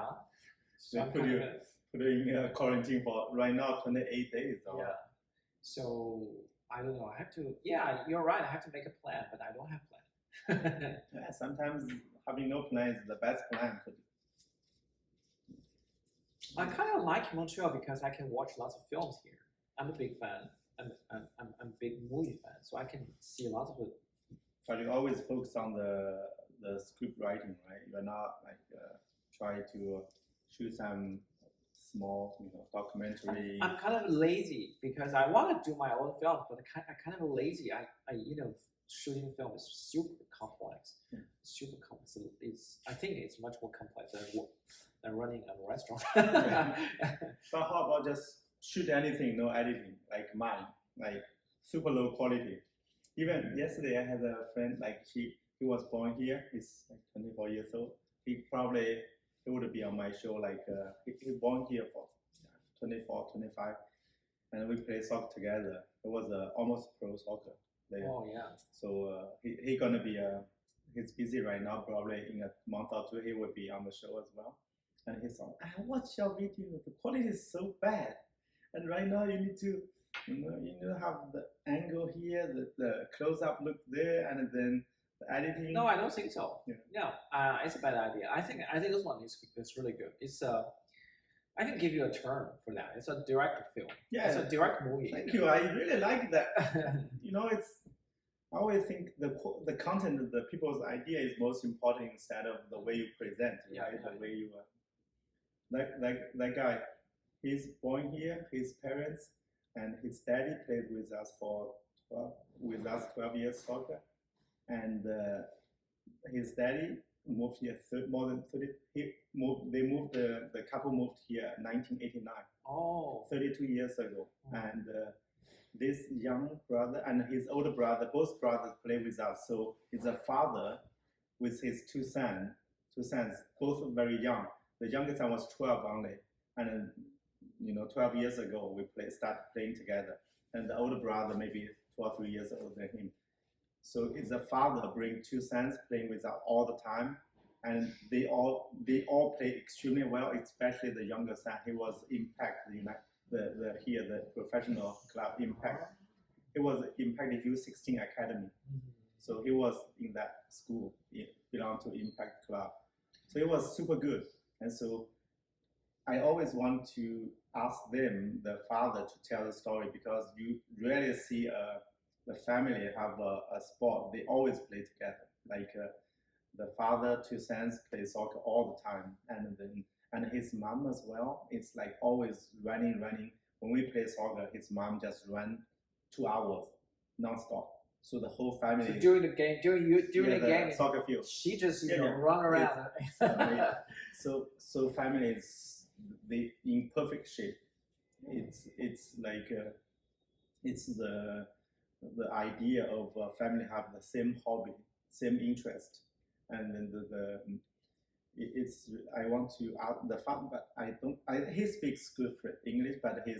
They So I'm put kind you of, put you in quarantine for right now 28 days. Or, yeah. So I don't know. I have to. Yeah, you're right. I have to make a plan, but I don't have plan. Yeah, sometimes having no plan is the best plan. I kind of like Montreal because I can watch lots of films here. I'm a big fan. I'm a big movie fan, so I can see lots of it. But you always focus on the script writing, right? You're not like try to shoot some small, documentary. I'm kind of lazy because I want to do my own film, but I kind of lazy. I shooting film is super complex. Yeah. Super complex. I think it's much more complex than running a restaurant. But how about just shoot anything, no editing, like mine, like super low quality. Even yesterday, I had a friend, like he was born here. He's like 24 years old. He would be on my show. Like he born here for 24, 25, and we play soccer together. It was almost pro soccer player. Oh yeah. So he gonna be he's busy right now. Probably in a month or two, he will be on the show as well. And he said, "I watched your video. The quality is so bad, and right now you need to." You need to have the angle here, the close-up look there, and then the editing. No, I don't think so. Yeah. No, it's a bad idea. I think this one is really good. It's I can give you a term for that. It's a direct film. Yeah, it's a direct movie. Thank you. I really like that. I always think the content of the people's idea is most important instead of the way you present, Yeah, right? yeah. The way you that guy, he's born here. His parents and his daddy played with us for 12 years soccer, and his daddy moved here more than 30. The couple moved here in 1989. Oh. 32 years ago, Oh. and this young brother and his older brother, both brothers play with us. So it's a father with his two sons, both very young. The youngest son was 12 only, and 12 years ago we started playing together, and the older brother maybe 2 or 3 years older than him. So it's a father bring two sons playing with us all the time, and they all play extremely well, especially the younger son. He was Impact, the professional club Impact. He was Impact U16 Academy. Mm-hmm. So he was in that school. He belonged to Impact Club. So it was super good. And so I always want to ask them, the father, to tell the story, because you rarely see the family have a sport. They always play together. Like the father, two sons play soccer all the time, and his mom as well. It's like always running. When we play soccer, his mom just run 2 hours non-stop. So the whole family. So during the game, during the game, soccer field, she just Yeah. run around. So family is in perfect shape. It's like it's the idea of family have the same hobby, same interest, and then I want to ask the fun, but I don't. He speaks good English, but I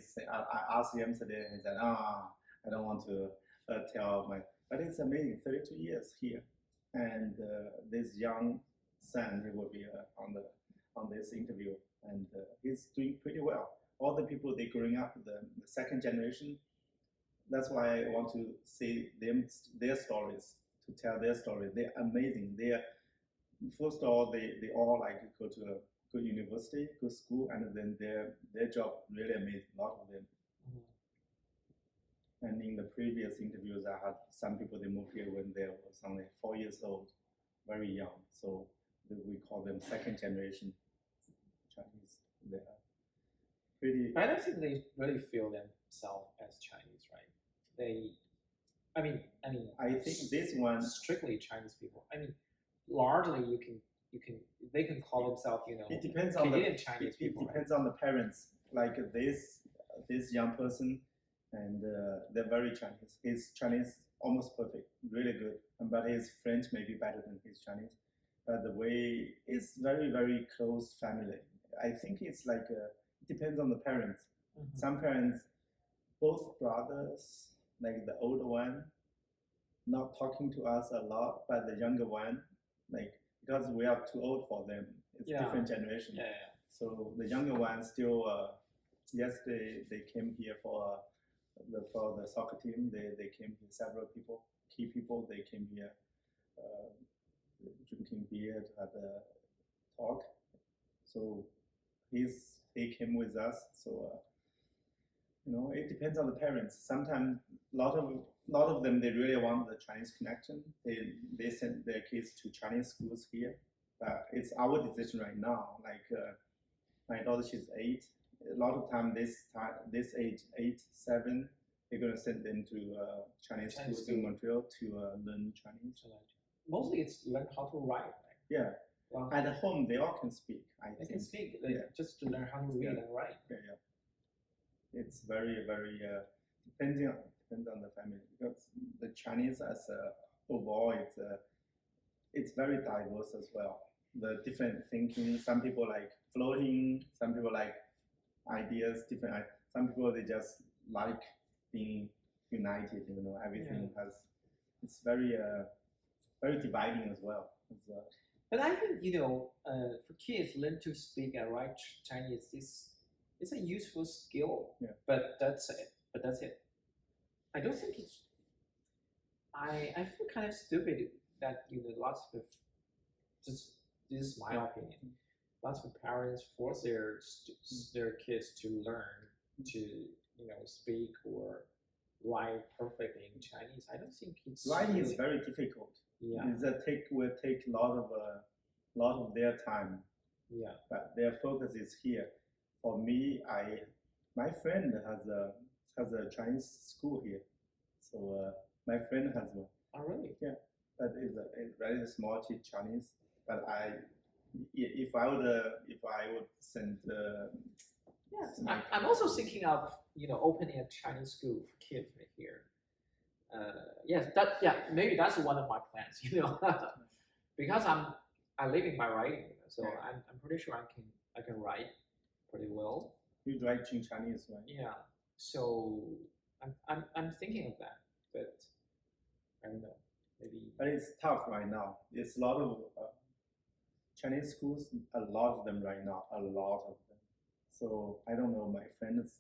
asked him yesterday, and he said, I don't want to tell my. But it's amazing, 32 years here, and this young son, he will be on this interview, and he's doing pretty well. All the people they growing up, the second generation. That's why I want to see their stories, to tell their story. They're amazing. First of all, they all like to go to a good university, good school, and then their job really amazing. A lot of them. Mm-hmm. And in the previous interviews, I had some people, they moved here when they was only 4 years old, very young. So we call them second generation Chinese. They're pretty. I don't think they really feel themselves as Chinese, right? I think this one strictly Chinese people. I mean, largely they can call themselves, It depends on Canadian Chinese people. It depends on the parents. Like this young person, and they're very Chinese. His Chinese almost perfect, really good. But his French may be better than his Chinese. But the way it's very, very close family. I think it's like it depends on the parents. Mm-hmm. Some parents, both brothers, like the older one, not talking to us a lot, but the younger one like because we are too old for them. It's Yeah. different generation. Yeah. So the younger ones still. Yesterday they came here for the soccer team. They came here. Several people, key people. They came here, drinking beer to have a talk. So he came with us. So it depends on the parents. Sometimes lot of them they really want the Chinese connection. They send their kids to Chinese schools here. But it's our decision right now. Like my daughter, she's 8. A lot of time this age 8, 7, they're gonna send them to Chinese schools in Montreal to learn Chinese. Mostly it's learn how to write. Right? Yeah. Well, at home they all can speak. They can speak. Yeah. Just to learn how to read and write. Yeah. It's very depends on the family, because the Chinese as overall it's very diverse as well. The different thinking. Some people like floating. Some people like ideas. Different. Some people they just like being united. Everything has. It's very dividing as well. But I think for kids learn to speak and write Chinese it's a useful skill. Yeah. But that's it. I don't think it's. I feel kind of stupid that lots of this is my opinion. Lots of parents force their kids to learn to speak or write perfectly in Chinese. I don't think it's writing is very difficult. Yeah. Will take a lot of their time. Yeah. But their focus is here. For me, my friend has a Chinese school here. So my friend has one. Oh really? Yeah. That is a very small Chinese. But if I would send. Yes, I'm also thinking of opening a Chinese school for kids right here. Yes, maybe that's one of my plans. Because I live in my writing, so Yeah. I'm pretty sure I can write pretty well. You write in Chinese, right? Yeah, so I'm thinking of that, but I don't know, maybe. But it's tough right now. It's a lot of Chinese schools, a lot of them right now, a lot of them. So I don't know. My friend is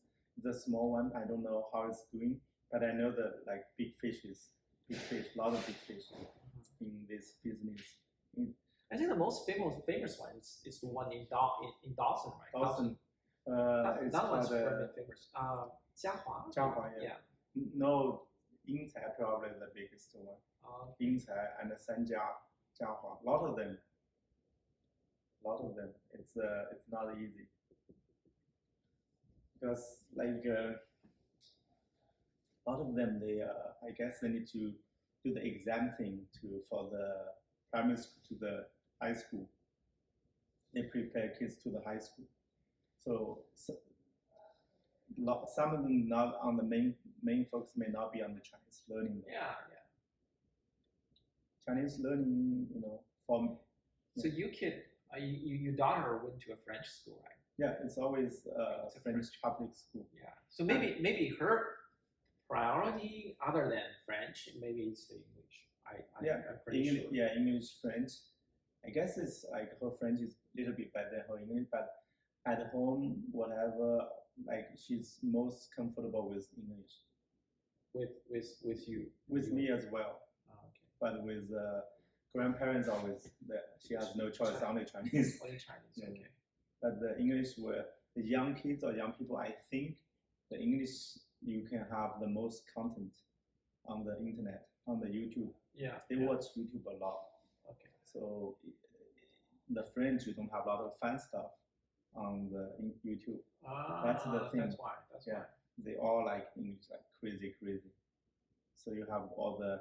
a small one. I don't know how it's doing, but I know that like big fish, a lot of big fish in this business. I think the most famous one is the one in Dawson, right? Dawson. That one's very famous. Jiahua. Jiahua, yeah. No, Yingcai probably the biggest one. Yingcai and Sanjia, Jiahua. A lot of them. It's not easy. Because like a lot of them, they I guess they need to do the exam thing for the primary school to the high school. They prepare kids to the high school. So some of them not on the main focus may not be on the Chinese learning. Yeah. Chinese learning, from. So your daughter went to a French school, right? Yeah, it's always a French public school. Yeah. So maybe her priority other than French, maybe it's the English. I'm pretty sure. Yeah, English, French. I guess it's like her French is a little bit better than her English, but at home, whatever, like she's most comfortable with English. With you. With me as well. Oh, okay. But with grandparents always, she has no choice, only Chinese. Only Chinese. Yeah. Okay. But the English were the young kids or young people. I think the English you can have the most content on the internet, on the YouTube. Yeah. They watch YouTube a lot. Okay. So the French, you don't have a lot of fun stuff on the YouTube. That's the thing. That's why. They all like English, like crazy. So you have all the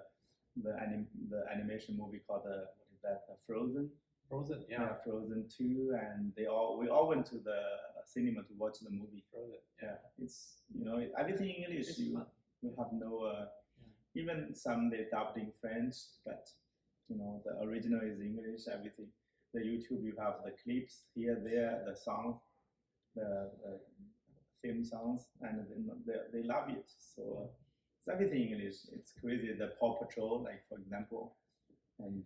animation movie called what is that? Frozen. Frozen, yeah. Frozen 2, and we all went to the cinema to watch the movie. Frozen. Yeah, it's everything in English. It's You fun. have no even some they dubbed in French, but the original is English. Everything. The YouTube you have the clips here, there, the songs, the film songs, and they love it. So it's everything English. It's crazy. The Paw Patrol, like for example, and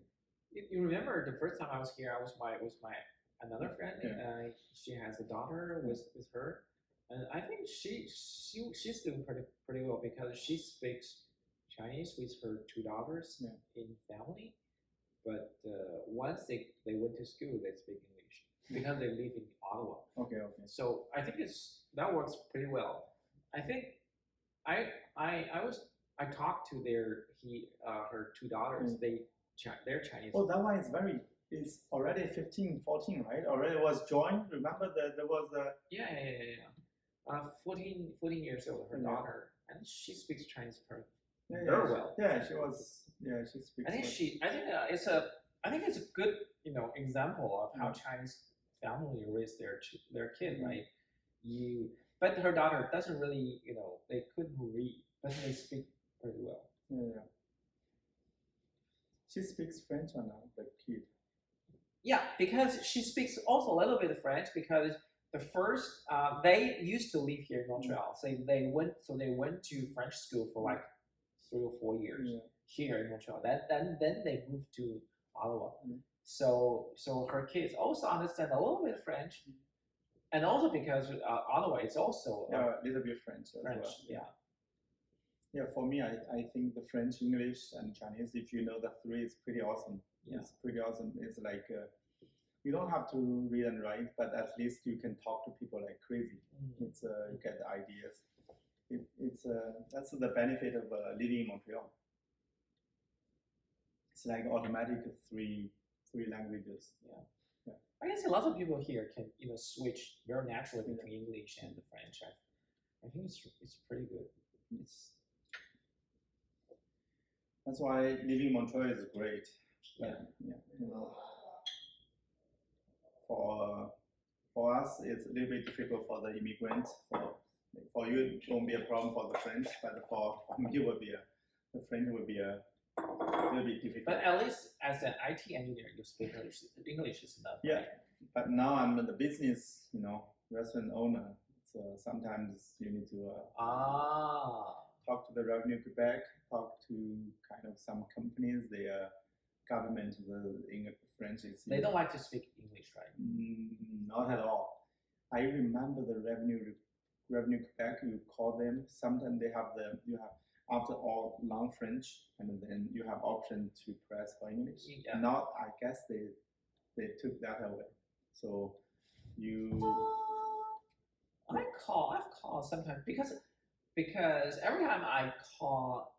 You remember the first time I was here, I was my another friend. Yeah. She has a daughter with her, and I think she's doing pretty well because she speaks Chinese with her two daughters Yeah. in family. But once they went to school, they speak English because they live in Ottawa. Okay, okay. So I think that works pretty well. I think I talked to her two daughters. They're Chinese. Oh, that one is it's already 15, 14, right? Already was joined. Remember that there was a. Yeah. 14 years old, her daughter, and she speaks Chinese very well. Yeah, she was. Yeah, she speaks. I think I think it's a good example of how Chinese family raise their kid, right? But her daughter doesn't really they couldn't read, but they speak pretty well. Yeah. She speaks French or not, the kid? Yeah, because she speaks also a little bit of French because the first they used to live here in Montreal, so they went to French school for like 3 or 4 years here in Montreal. Then they moved to Ottawa. So her kids also understand a little bit of French, and also because Ottawa is also a little bit French as well. Yeah, for me, I think the French, English, and Chinese, if you know the three, it's pretty awesome. Yeah. It's pretty awesome. It's like you don't have to read and write, but at least you can talk to people like crazy. It's you get the ideas. That's the benefit of living in Montreal. It's like automatic three languages. Yeah. I guess a lot of people here can switch very naturally between English and the French. I think it's pretty good. That's why living in Montreal is great. For us, it's a little bit difficult for the immigrants. For you, it won't be a problem for the French, but for me, the French will be a little bit difficult. But at least as an IT engineer, you speak English is enough. Yeah, but now I'm the business, restaurant owner. So sometimes you need to talk to the Revenue Quebec, talk to kind of some companies, their government, the French is. They don't like to speak English, right? Not at all. I remember the Revenue Quebec. You call them. Sometimes you have after all long French, and then you have option to press for English. Yeah. Now I guess they took that away. So you. I've called sometimes because every time I call,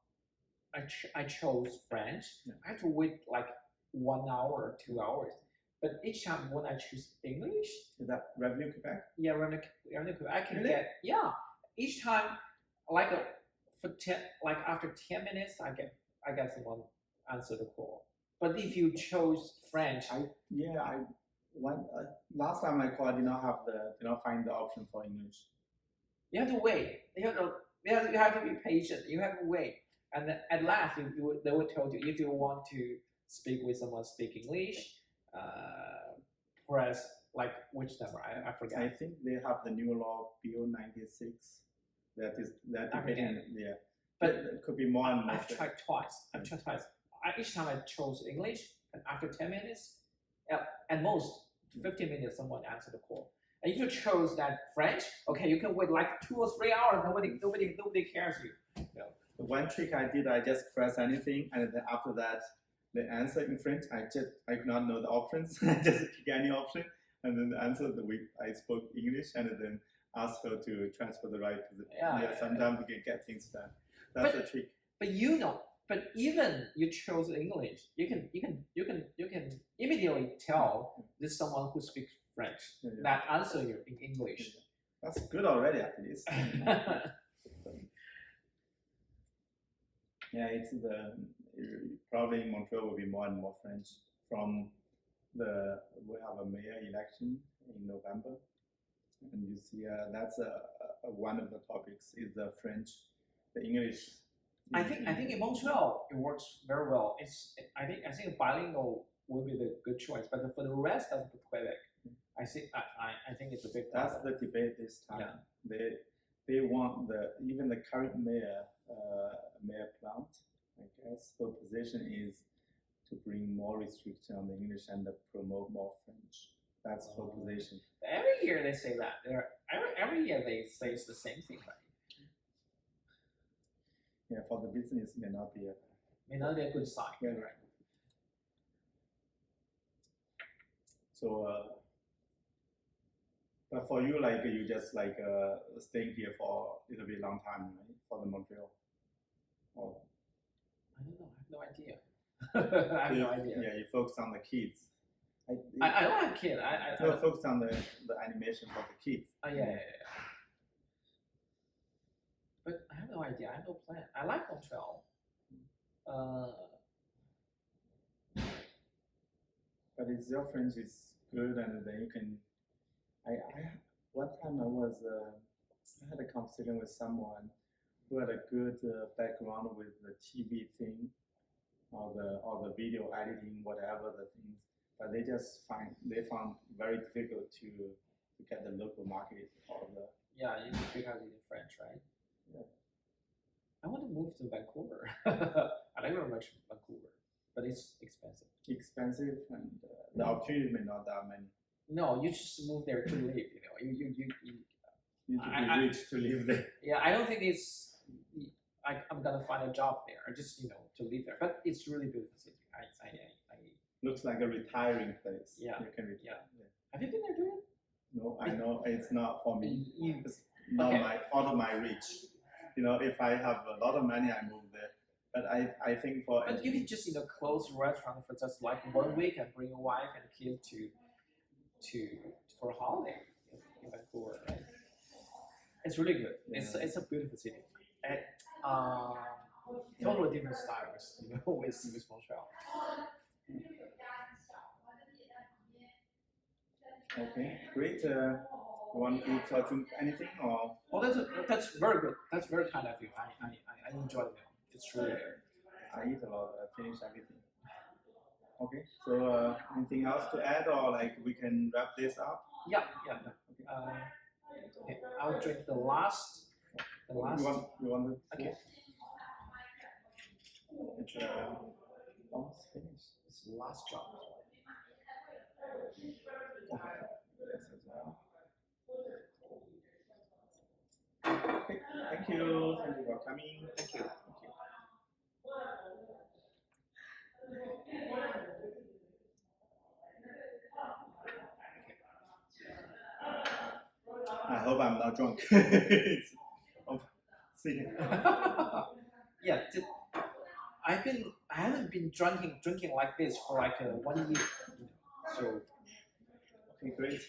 I chose French. I have to wait like 1 hour or 2 hours. But each time when I choose English, is that Revenue Quebec? Yeah, Revenue Quebec. I can really? get each time after 10 minutes, I get someone answer the call. But if you chose French, last time I called, I did not find the option for English. You have to wait. You have to be patient. You have to wait, and then at last they will tell you if you want to speak with someone speak English, press like which number I forget. I think they have the new law Bill 96. That debating. Yeah, but it could be more. I've tried twice. Each time I chose English, and after 10 minutes, at most 15 minutes, someone answered the call. And if you chose that French, okay, you can wait like 2 or 3 hours. Nobody cares you. The one trick I did, I just press anything, and then after that, the answer in French, I could not know the options. I just pick any option, and then the answer I spoke English, and then ask her to transfer the right to the. Sometimes we can get things done. That's the trick. But even you chose English, you can immediately tell this is someone who speaks French that answer you in English. That's good already, at least. It's probably in Montreal will be more and more French we have a mayor election in November, and you see that's one of the topics is the French, the English. I think in Montreal it works very well. I think bilingual will be the good choice, but for the rest of the Quebec, I think it's a big problem. That's the debate this time. Yeah. They want even the current mayor Plante, I guess her position is to bring more restrictions on the English and promote more French. That's her position. Every year they say that. Every year they say it's the same thing, right? Yeah, for the business may not be a good sign. Yeah, right. So, but for you, like you just like staying here for a little bit long time, right? For the Montreal. Or I don't know. I have no idea. I have no idea. Yeah, you focus on the kids. I don't have kids. I focus on the animation for the kids. Oh yeah. But I have no idea. I have no plan. I like Montreal. But it's your French is good, and then you can. One time I had a conversation with someone who had a good background with the TV thing, or the video editing, whatever the things. But they found very difficult to get the local market or the. Yeah, it's because it's French, right? Yeah. I want to move to Vancouver. I like very much Vancouver, but it's expensive. Expensive, and the opportunities may not that many. No, you just move there to live. You need to be rich to live there. Yeah, I don't think it's. I'm gonna find a job there. Just to live there. But it's really beautiful city. I Looks like a retiring place. Yeah. You can retire. Yeah. Have you been there, Julian? No, I know it's not for me. It's not out of my reach. If I have a lot of money, I move there. But I think for. But you can just close a restaurant for just like 1 week and bring your wife and kid for a holiday in Vancouver. Right? It's really good. Yeah. It's a beautiful city. And, totally different styles, with Montreal. Okay, great. You want to drink anything or? Well, that's very good. That's very kind of you. I enjoy it. It's really good. I eat a lot. I finish everything. Okay. So anything else to add, or like we can wrap this up? Yeah. Okay. Okay. I'll drink the last. You want to? Okay. It's almost finished. It's the last job. Okay, thank you. Thank you for coming. Thank you. I hope I'm not drunk. See. Yeah, I haven't been drinking like this for like 1 year. So. Okay, great.